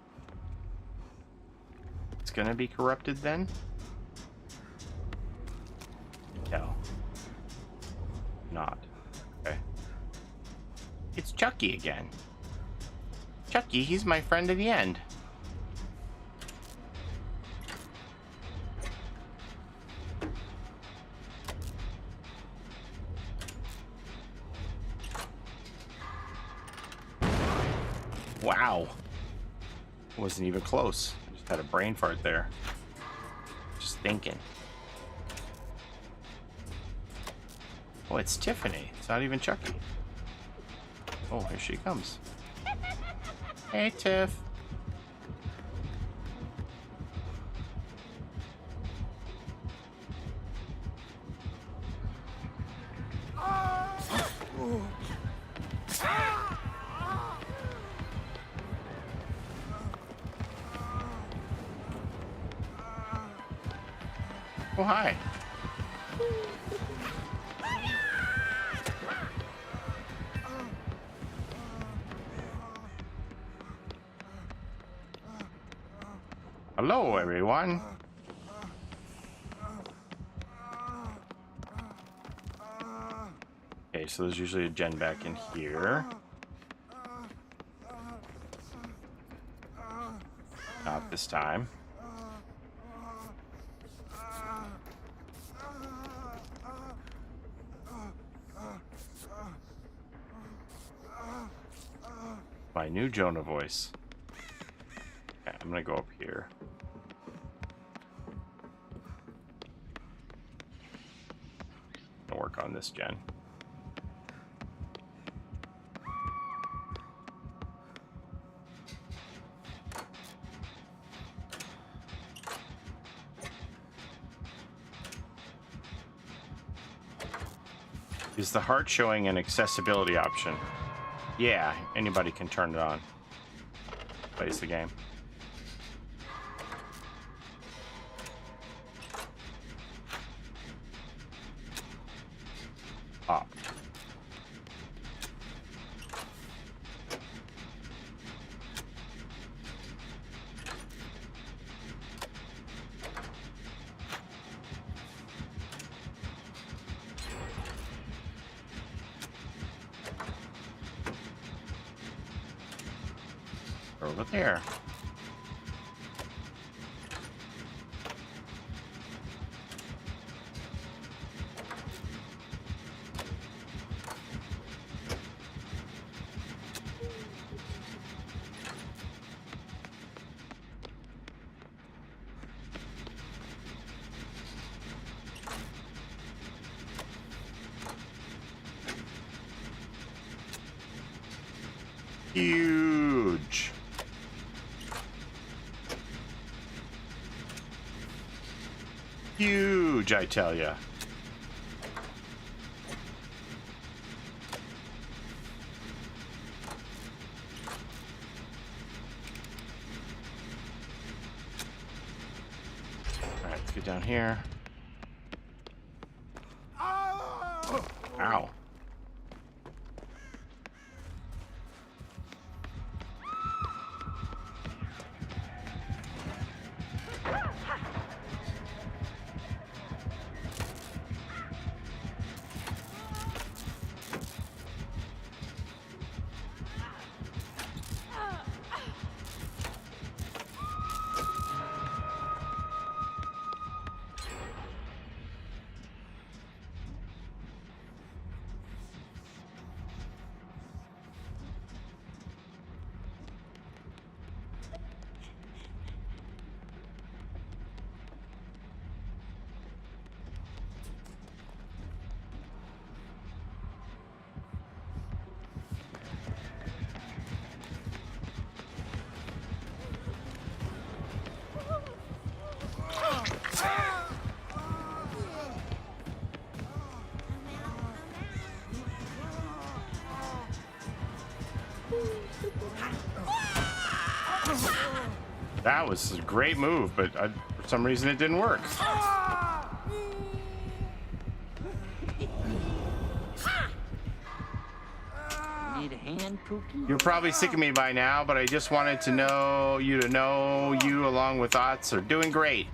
it's gonna be corrupted then? No. Not. Okay. It's Chucky again. Chucky, he's my friend at the end. Wow. Wasn't even close. I just had a brain fart there. Just thinking. Oh, it's Tiffany. It's not even Chucky. Oh, here she comes. Hey, Tiff. Oh, hi. Hello, everyone. Okay, so there's usually a gen back in here. Not this time. My new Jonah voice. Okay, I'm gonna go up here. I'll work on this gen. Is the heart showing an accessibility option? Yeah, anybody can turn it on. Plays the game. Pop. Over there. Huge. Huge, I tell ya. All right, let's get down here. Ow. That was a great move, but for some reason it didn't work. Need a hand, Pookie? You're probably sick of me by now, but I just wanted to know you along with Ots are doing great.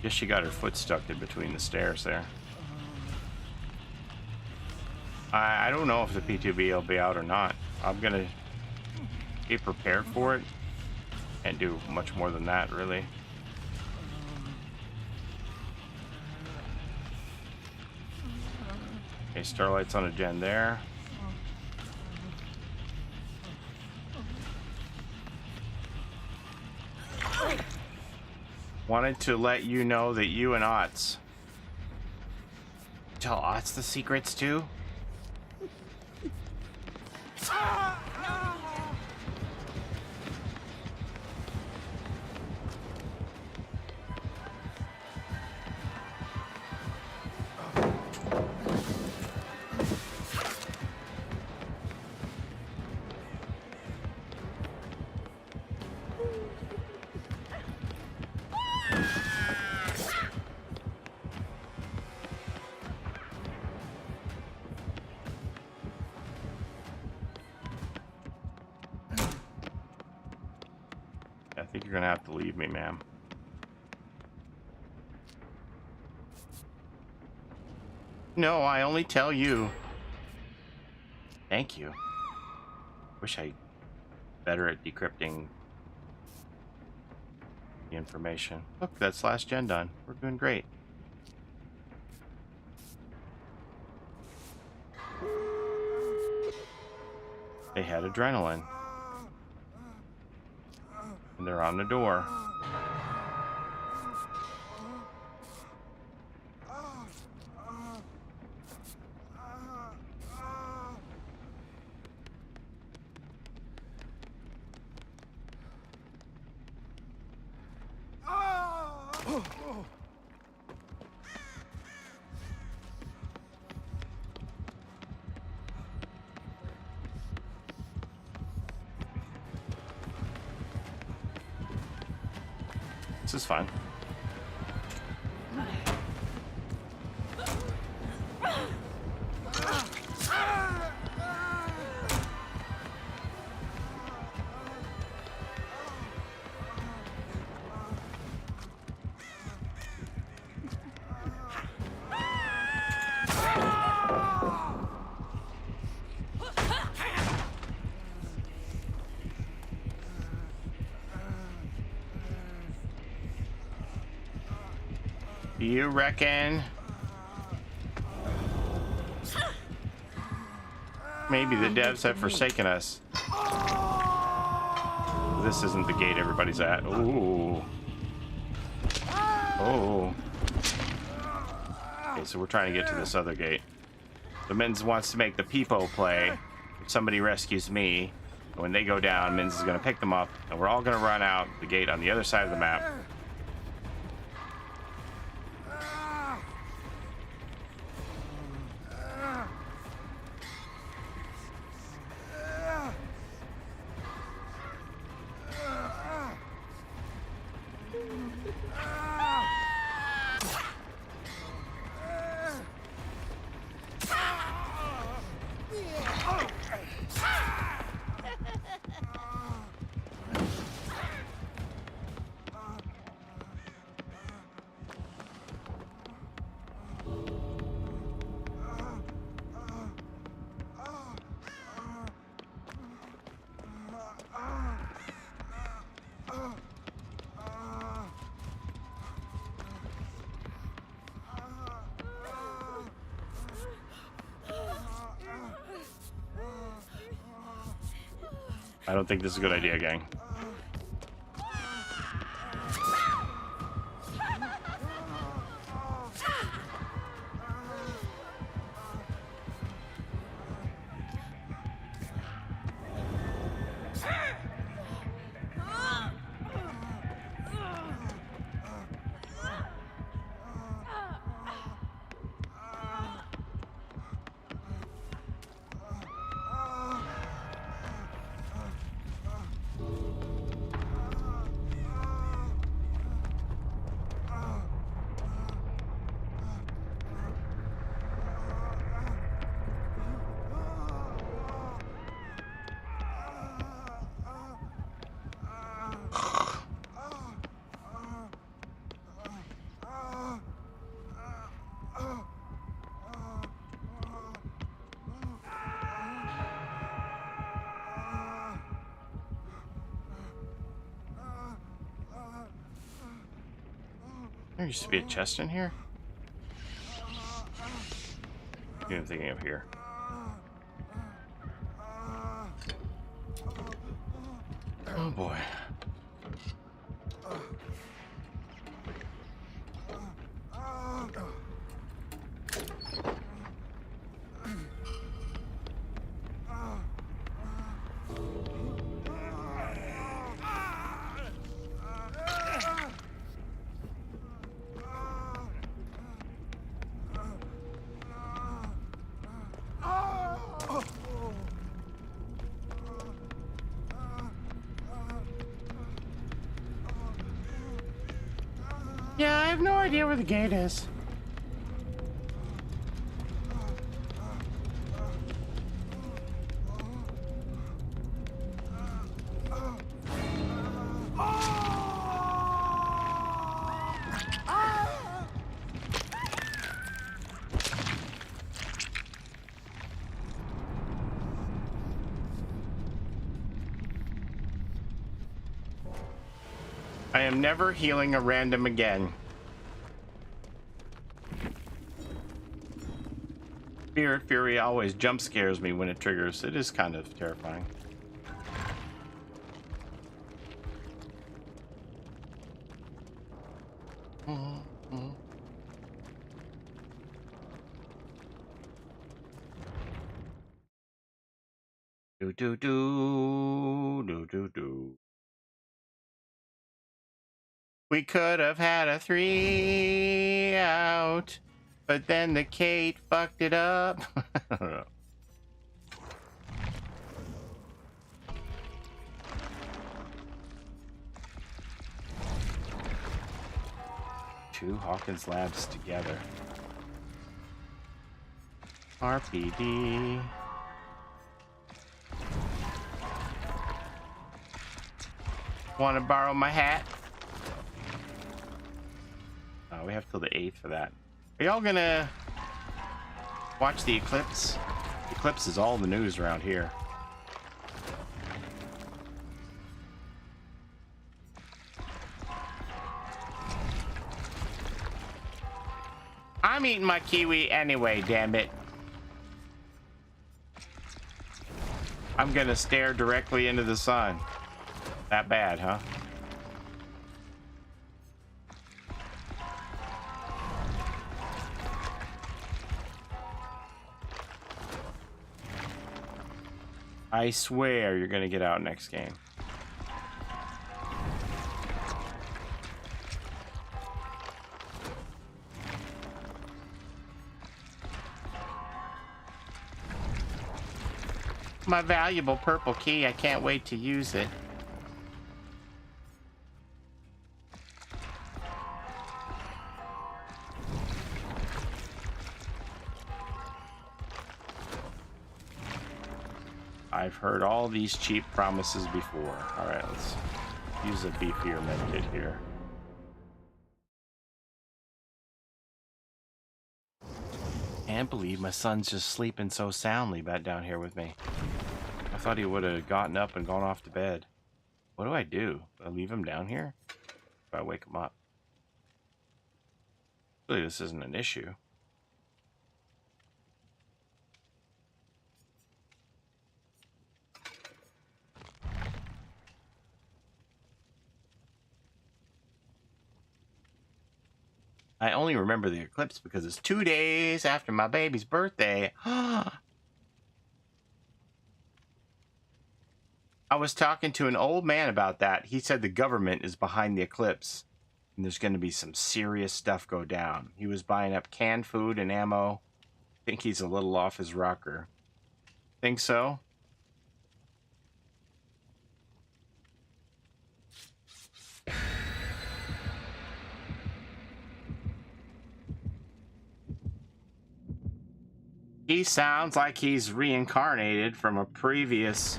Guess she got her foot stuck in between the stairs there. I don't know if the PTB will be out or not. I'm gonna be prepared for it. Can't do much more than that, really. Okay, Starlight's on a gen there. Wanted to let you know that you and Ots. Tell Ots the secrets too? I think you're gonna have to leave me, ma'am. No, I only tell you. Thank you. Wish I better at decrypting the information. Look, that's last gen done. We're doing great. They had adrenaline. And they're on the door. This is fine. You reckon? Maybe the devs have forsaken us. This isn't the gate everybody's at. Ooh. Oh. Okay, so we're trying to get to this other gate. So Mittens wants to make the peepo play. If somebody rescues me, and when they go down, Mittens is going to pick them up, and we're all going to run out the gate on the other side of the map. I don't think this is a good idea, gang. There used to be a chest in here. I'm thinking of here. Oh boy. Yeah, I have no idea where the gate is. I am never healing a random again. Spirit Fury always jump scares me when it triggers. It is kind of terrifying. Do do do do do do. We could have had a 3 out, but then the Kate fucked it up. I don't know. Two Hawkins labs together. RPD. Want to borrow my hat? We have till the 8th for that. Are y'all gonna watch the Eclipse? Eclipse is all the news around here. I'm eating my kiwi anyway, damn it. I'm gonna stare directly into the sun. That bad, huh? I swear you're gonna get out next game. My valuable purple key, I can't wait to use it. I've heard all these cheap promises before. All right, let's use a beefier medkit here. Can't believe my son's just sleeping so soundly back down here with me. I thought he would have gotten up and gone off to bed. What do? Do I leave him down here? Or I wake him up? Really, this isn't an issue. I only remember the eclipse because it's 2 days after my baby's birthday. I was talking to an old man about that. He said the government is behind the eclipse and there's going to be some serious stuff go down. He was buying up canned food and ammo. I think he's a little off his rocker. Think so? He sounds like he's reincarnated from a previous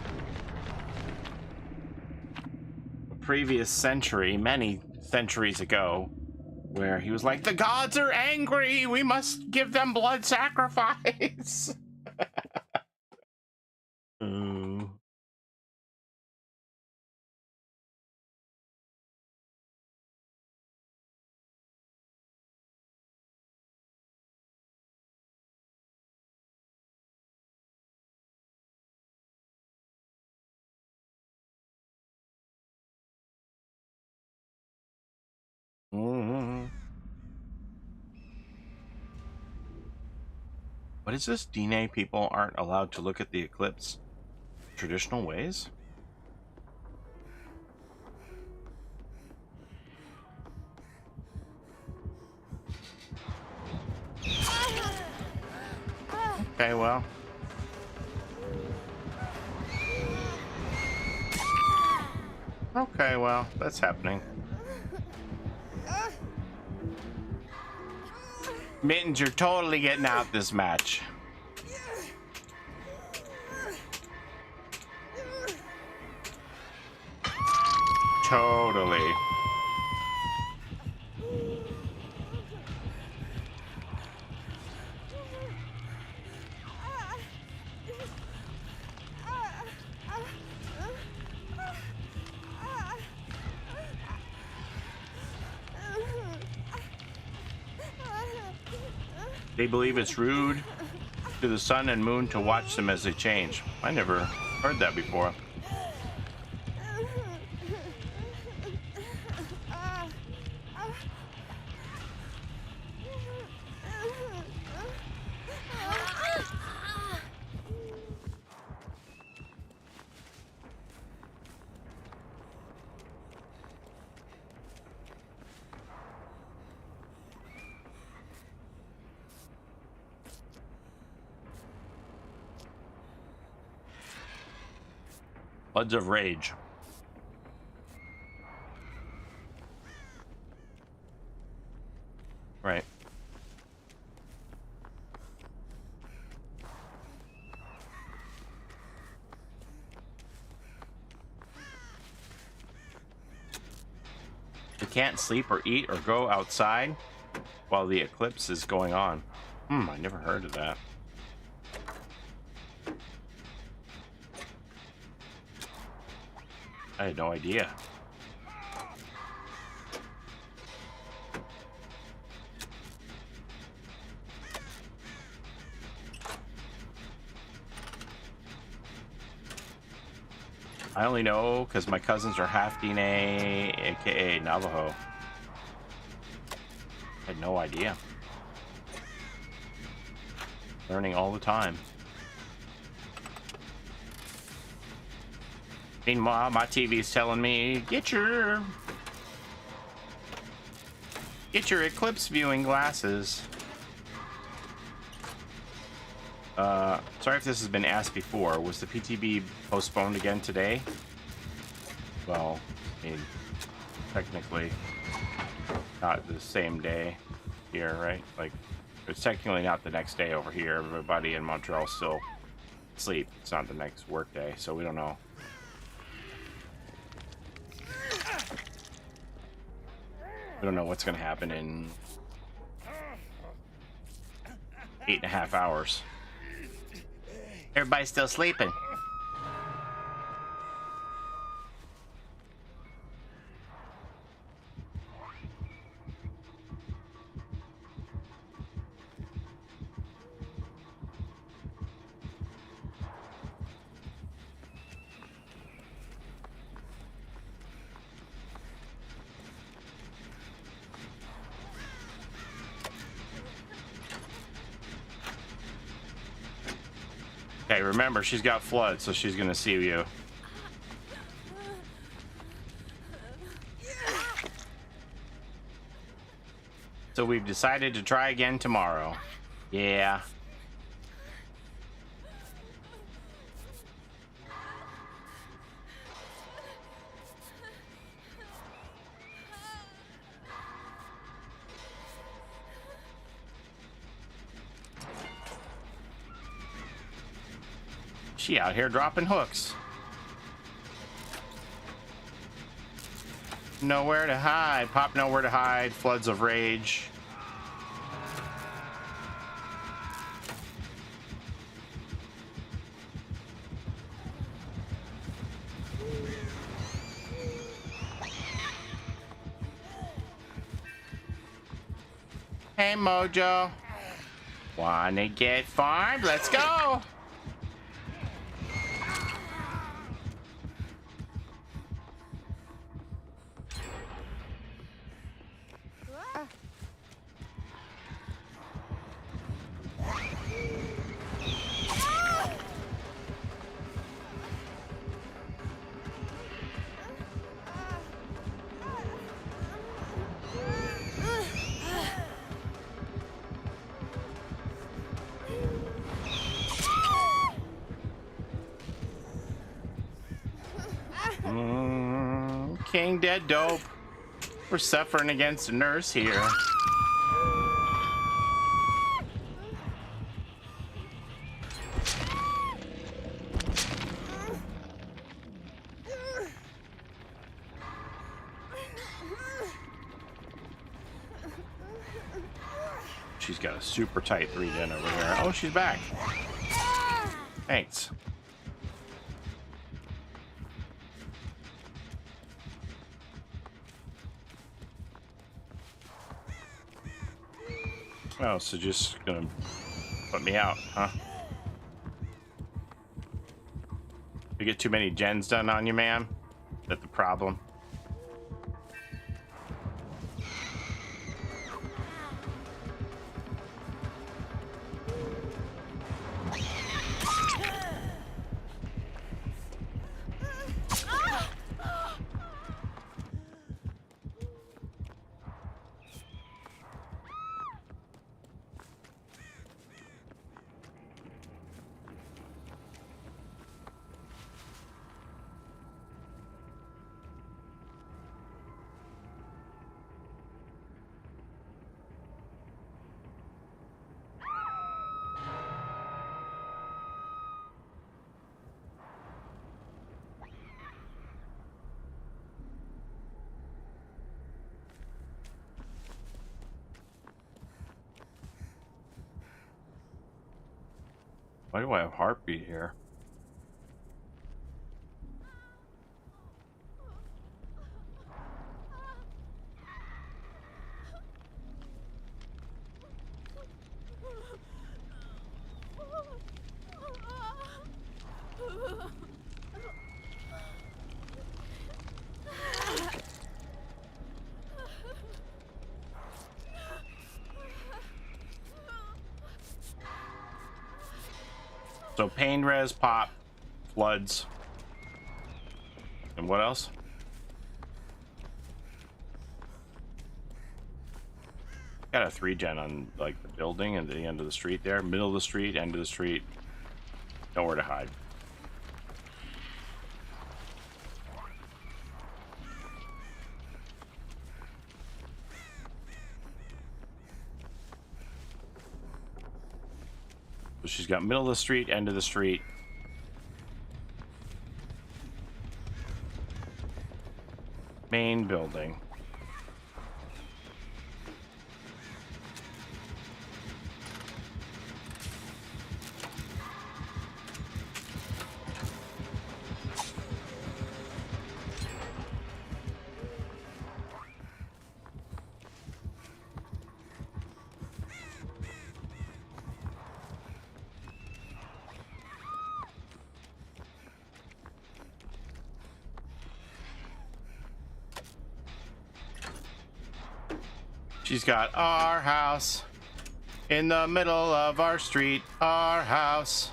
century, many centuries ago, where he was like, the gods are angry, we must give them blood sacrifice. Ooh. What is this? DNA people aren't allowed to look at the eclipse traditional ways? Okay, well. Okay, well, that's happening. Mittens, you're totally getting out this match. Totally. They believe it's rude to the sun and moon to watch them as they change. I never heard that before. Floods of rage. Right. You can't sleep or eat or go outside while the eclipse is going on. I never heard of that. I had no idea. I only know because my cousins are half DNA, aka Navajo. I had no idea. Learning all the time. Meanwhile, my TV's telling me, get your Eclipse viewing glasses. Sorry if this has been asked before. Was the PTB postponed again today? Well, I mean, technically not the same day here, right? Like, it's technically not the next day over here. Everybody in Montreal still asleep. It's not the next work day, so we don't know. We don't know what's going to happen in 8.5 hours. Everybody's still sleeping. Okay, remember, she's got flood, so she's gonna see you. So we've decided to try again tomorrow. Yeah. She out here dropping hooks. Nowhere to hide. Pop nowhere to hide. Floods of rage. Hey, Mojo. Wanna get farmed? Let's go. King dead dope. We're suffering against a nurse here. She's got a super tight 3-gen over here. Oh, she's back. Thanks. Oh, so just gonna put me out, huh? You get too many gens done on you, man? Is that the problem? Why do I have heartbeat here? So pain res, pop, floods, and what else? Got a 3-gen on like the building and the end of the street there, middle of the street, end of the street. Nowhere to hide. So she's got middle of the street, end of the street. Main building. She's got our house in the middle of our street. Our house.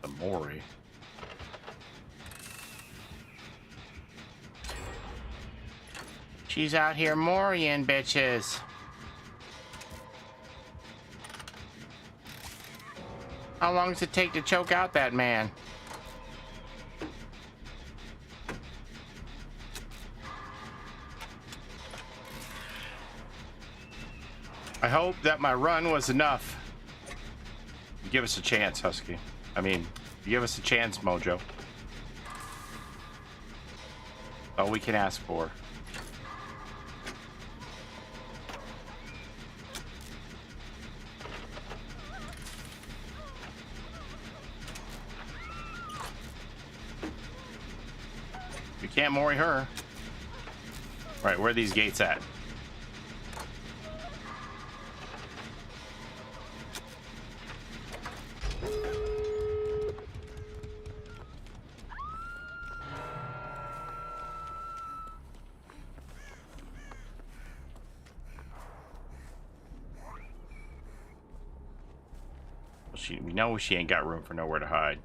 The Mori. She's out here Morian bitches. How long does it take to choke out that man? I hope that my run was enough. Give us a chance, Husky. I mean, give us a chance, Mojo. All we can ask for. We can't Mori her. Right, where are these gates at? We know she ain't got room for nowhere to hide.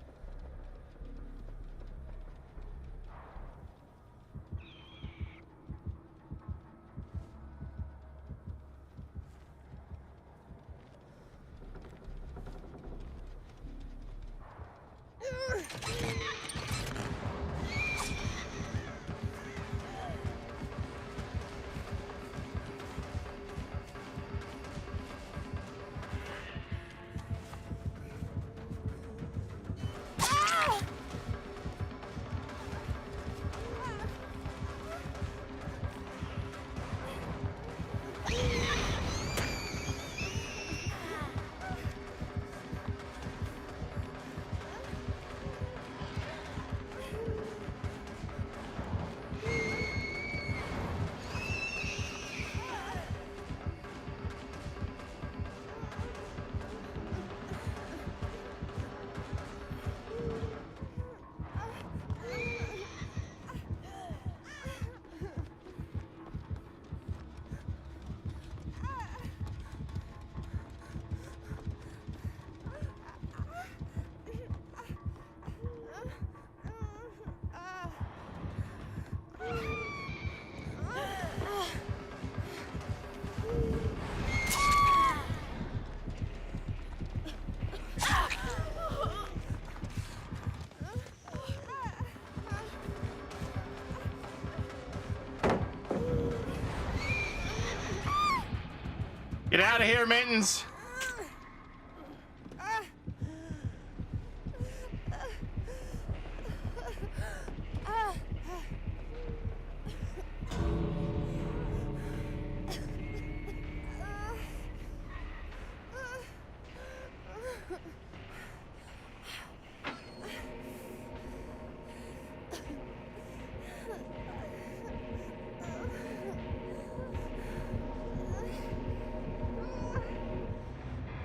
Get out of here, Mittens.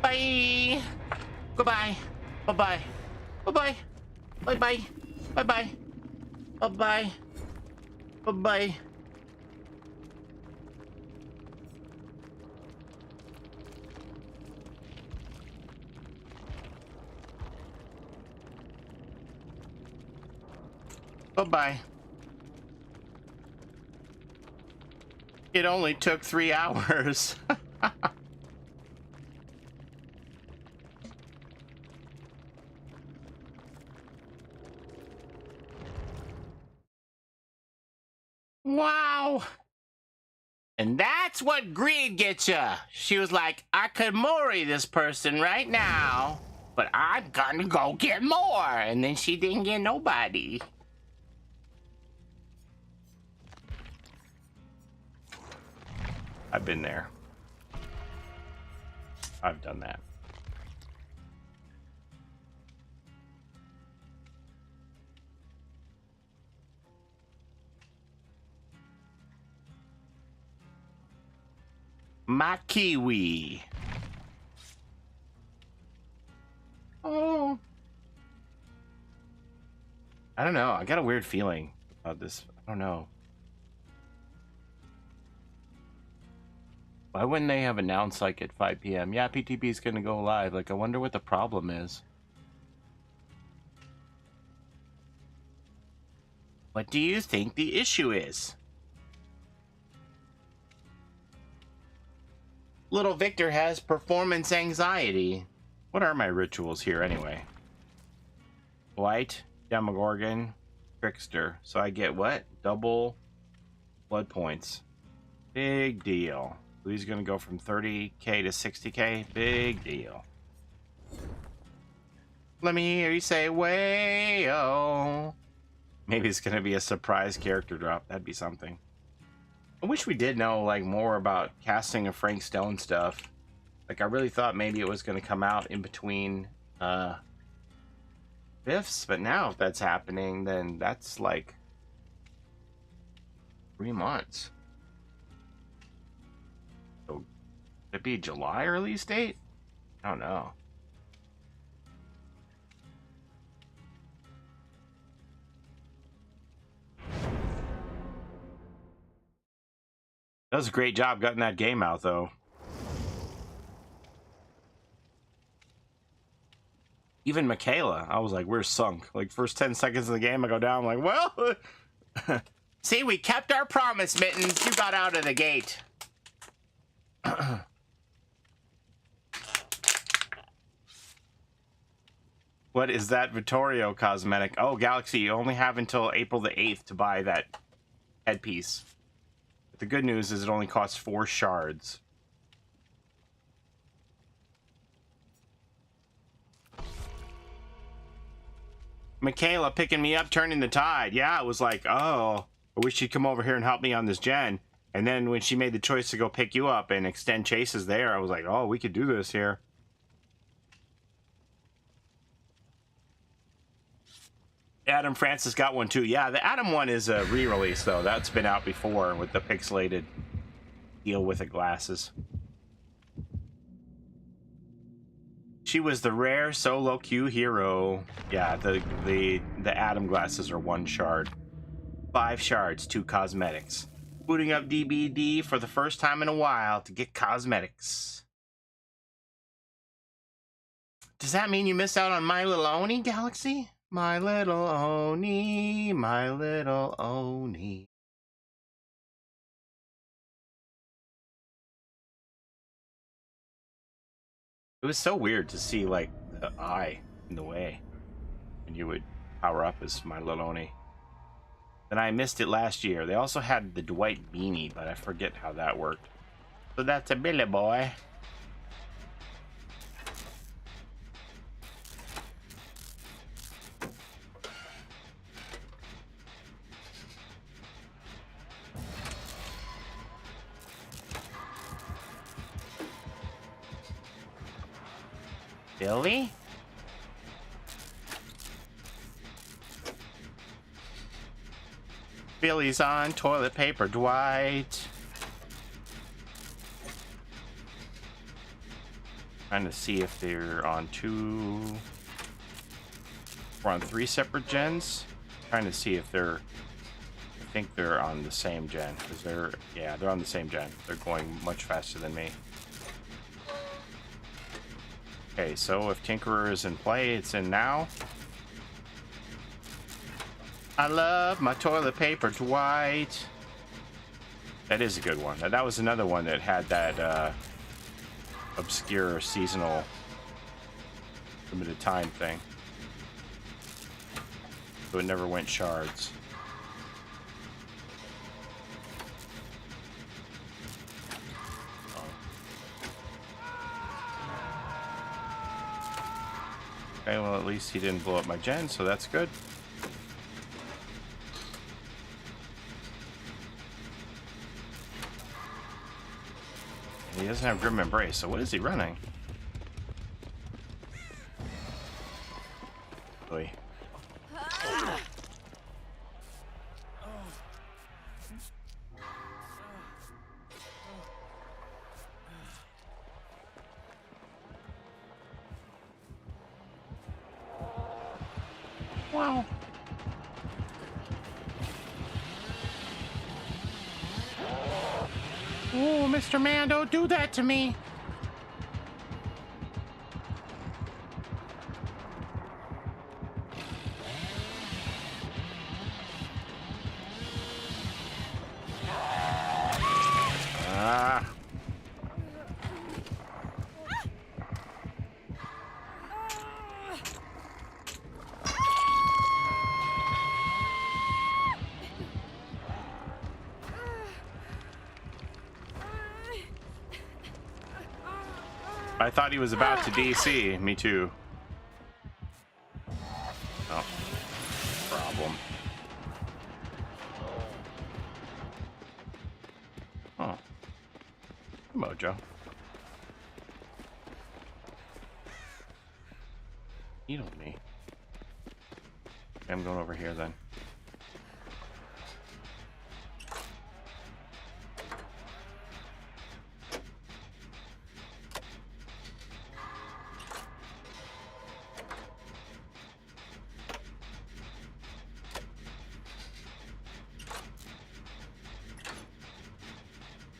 Bye. Goodbye. Bye-bye. Bye-bye. Bye-bye. Bye-bye. Bye-bye. Bye-bye. Bye-bye. It only took 3 hours. Wow. And that's what greed gets you. She was like, I could mori this person right now, but I'm gonna go get more. And then she didn't get nobody. I've been there. I've done that. My kiwi. Oh. I don't know. I got a weird feeling about this. I don't know. Why wouldn't they have announced like at 5 p.m.? Yeah, PTB is going to go live. Like, I wonder what the problem is. What do you think the issue is? Little Victor has performance anxiety. What are my rituals here anyway? White, Demogorgon, Trickster. So I get what? Double blood points. Big deal. So he's gonna go from 30k to 60k. Big deal. Let me hear you say way-oh. Maybe it's gonna be a surprise character drop. That'd be something. I wish we did know like more about casting of Frank Stone stuff. Like I really thought maybe it was gonna come out in between Biffs, but now if that's happening, then that's like 3 months. So would it be July release date? I don't know. Does a great job getting that game out, though. Even Michaela, I was like, we're sunk. Like, first 10 seconds of the game, I go down, I'm like, well, see, we kept our promise, Mittens. You got out of the gate. What is that Vittorio cosmetic? Oh, Galaxy, you only have until April the 8th to buy that headpiece. But the good news is it only costs 4 shards. Michaela picking me up, turning the tide. Yeah, it was like, oh, I wish she'd come over here and help me on this gen. And then when she made the choice to go pick you up and extend chases there, I was like, oh, we could do this here. Adam Francis got one too. Yeah, the Adam one is a re-release though. That's been out before with the pixelated deal with the glasses. She was the rare solo queue hero. Yeah, the Adam glasses are 1 shard. 5 shards, 2 cosmetics. Booting up DBD for the first time in a while to get cosmetics. Does that mean you missed out on My Little Oni, Galaxy? My little Oni, my little Oni. It was so weird to see, like, the eye in the way. And you would power up as My Little Oni. Then I missed it last year. They also had the Dwight beanie, but I forget how that worked. So that's a Billy boy. Billy? Billy's on toilet paper, Dwight. Trying to see if they're on two. We're on 3 separate gens. Trying to see if they're. I think they're on the same gen because they're on the same gen. They're going much faster than me. Okay, so if Tinkerer is in play, it's in now. I love my toilet paper, Dwight. That is a good one. That was another one that had that obscure seasonal limited time thing. So it never went shards. Okay, well at least he didn't blow up my gen, so that's good. He doesn't have Grim Embrace, so what is he running? Boy. Wow. Oh, Mr. Man, don't do that to me. Ah. I thought he was about to DC. Me too. Oh. Problem. Oh. Mojo. Needled me. Okay, I'm going over here then.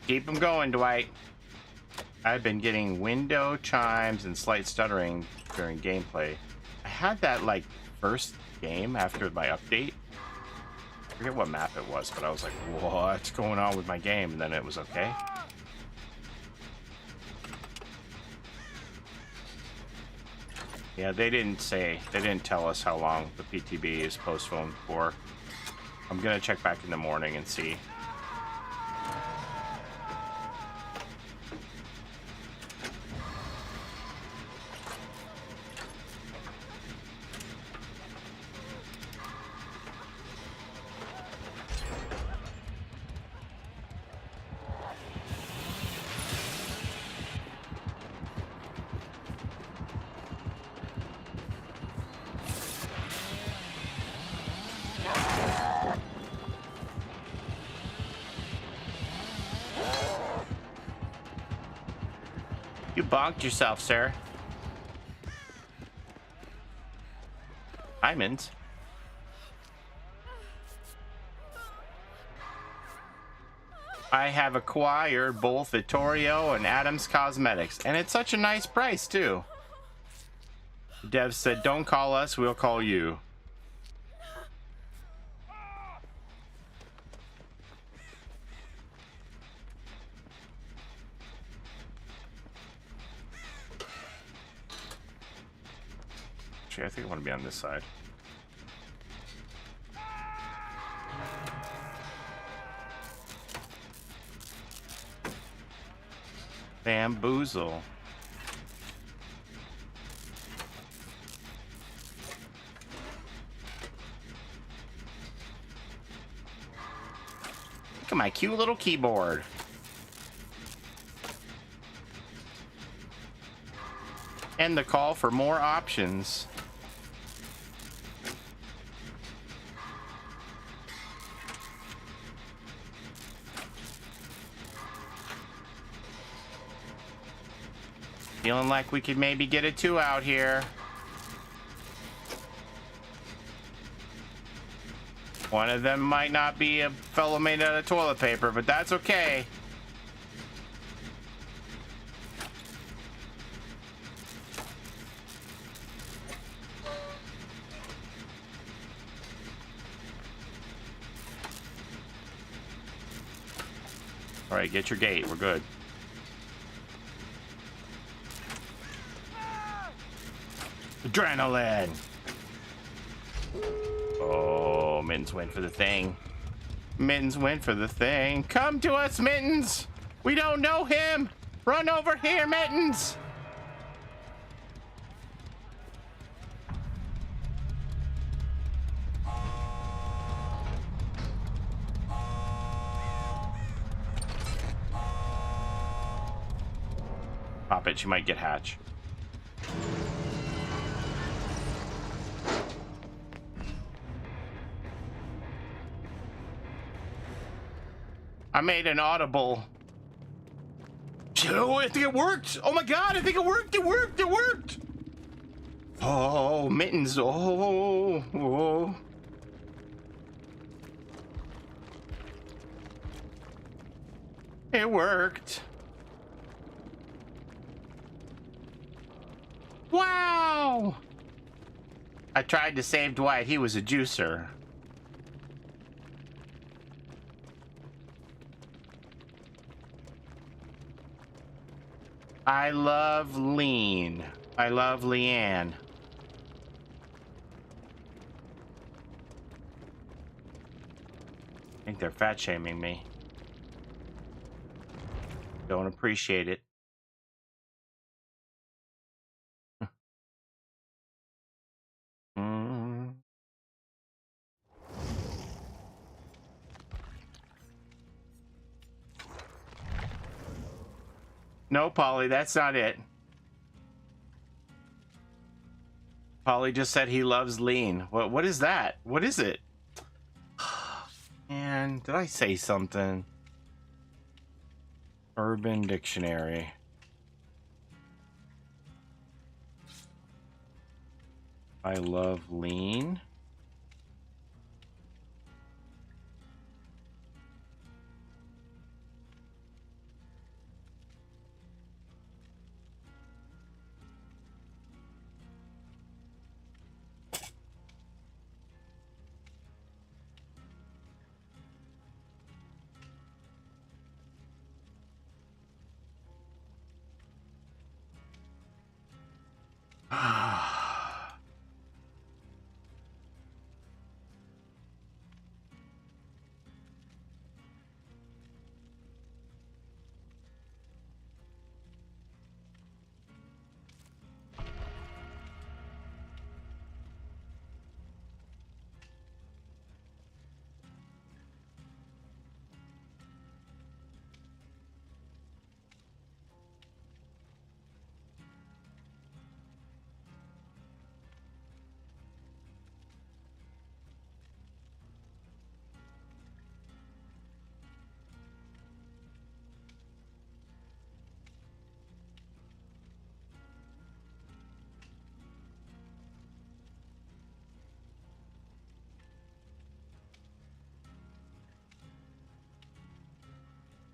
Keep them going, Dwight. I've been getting window chimes and slight stuttering during gameplay. I had that like first game after my update. I forget what map it was, but I was like, what's going on with my game? And then it was okay. Yeah, they didn't tell us how long the PTB is postponed for. I'm gonna check back in the morning and see. You bonked yourself, sir. Diamonds. I have acquired both Vittorio and Adams Cosmetics, and it's such a nice price, too. Dev said, don't call us, we'll call you. Actually, I think I want to be on this side. Bamboozle. Look at my cute little keyboard. and the call for more options. Feeling like we could maybe get a 2 out here. One of them might not be a fellow made out of toilet paper, but that's okay. All right, get your gate. We're good. Adrenaline. Oh, Mittens went for the thing. Mittens went for the thing. Come to us, Mittens. We don't know him. Run over here, Mittens. Pop it. She might get Hatch. I made an audible. Oh, I think it worked. Oh my god, I think it worked. It worked. It worked. Oh, Mittens. Oh. It worked. Wow. I tried to save Dwight. He was a juicer. I love Lean. I love Leanne. I think they're fat shaming me. Don't appreciate it. No, Paulie, that's not it. Paulie just said he loves Lean. What is that? What is it? Man, did I say something? Urban Dictionary. I love Lean.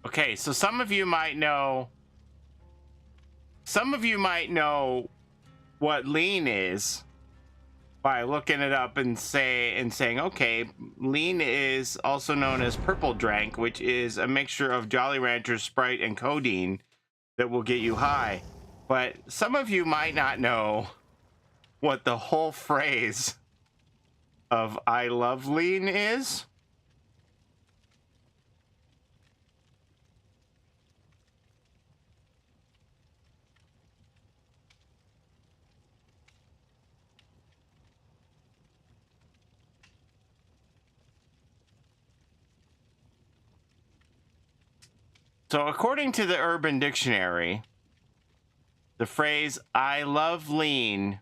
Okay, so some of you might know what Lean is by looking it up and saying, okay, Lean is also known as purple drank, which is a mixture of Jolly Ranchers, Sprite, and codeine that will get you high. But some of you might not know what the whole phrase of I love Lean is. So according to the Urban Dictionary, The phrase "I love lean"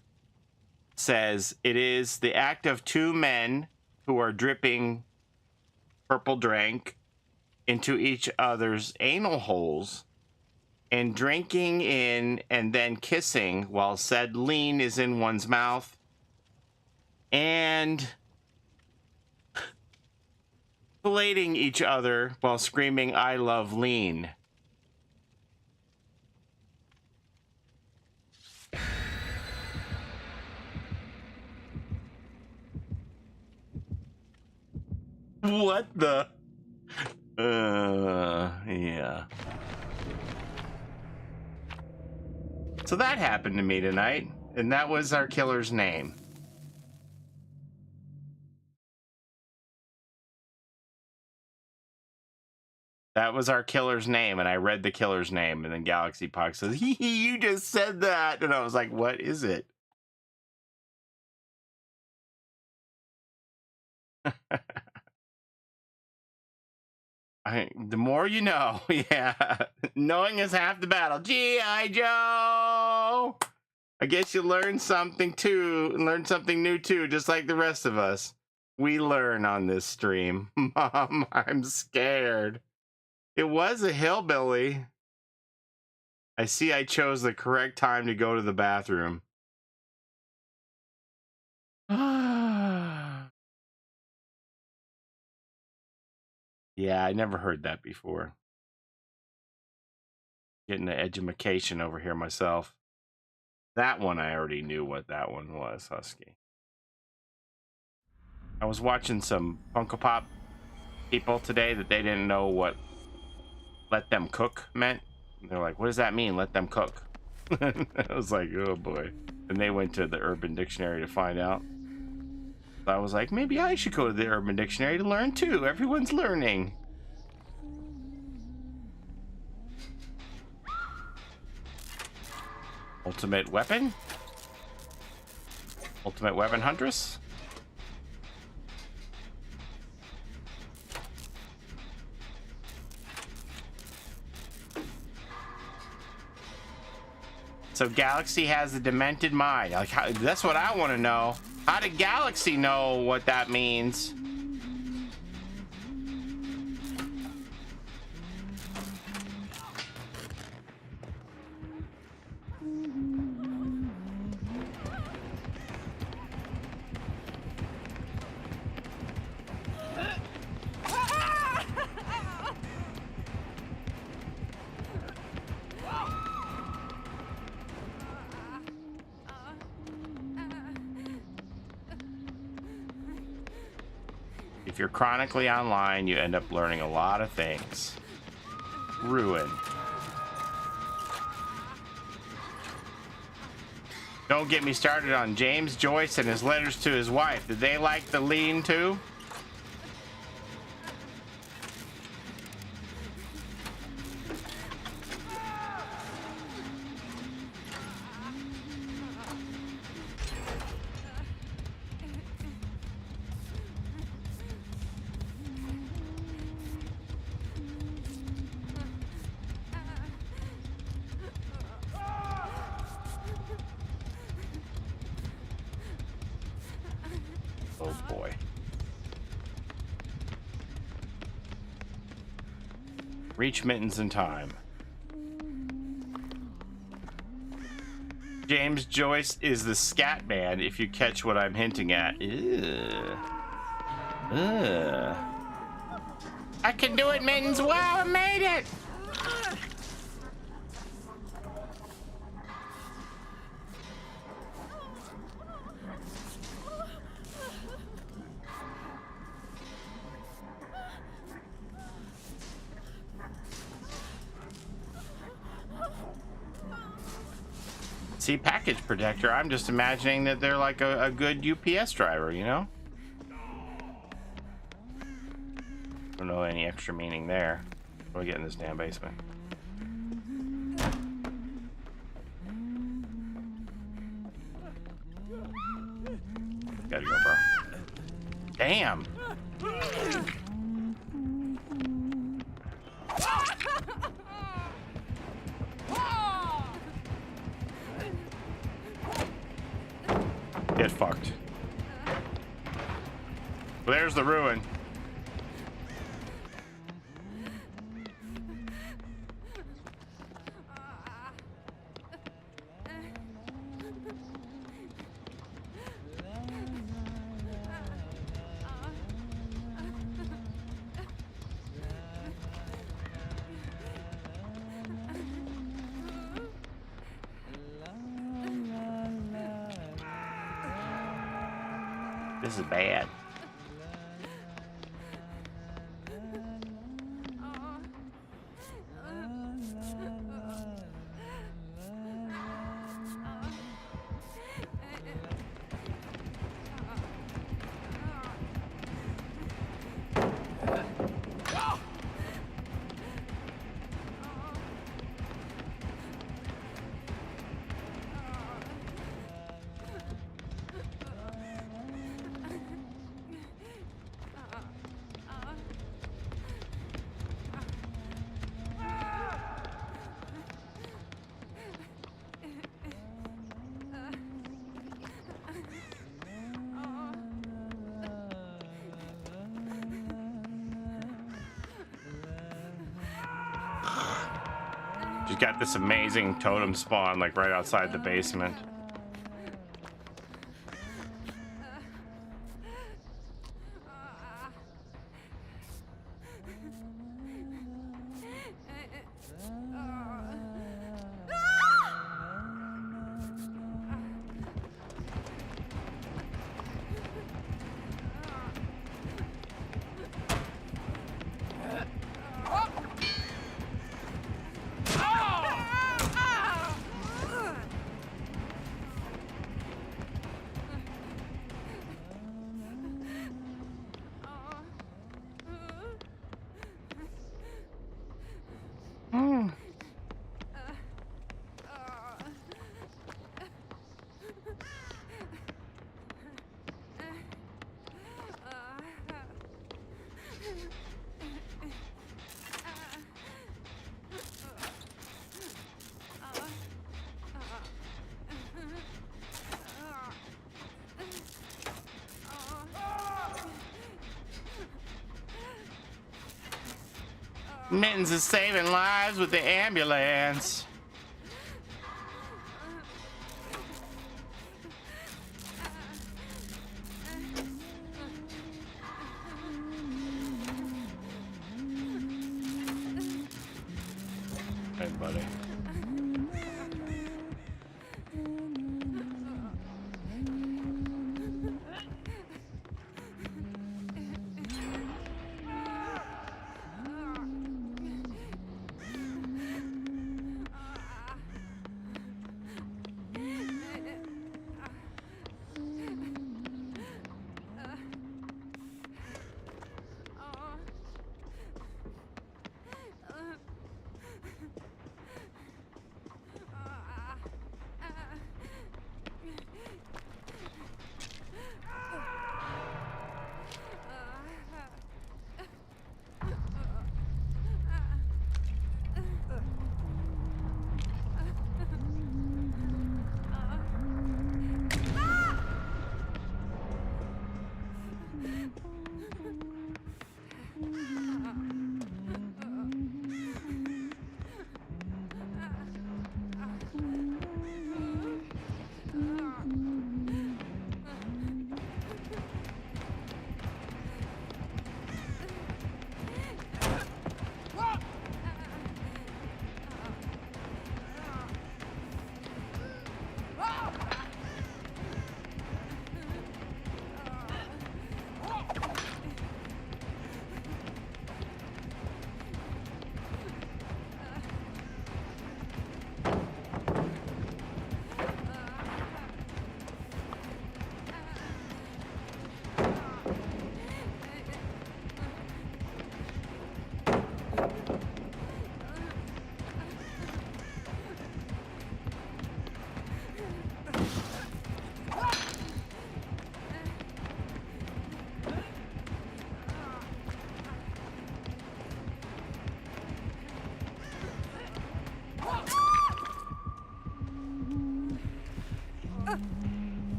says it is the act of two men who are dripping purple drink into each other's anal holes and drinking in and then kissing while said lean is in one's mouth and filleting each other while screaming "I love lean." What the? Yeah. So that happened to me tonight, and that was our killer's name. That was our killer's name, and I read the killer's name, and then Galaxy Puck says, "Hee hee, you just said that," and I was like, "What is it?" The more you know. Yeah. Knowing is half the battle. G.I. Joe! I guess you learn something too, learn something new too, just like the rest of us. We learn on this stream. Mom, I'm scared. It was a hillbilly. I see I chose the correct time to go to the bathroom. Yeah, I never heard that before. Getting an edumacation over here myself. That one, I already knew what that one was, Husky. I was watching some Funko Pop people today that they didn't know what "let them cook" meant. They're like, "What does that mean, let them cook?" I was like, oh boy. And they went to the Urban Dictionary to find out. I was like, maybe I should go to the Urban Dictionary to learn too. Everyone's learning. Ultimate weapon? Ultimate weapon huntress? So Galaxy has a demented mind. Like, that's what I want to know. How did Galaxy know what that means? If you're chronically online, you end up learning a lot of things. Ruin. Don't get me started on James Joyce and his letters to his wife. Did they like the lean too? Oh boy. Reach mittens in time. James Joyce is the scat man, if you catch what I'm hinting at. Ew. Ugh. I can do it, mittens. Wow, I made it. See, package protector, I'm just imagining that they're like a good UPS driver, you know? Don't know any extra meaning there. What do we get in this damn basement? Gotta go, bro. Damn! fucked. Well, there's the ruin. This is bad. She's got this amazing totem spawn like right outside the basement. Mittens is saving lives with the ambulance. Hey, buddy.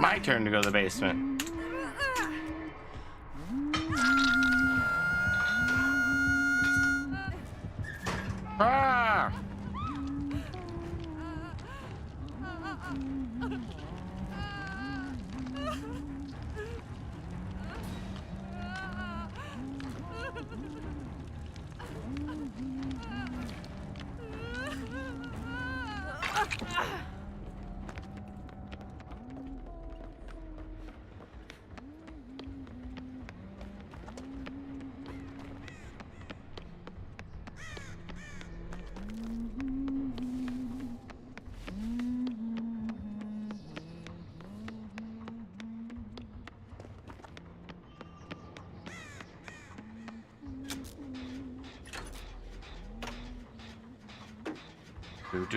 my turn to go to the basement. Ah!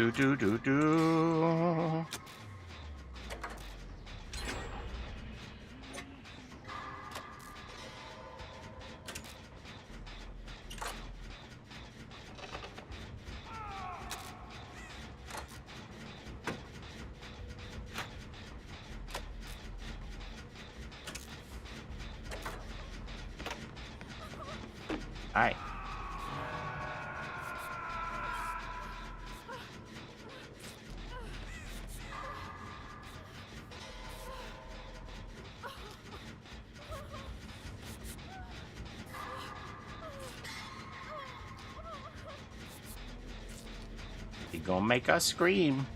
Do. Hi. You gonna make us scream.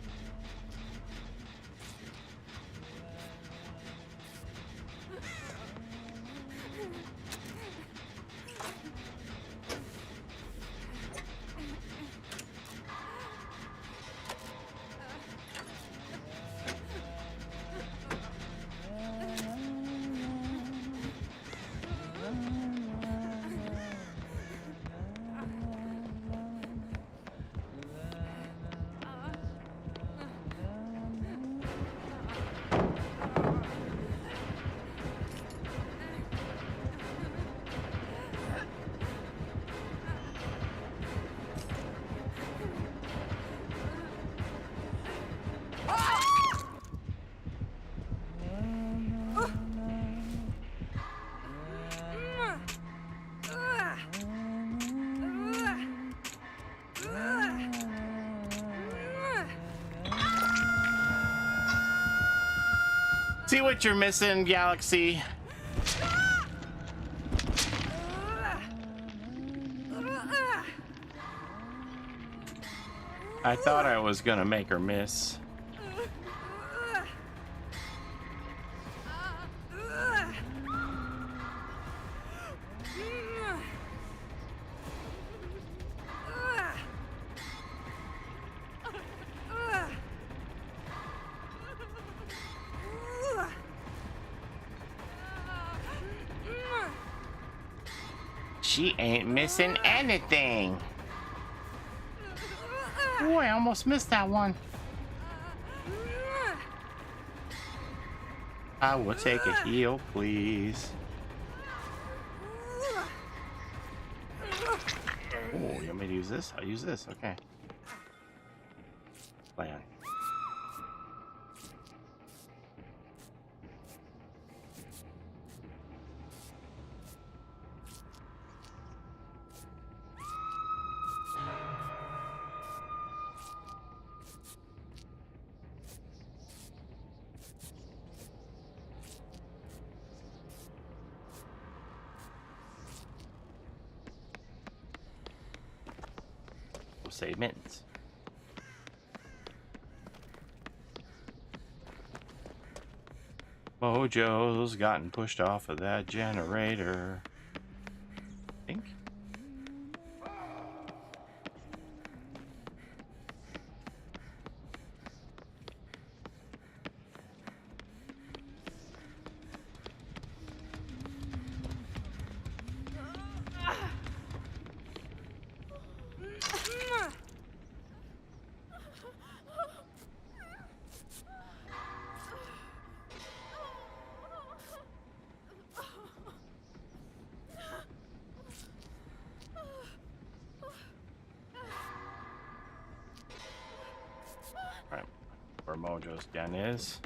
See what you're missing, Galaxy? I thought I was gonna make her miss. She ain't missing anything. Oh, I almost missed that one. I will take a heal, please. Oh, you want me to use this? I'll use this. Okay. Plan. Save mittens. Mojo's gotten pushed off of that generator. I think. Where Mojo's den is.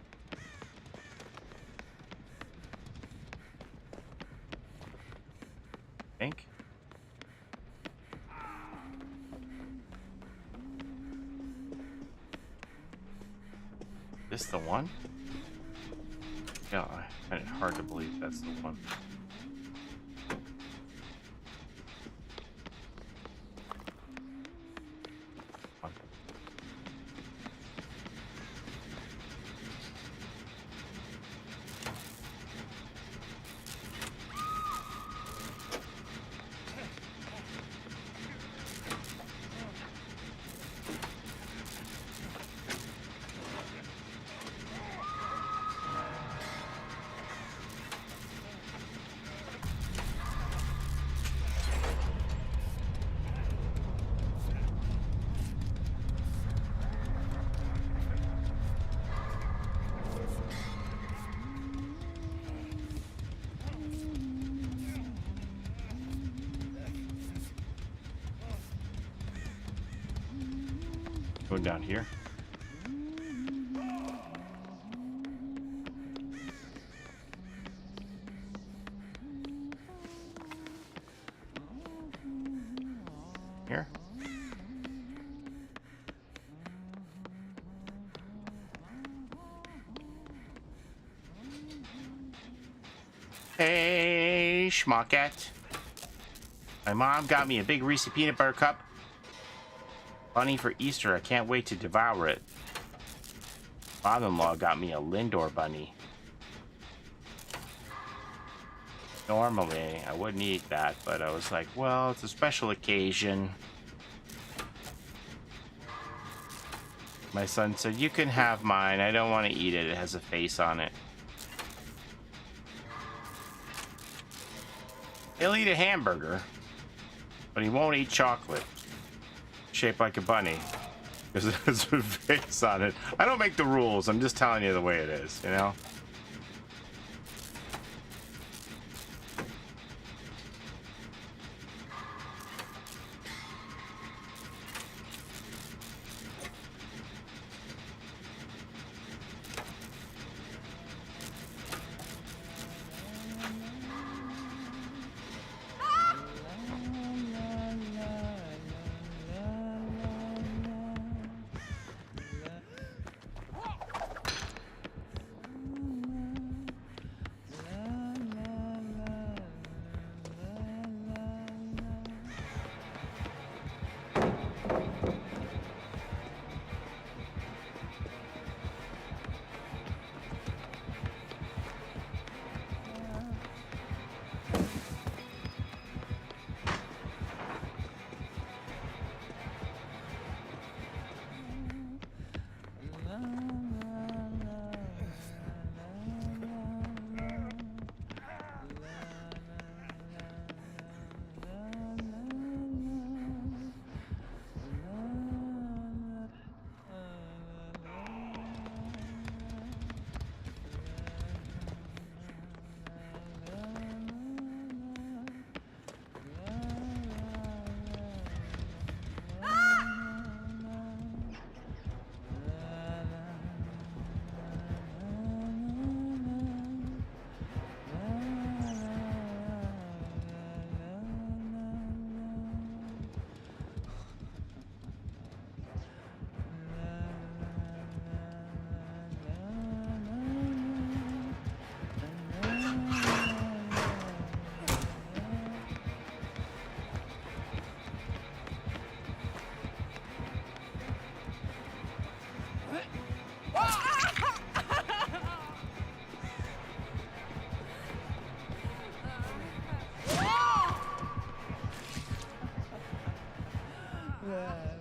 think. This the one? Yeah, I find it hard to believe that's the one. Going down here. Here. Hey, schmucket. My mom got me a big Reese peanut butter cup. Bunny for Easter. I can't wait to devour it. Father-in-law got me a Lindor bunny. Normally, I wouldn't eat that, but I was like, well, it's a special occasion. My son said, you can have mine. I don't want to eat it. It has a face on it. He'll eat a hamburger, but he won't eat chocolate shaped like a bunny because it has a face on it. I don't make the rules. I'm just telling you the way it is, you know?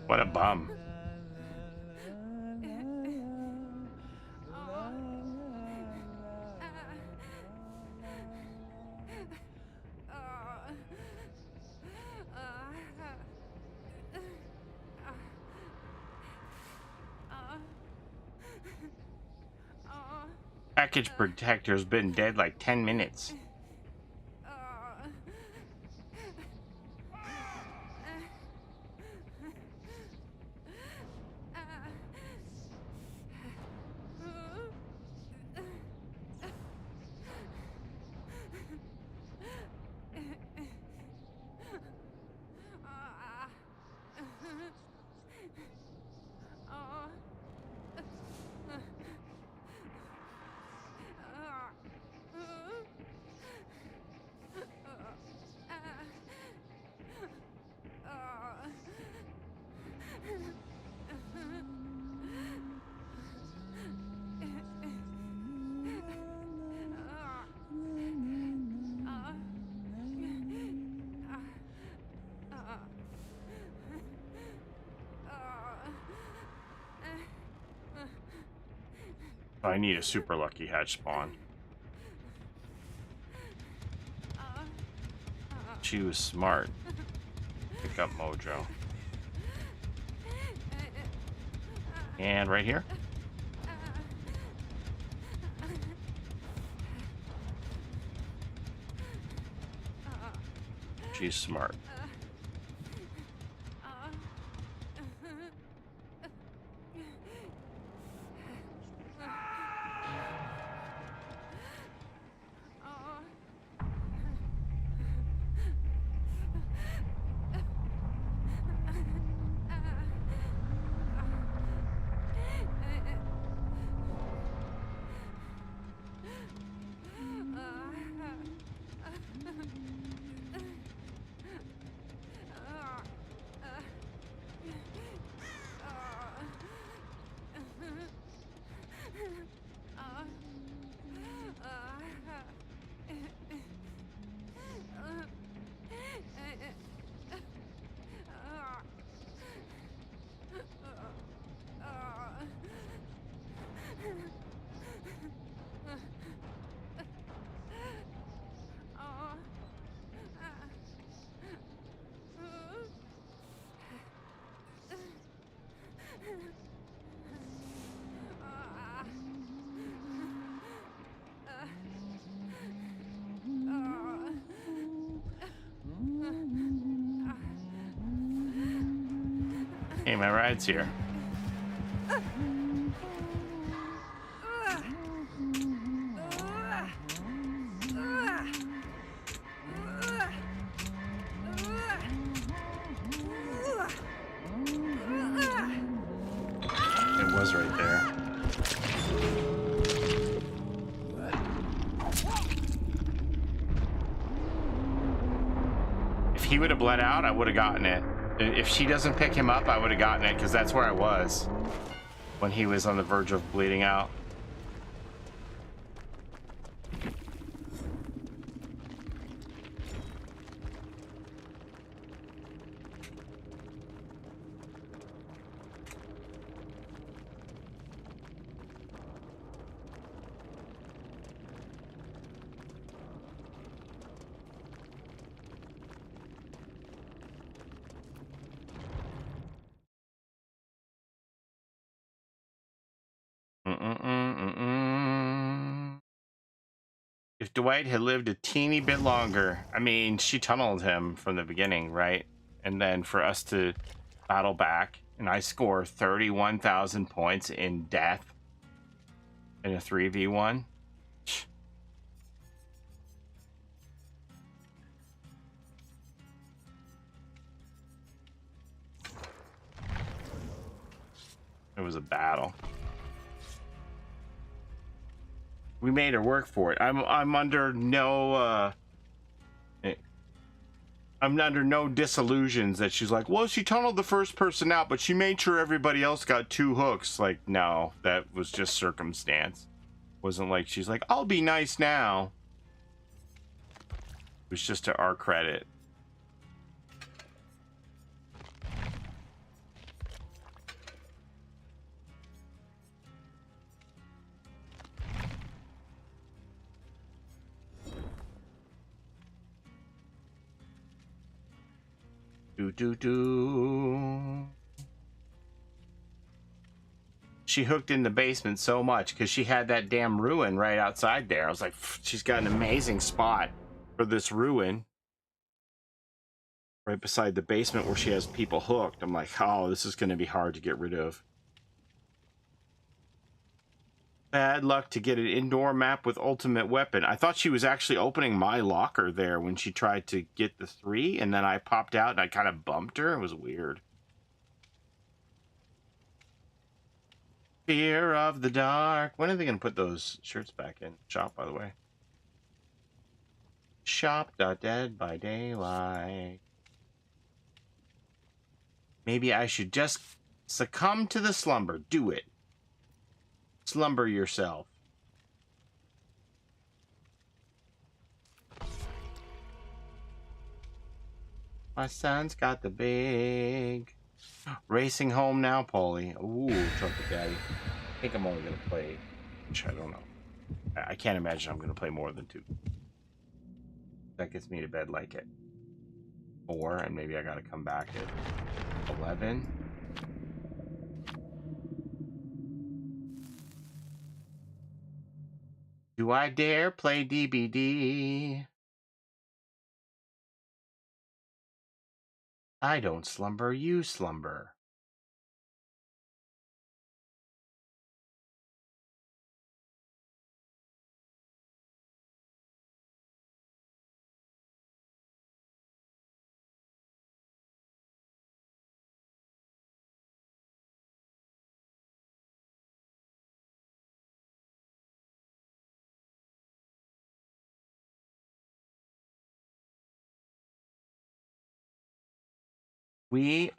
What a bum. Package protector's been dead like 10 minutes. I need a super lucky hatch spawn. She was smart. Pick up Mojo. And right here. She's smart. Hey, my ride's here. It was right there. If he would have bled out, I would have gotten it. If she doesn't pick him up, I would have gotten it, because that's where I was when he was on the verge of bleeding out. If Dwight had lived a teeny bit longer, I mean, she tunneled him from the beginning, right? And then for us to battle back, and I score 31,000 points in death in a 3v1. It was a battle. We made her work for it. I'm under no I'm under no disillusions that she's like, well, she tunneled the first person out, but she made sure everybody else got 2 hooks. Like, no, that was just circumstance. Wasn't like she's like, I'll be nice now. It was just to our credit. She hooked in the basement so much because she had that damn ruin right outside there. I was like, she's got an amazing spot for this ruin right beside the basement where she has people hooked. I'm like, oh, this is going to be hard to get rid of. Bad luck to get an indoor map with ultimate weapon. I thought she was actually opening my locker there when she tried to get the 3, and then I popped out and I kind of bumped her. It was weird. Fear of the dark. When are they going to put those shirts back in? Shop, by the way. Shop.dead by daylight. Maybe I should just succumb to the slumber. Do it. Slumber yourself. My son's got the big. Racing home now, Paulie. Ooh, Trumpet Daddy. I think I'm only gonna play Which I don't know. I can't imagine I'm going to play more than 2. That gets me to bed like at 4, and maybe I got to come back at 11. Do I dare play DBD? I don't slumber, you slumber. The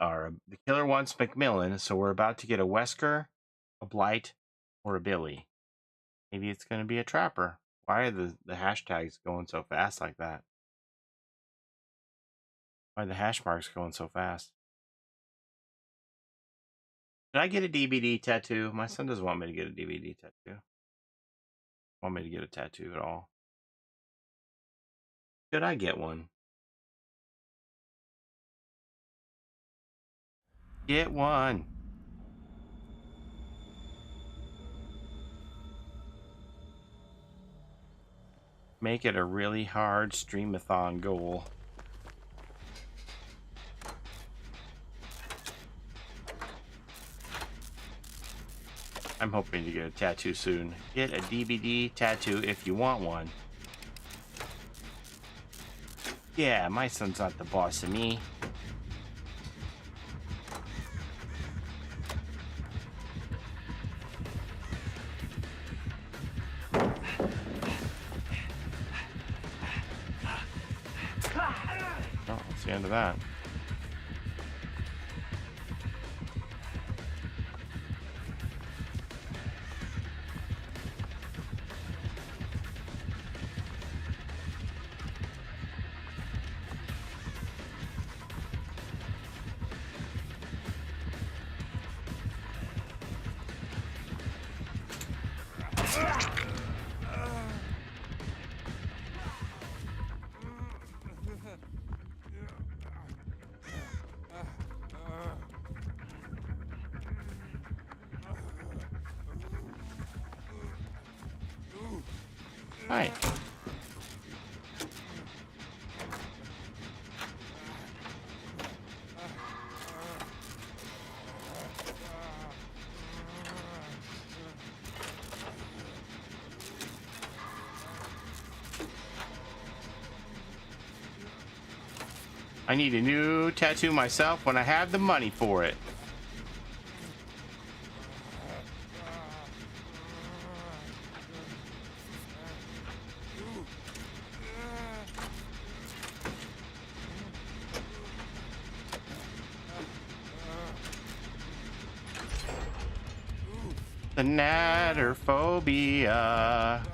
killer wants Macmillan, so we're about to get a Wesker, a Blight, or a Billy. Maybe it's going to be a Trapper. Why are the hashtags going so fast like that? Why are the hash marks going so fast? Did I get a DVD tattoo? My son doesn't want me to get a DVD tattoo. Want me to get a tattoo at all? Should I get one? Get one. Make it a really hard streamathon goal. I'm hoping to get a tattoo soon. Get a DVD tattoo if you want one. Yeah, my son's not the boss of me. Oh, that's the end of that. Hi. I need a new tattoo myself when I have the money for it. The natterphobia.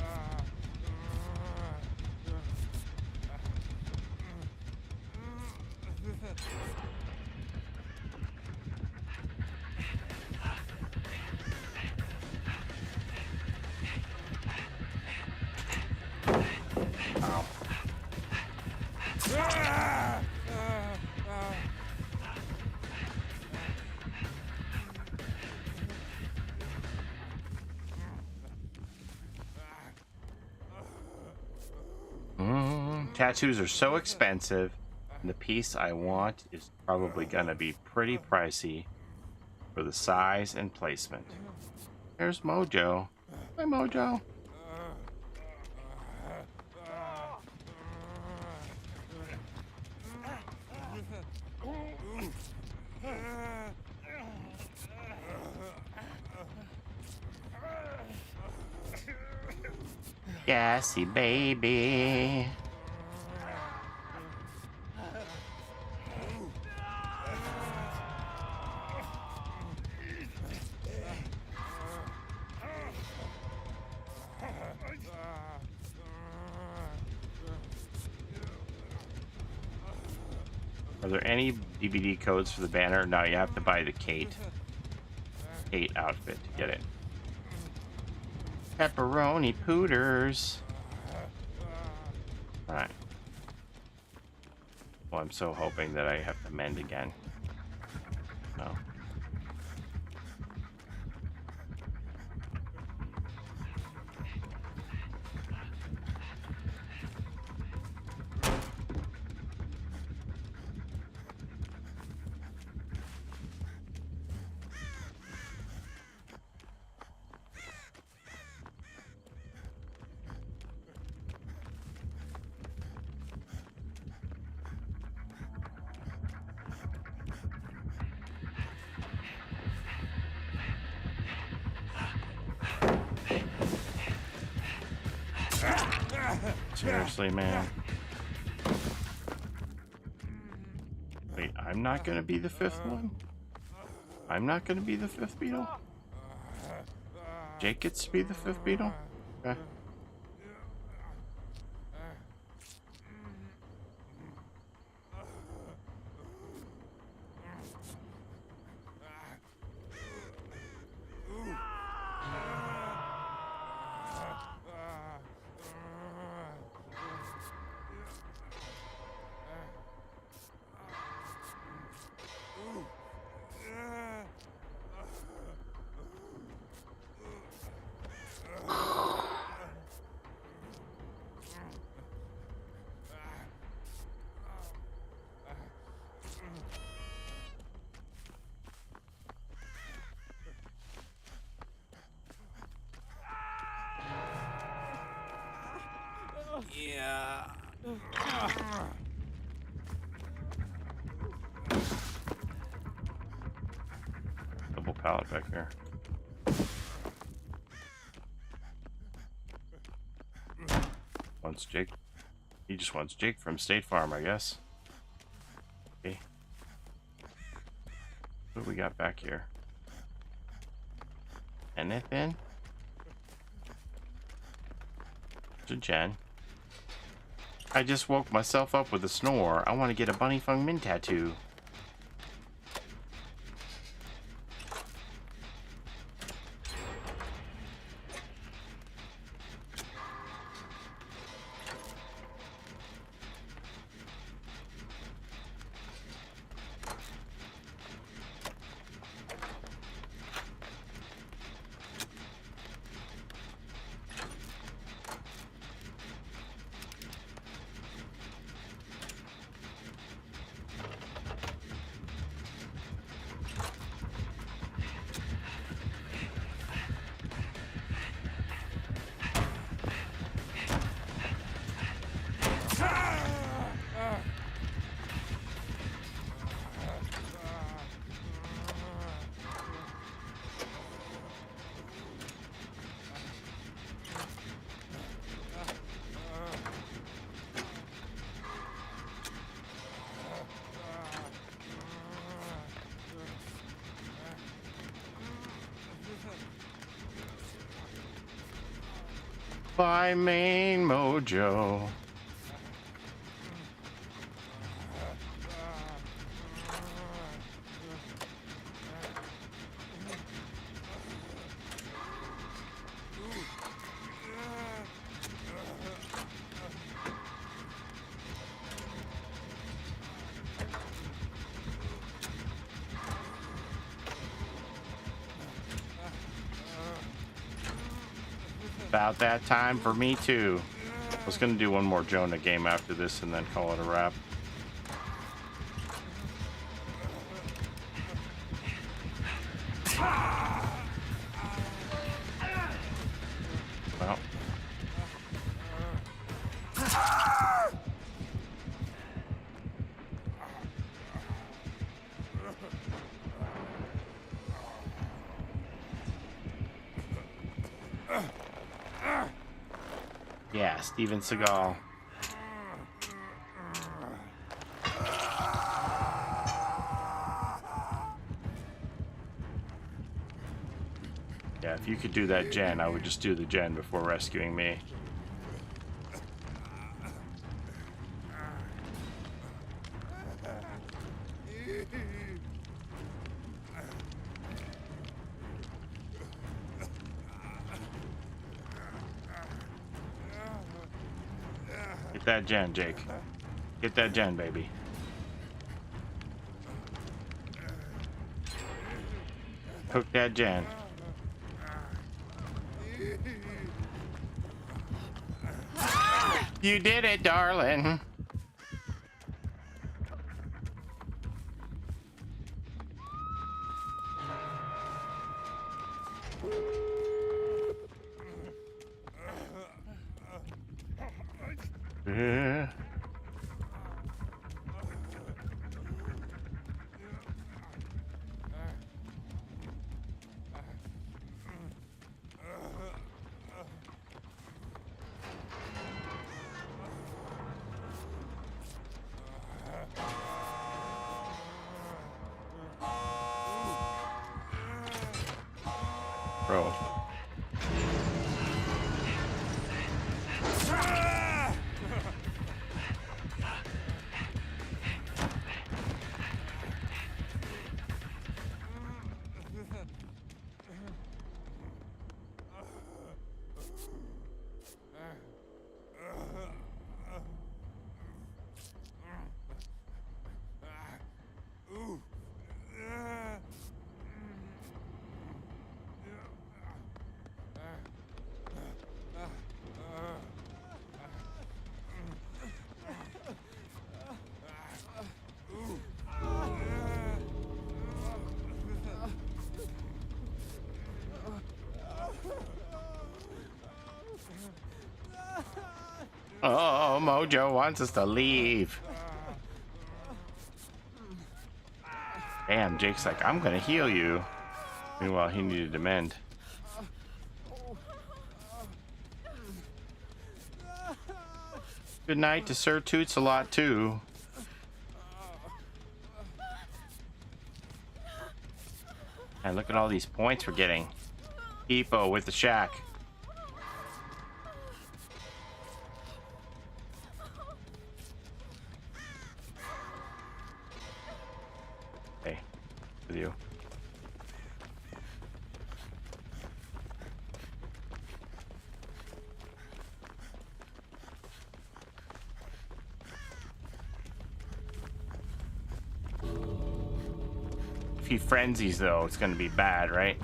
Tattoos are so expensive, and the piece I want is probably gonna be pretty pricey for the size and placement. There's Mojo. Hi, Mojo. Gassy baby. Are there any DVD codes for the banner? No, you have to buy the Kate outfit to get it. Pepperoni pooters. Alright. Well, I'm so hoping that I have to mend again. No. Seriously, man. Wait, I'm not gonna be the fifth one? I'm not gonna be the fifth beetle? Jake gets to be the fifth beetle? Okay. Yeah. Double pallet back here. Wants Jake. He just wants Jake from State Farm, I guess. Okay. What do we got back here? Anything? To Jen. I just woke myself up with a snore. I want to get a Bunny Fung Min tattoo. By main mojo. About that time for me too. I was gonna do one more Jonah game after this and then call it a wrap. Well. Yeah, Steven Seagal. Yeah, if you could do that gen, I would just do the gen before rescuing me. that gen, Jake. Get that gen, baby. Cook that gen. You did it, darling. Yeah. Bro. Oh, Mojo wants us to leave. Damn, Jake's like, I'm gonna heal you. Meanwhile, he needed to mend. Good night to Sir Toots a lot too. And look at all these points we're getting. Epo with the shack. Hey, with you. If he frenzies though, it's gonna be bad, right?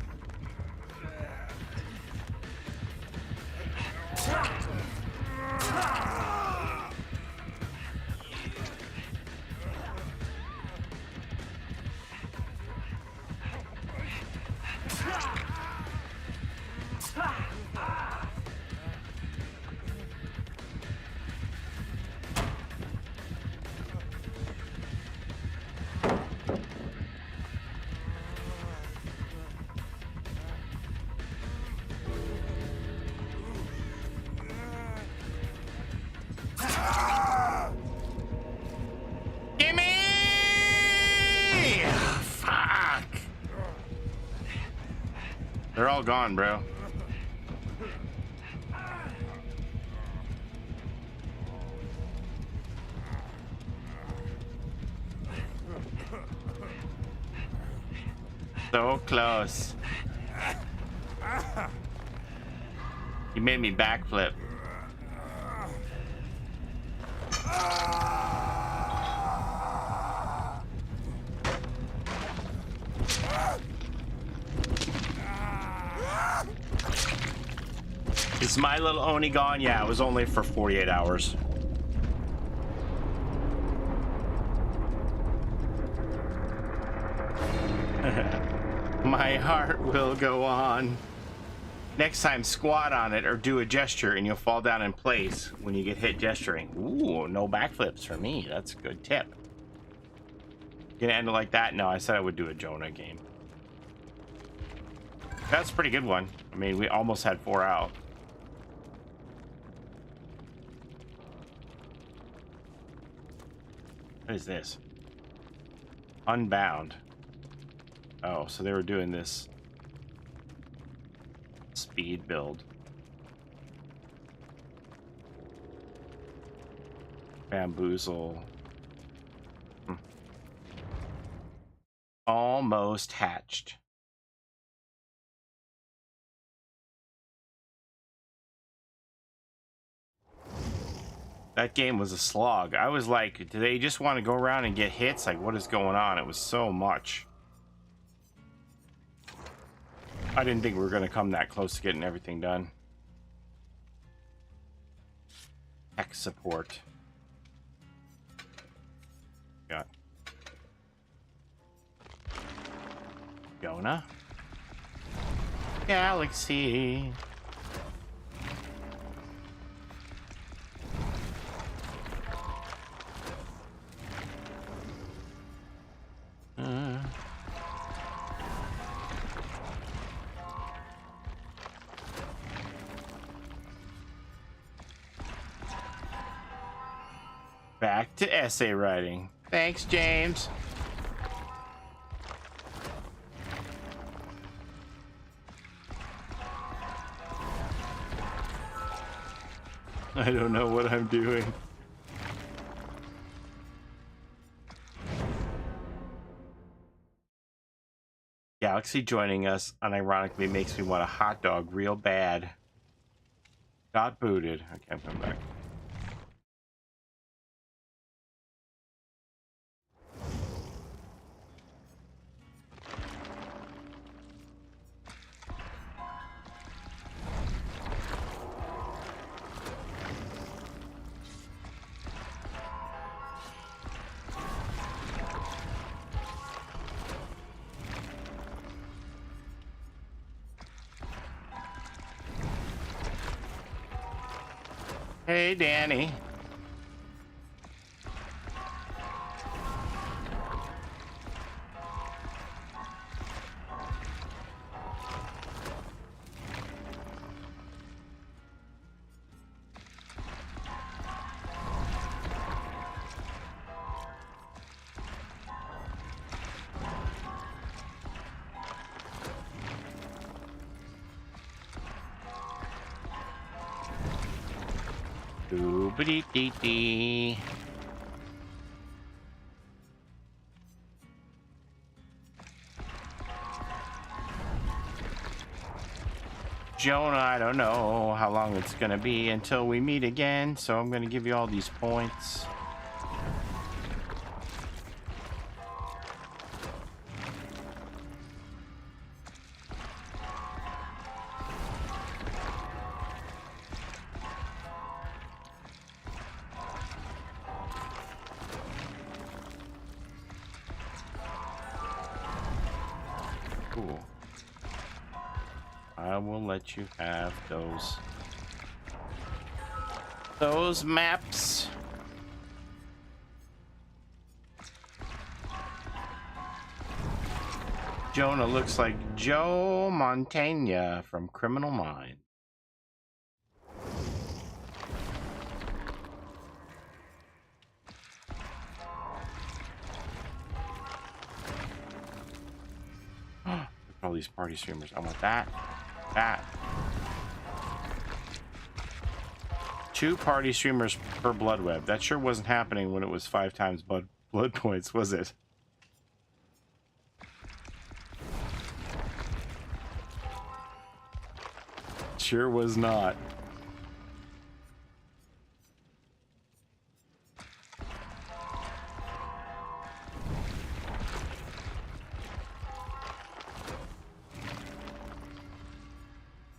They're all gone, bro. So close. You made me backflip. Is my little Oni gone? Yeah, it was only for 48 hours. My heart will go on. Next time, squat on it or do a gesture and you'll fall down in place when you get hit gesturing. Ooh, no backflips for me. That's a good tip. Gonna end it like that? No, I said I would do a Jonah game. That's a pretty good one. I mean, we almost had 4 out. What is this? Unbound. Oh, so they were doing this speed build. Bamboozle. Almost hatched. That game was a slog. I was like, do they just want to go around and get hits? Like, what is going on? It was so much. I didn't think we were going to come that close to getting everything done. Tech support. Got Jonah. Galaxy. Back to essay writing. Thanks, James. I don't know what I'm doing. Galaxy joining us unironically makes me want a hot dog real bad. Got booted. Okay, I'm coming back. Hey, Danny. Dee. Jonah, I don't know how long it's gonna be until we meet again, so I'm gonna give you all these points. Cool. I will let you have those maps. Jonah looks like Joe Montana from Criminal Minds. Look at all these party streamers. I want that. That. 2 party streamers per blood web. That sure wasn't happening when it was 5 times blood points, was it? Sure was not.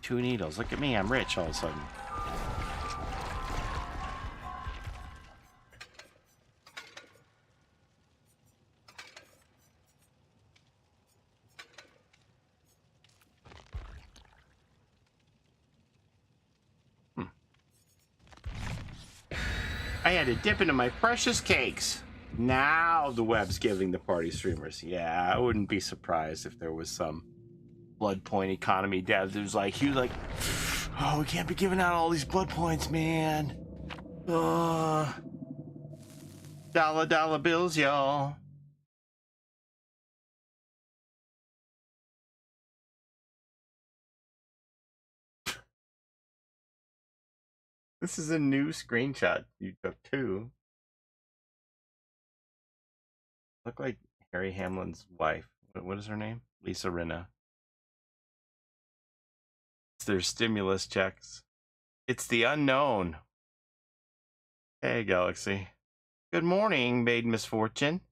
Two needles. Look at me. I'm rich all of a sudden. I had to dip into my precious cakes. Now the web's giving the party streamers. Yeah, I wouldn't be surprised if there was some blood point economy dev that was like, oh, we can't be giving out all these blood points, man. Dollar bills, y'all. This is a new screenshot you took too. Look like Harry Hamlin's wife. What is her name? Lisa Rinna. It's their stimulus checks. It's the unknown. Hey, Galaxy. Good morning, Maid Misfortune.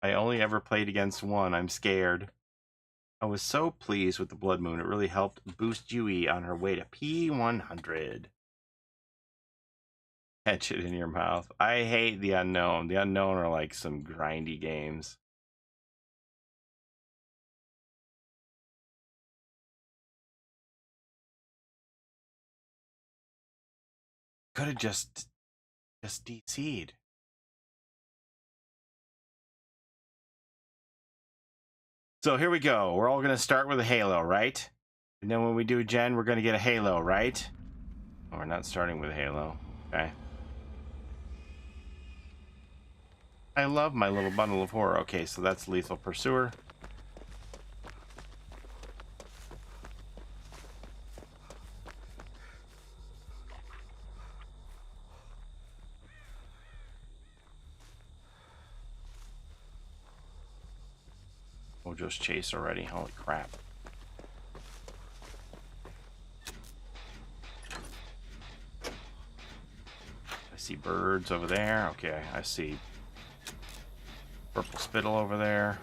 I only ever played against one. I'm scared. I was so pleased with the Blood Moon. It really helped boost Yui on her way to P100. Catch it in your mouth. I hate the Unknown. The Unknown are like some grindy games. Could have just DC'd. So here we go. We're all going to start with a Halo, right? And then when we do Gen, we're going to get a Halo, right? Oh, we're not starting with a Halo. Okay. I love my little bundle of horror. Okay, so that's Lethal Pursuer. Mojo's chase already. Holy crap. I see birds over there. Okay, I see purple spittle over there.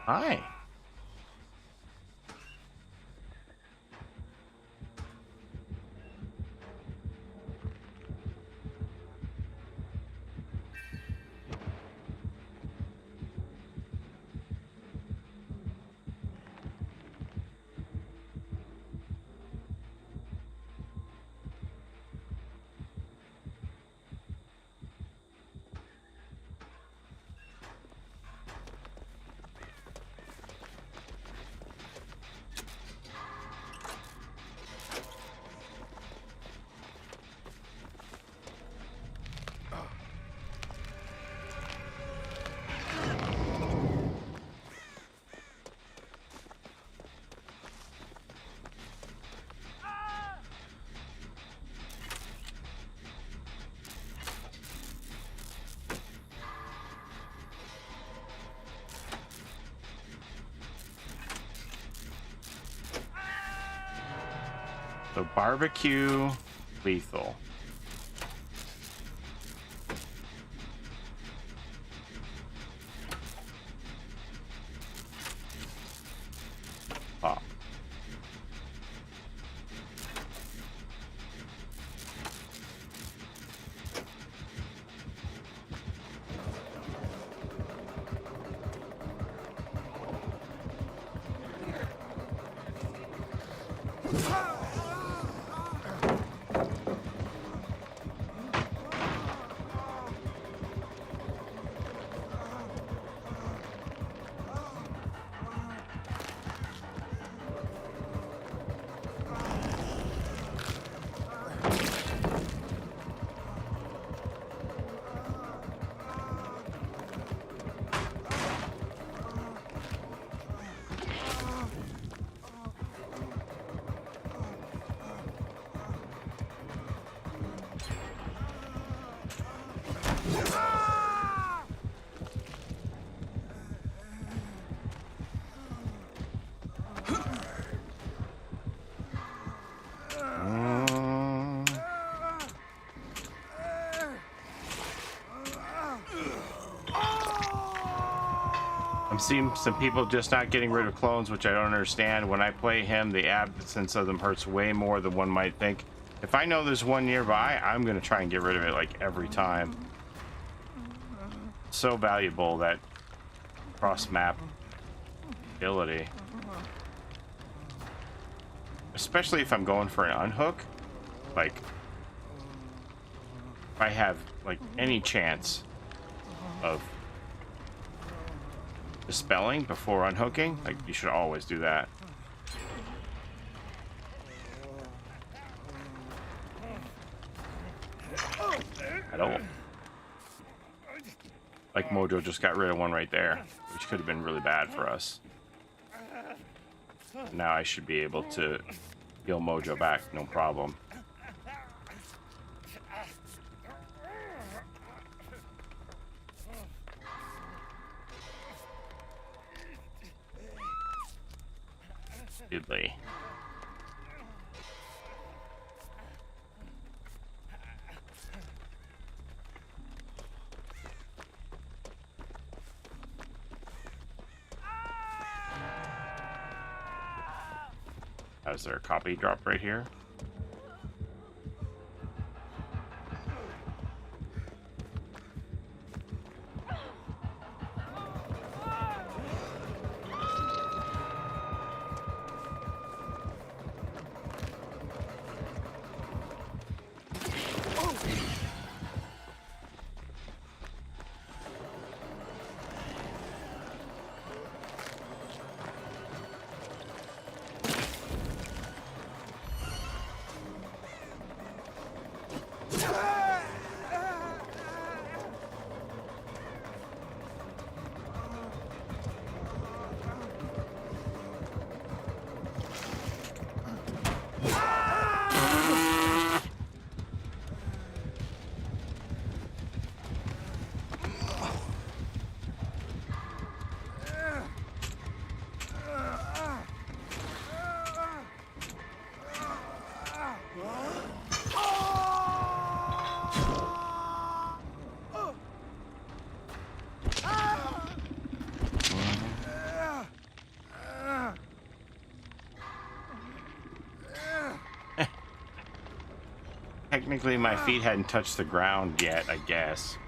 Hi. So barbecue, lethal. Pop. I'm seeing some people just not getting rid of clones, which I don't understand. When I play him, the absence of them hurts way more than one might think. If I know there's one nearby, I'm going to try and get rid of it like every time. So valuable, that cross-map ability. Especially if I'm going for an unhook. Like, if I have like any chance of dispelling before unhooking, like, you should always do that. At all. Like Mojo just got rid of one right there, which could have been really bad for us. Now I should be able to heal Mojo back, no problem. Diddly. Is there a copy drop right here? Technically, my feet hadn't touched the ground yet, I guess.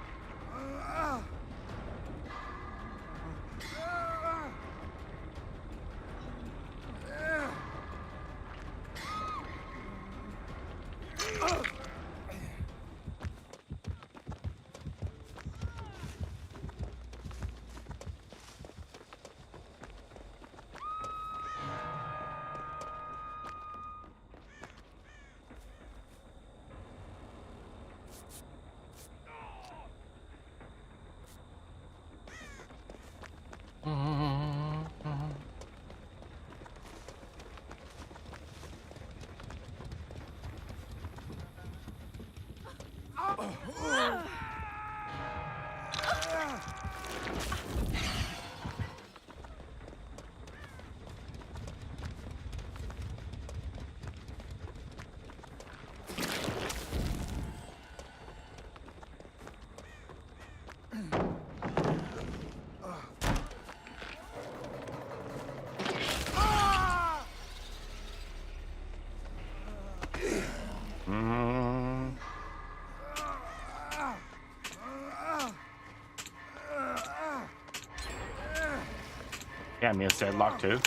Yeah, Mia said lock too.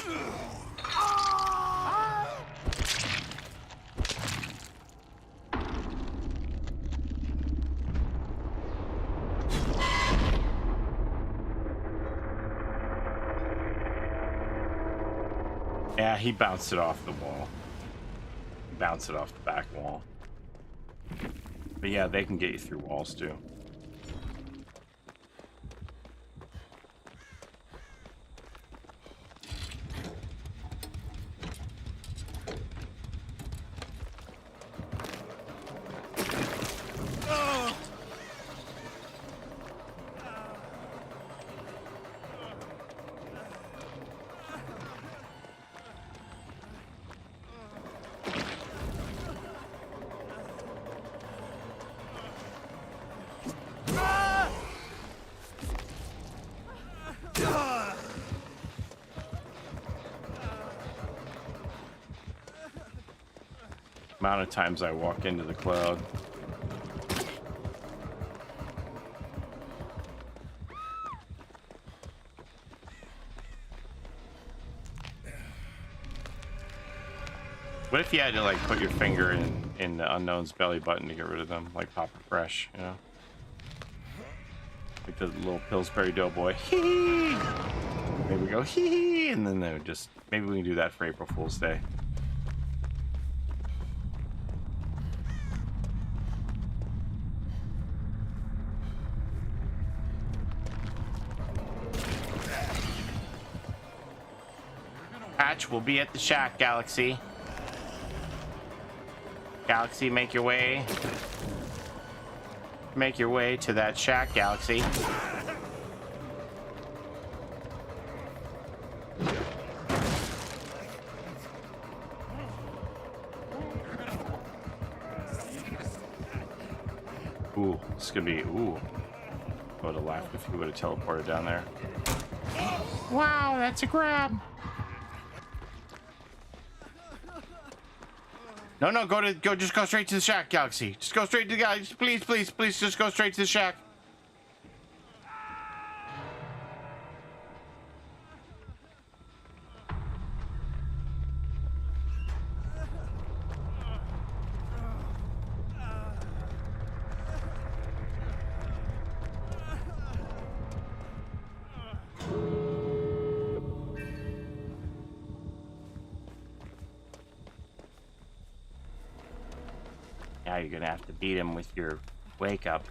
Yeah, he bounced it off the wall. Bounced it off the back wall. But yeah, they can get you through walls too. Amount of times I walk into the cloud. What if you had to like put your finger in the unknown's belly button to get rid of them, like Papa Fresh, you know? Like the little Pillsbury Doughboy. Hee hee. Maybe we go hee hee, and then they would just maybe we can do that for April Fool's Day. Hatch will be at the shack, Galaxy. Galaxy, make your way. Make your way to that shack, Galaxy. Ooh, this is gonna be, ooh. I would have laughed if he would have teleported down there. Wow, that's a grab. No, no, just go straight to the shack, Galaxy. Just go straight to the guy. Please, please, please, just go straight to the shack. Now you're gonna have to beat him with your wake up.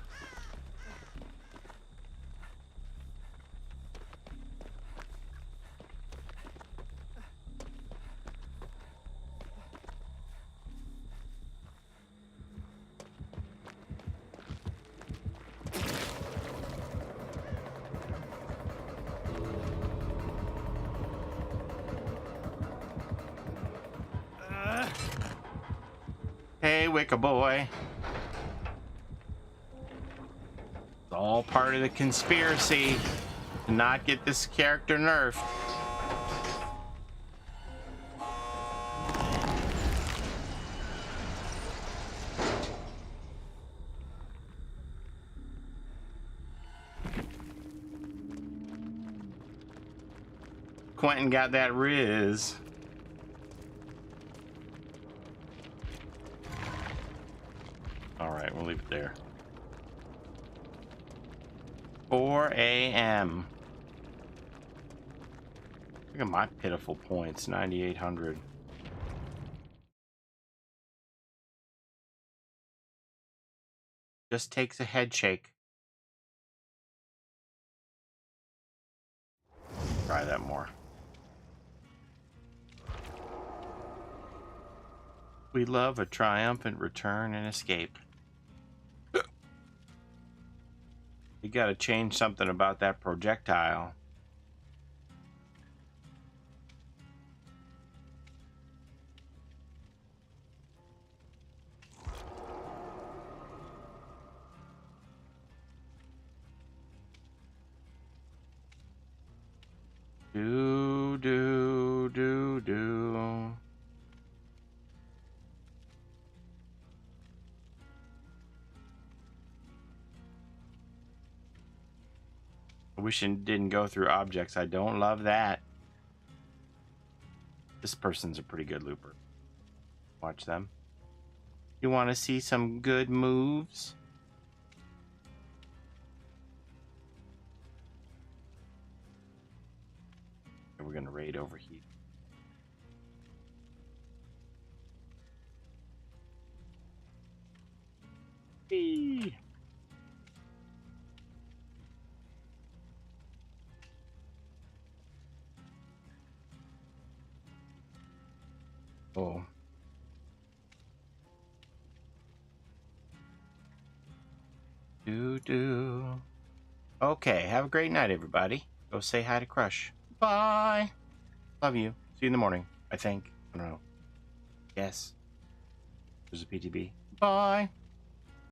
Hey, Wicca boy. It's all part of the conspiracy to not get this character nerfed. Quentin got that riz. All right, we'll leave it there. 4 a.m. Look at my pitiful points, 9,800. Just takes a head shake. Try that more. We love a triumphant return and escape. You gotta change something about that projectile. Do. I wish it didn't go through objects. I don't love that. This person's a pretty good looper. Watch them. You want to see some good moves? We're gonna raid overheat. Eee. Oh. Do. Okay, have a great night, everybody. Go say hi to Crush. Bye. Love you. See you in the morning, I think. I don't know. Yes. There's a PTB. Bye.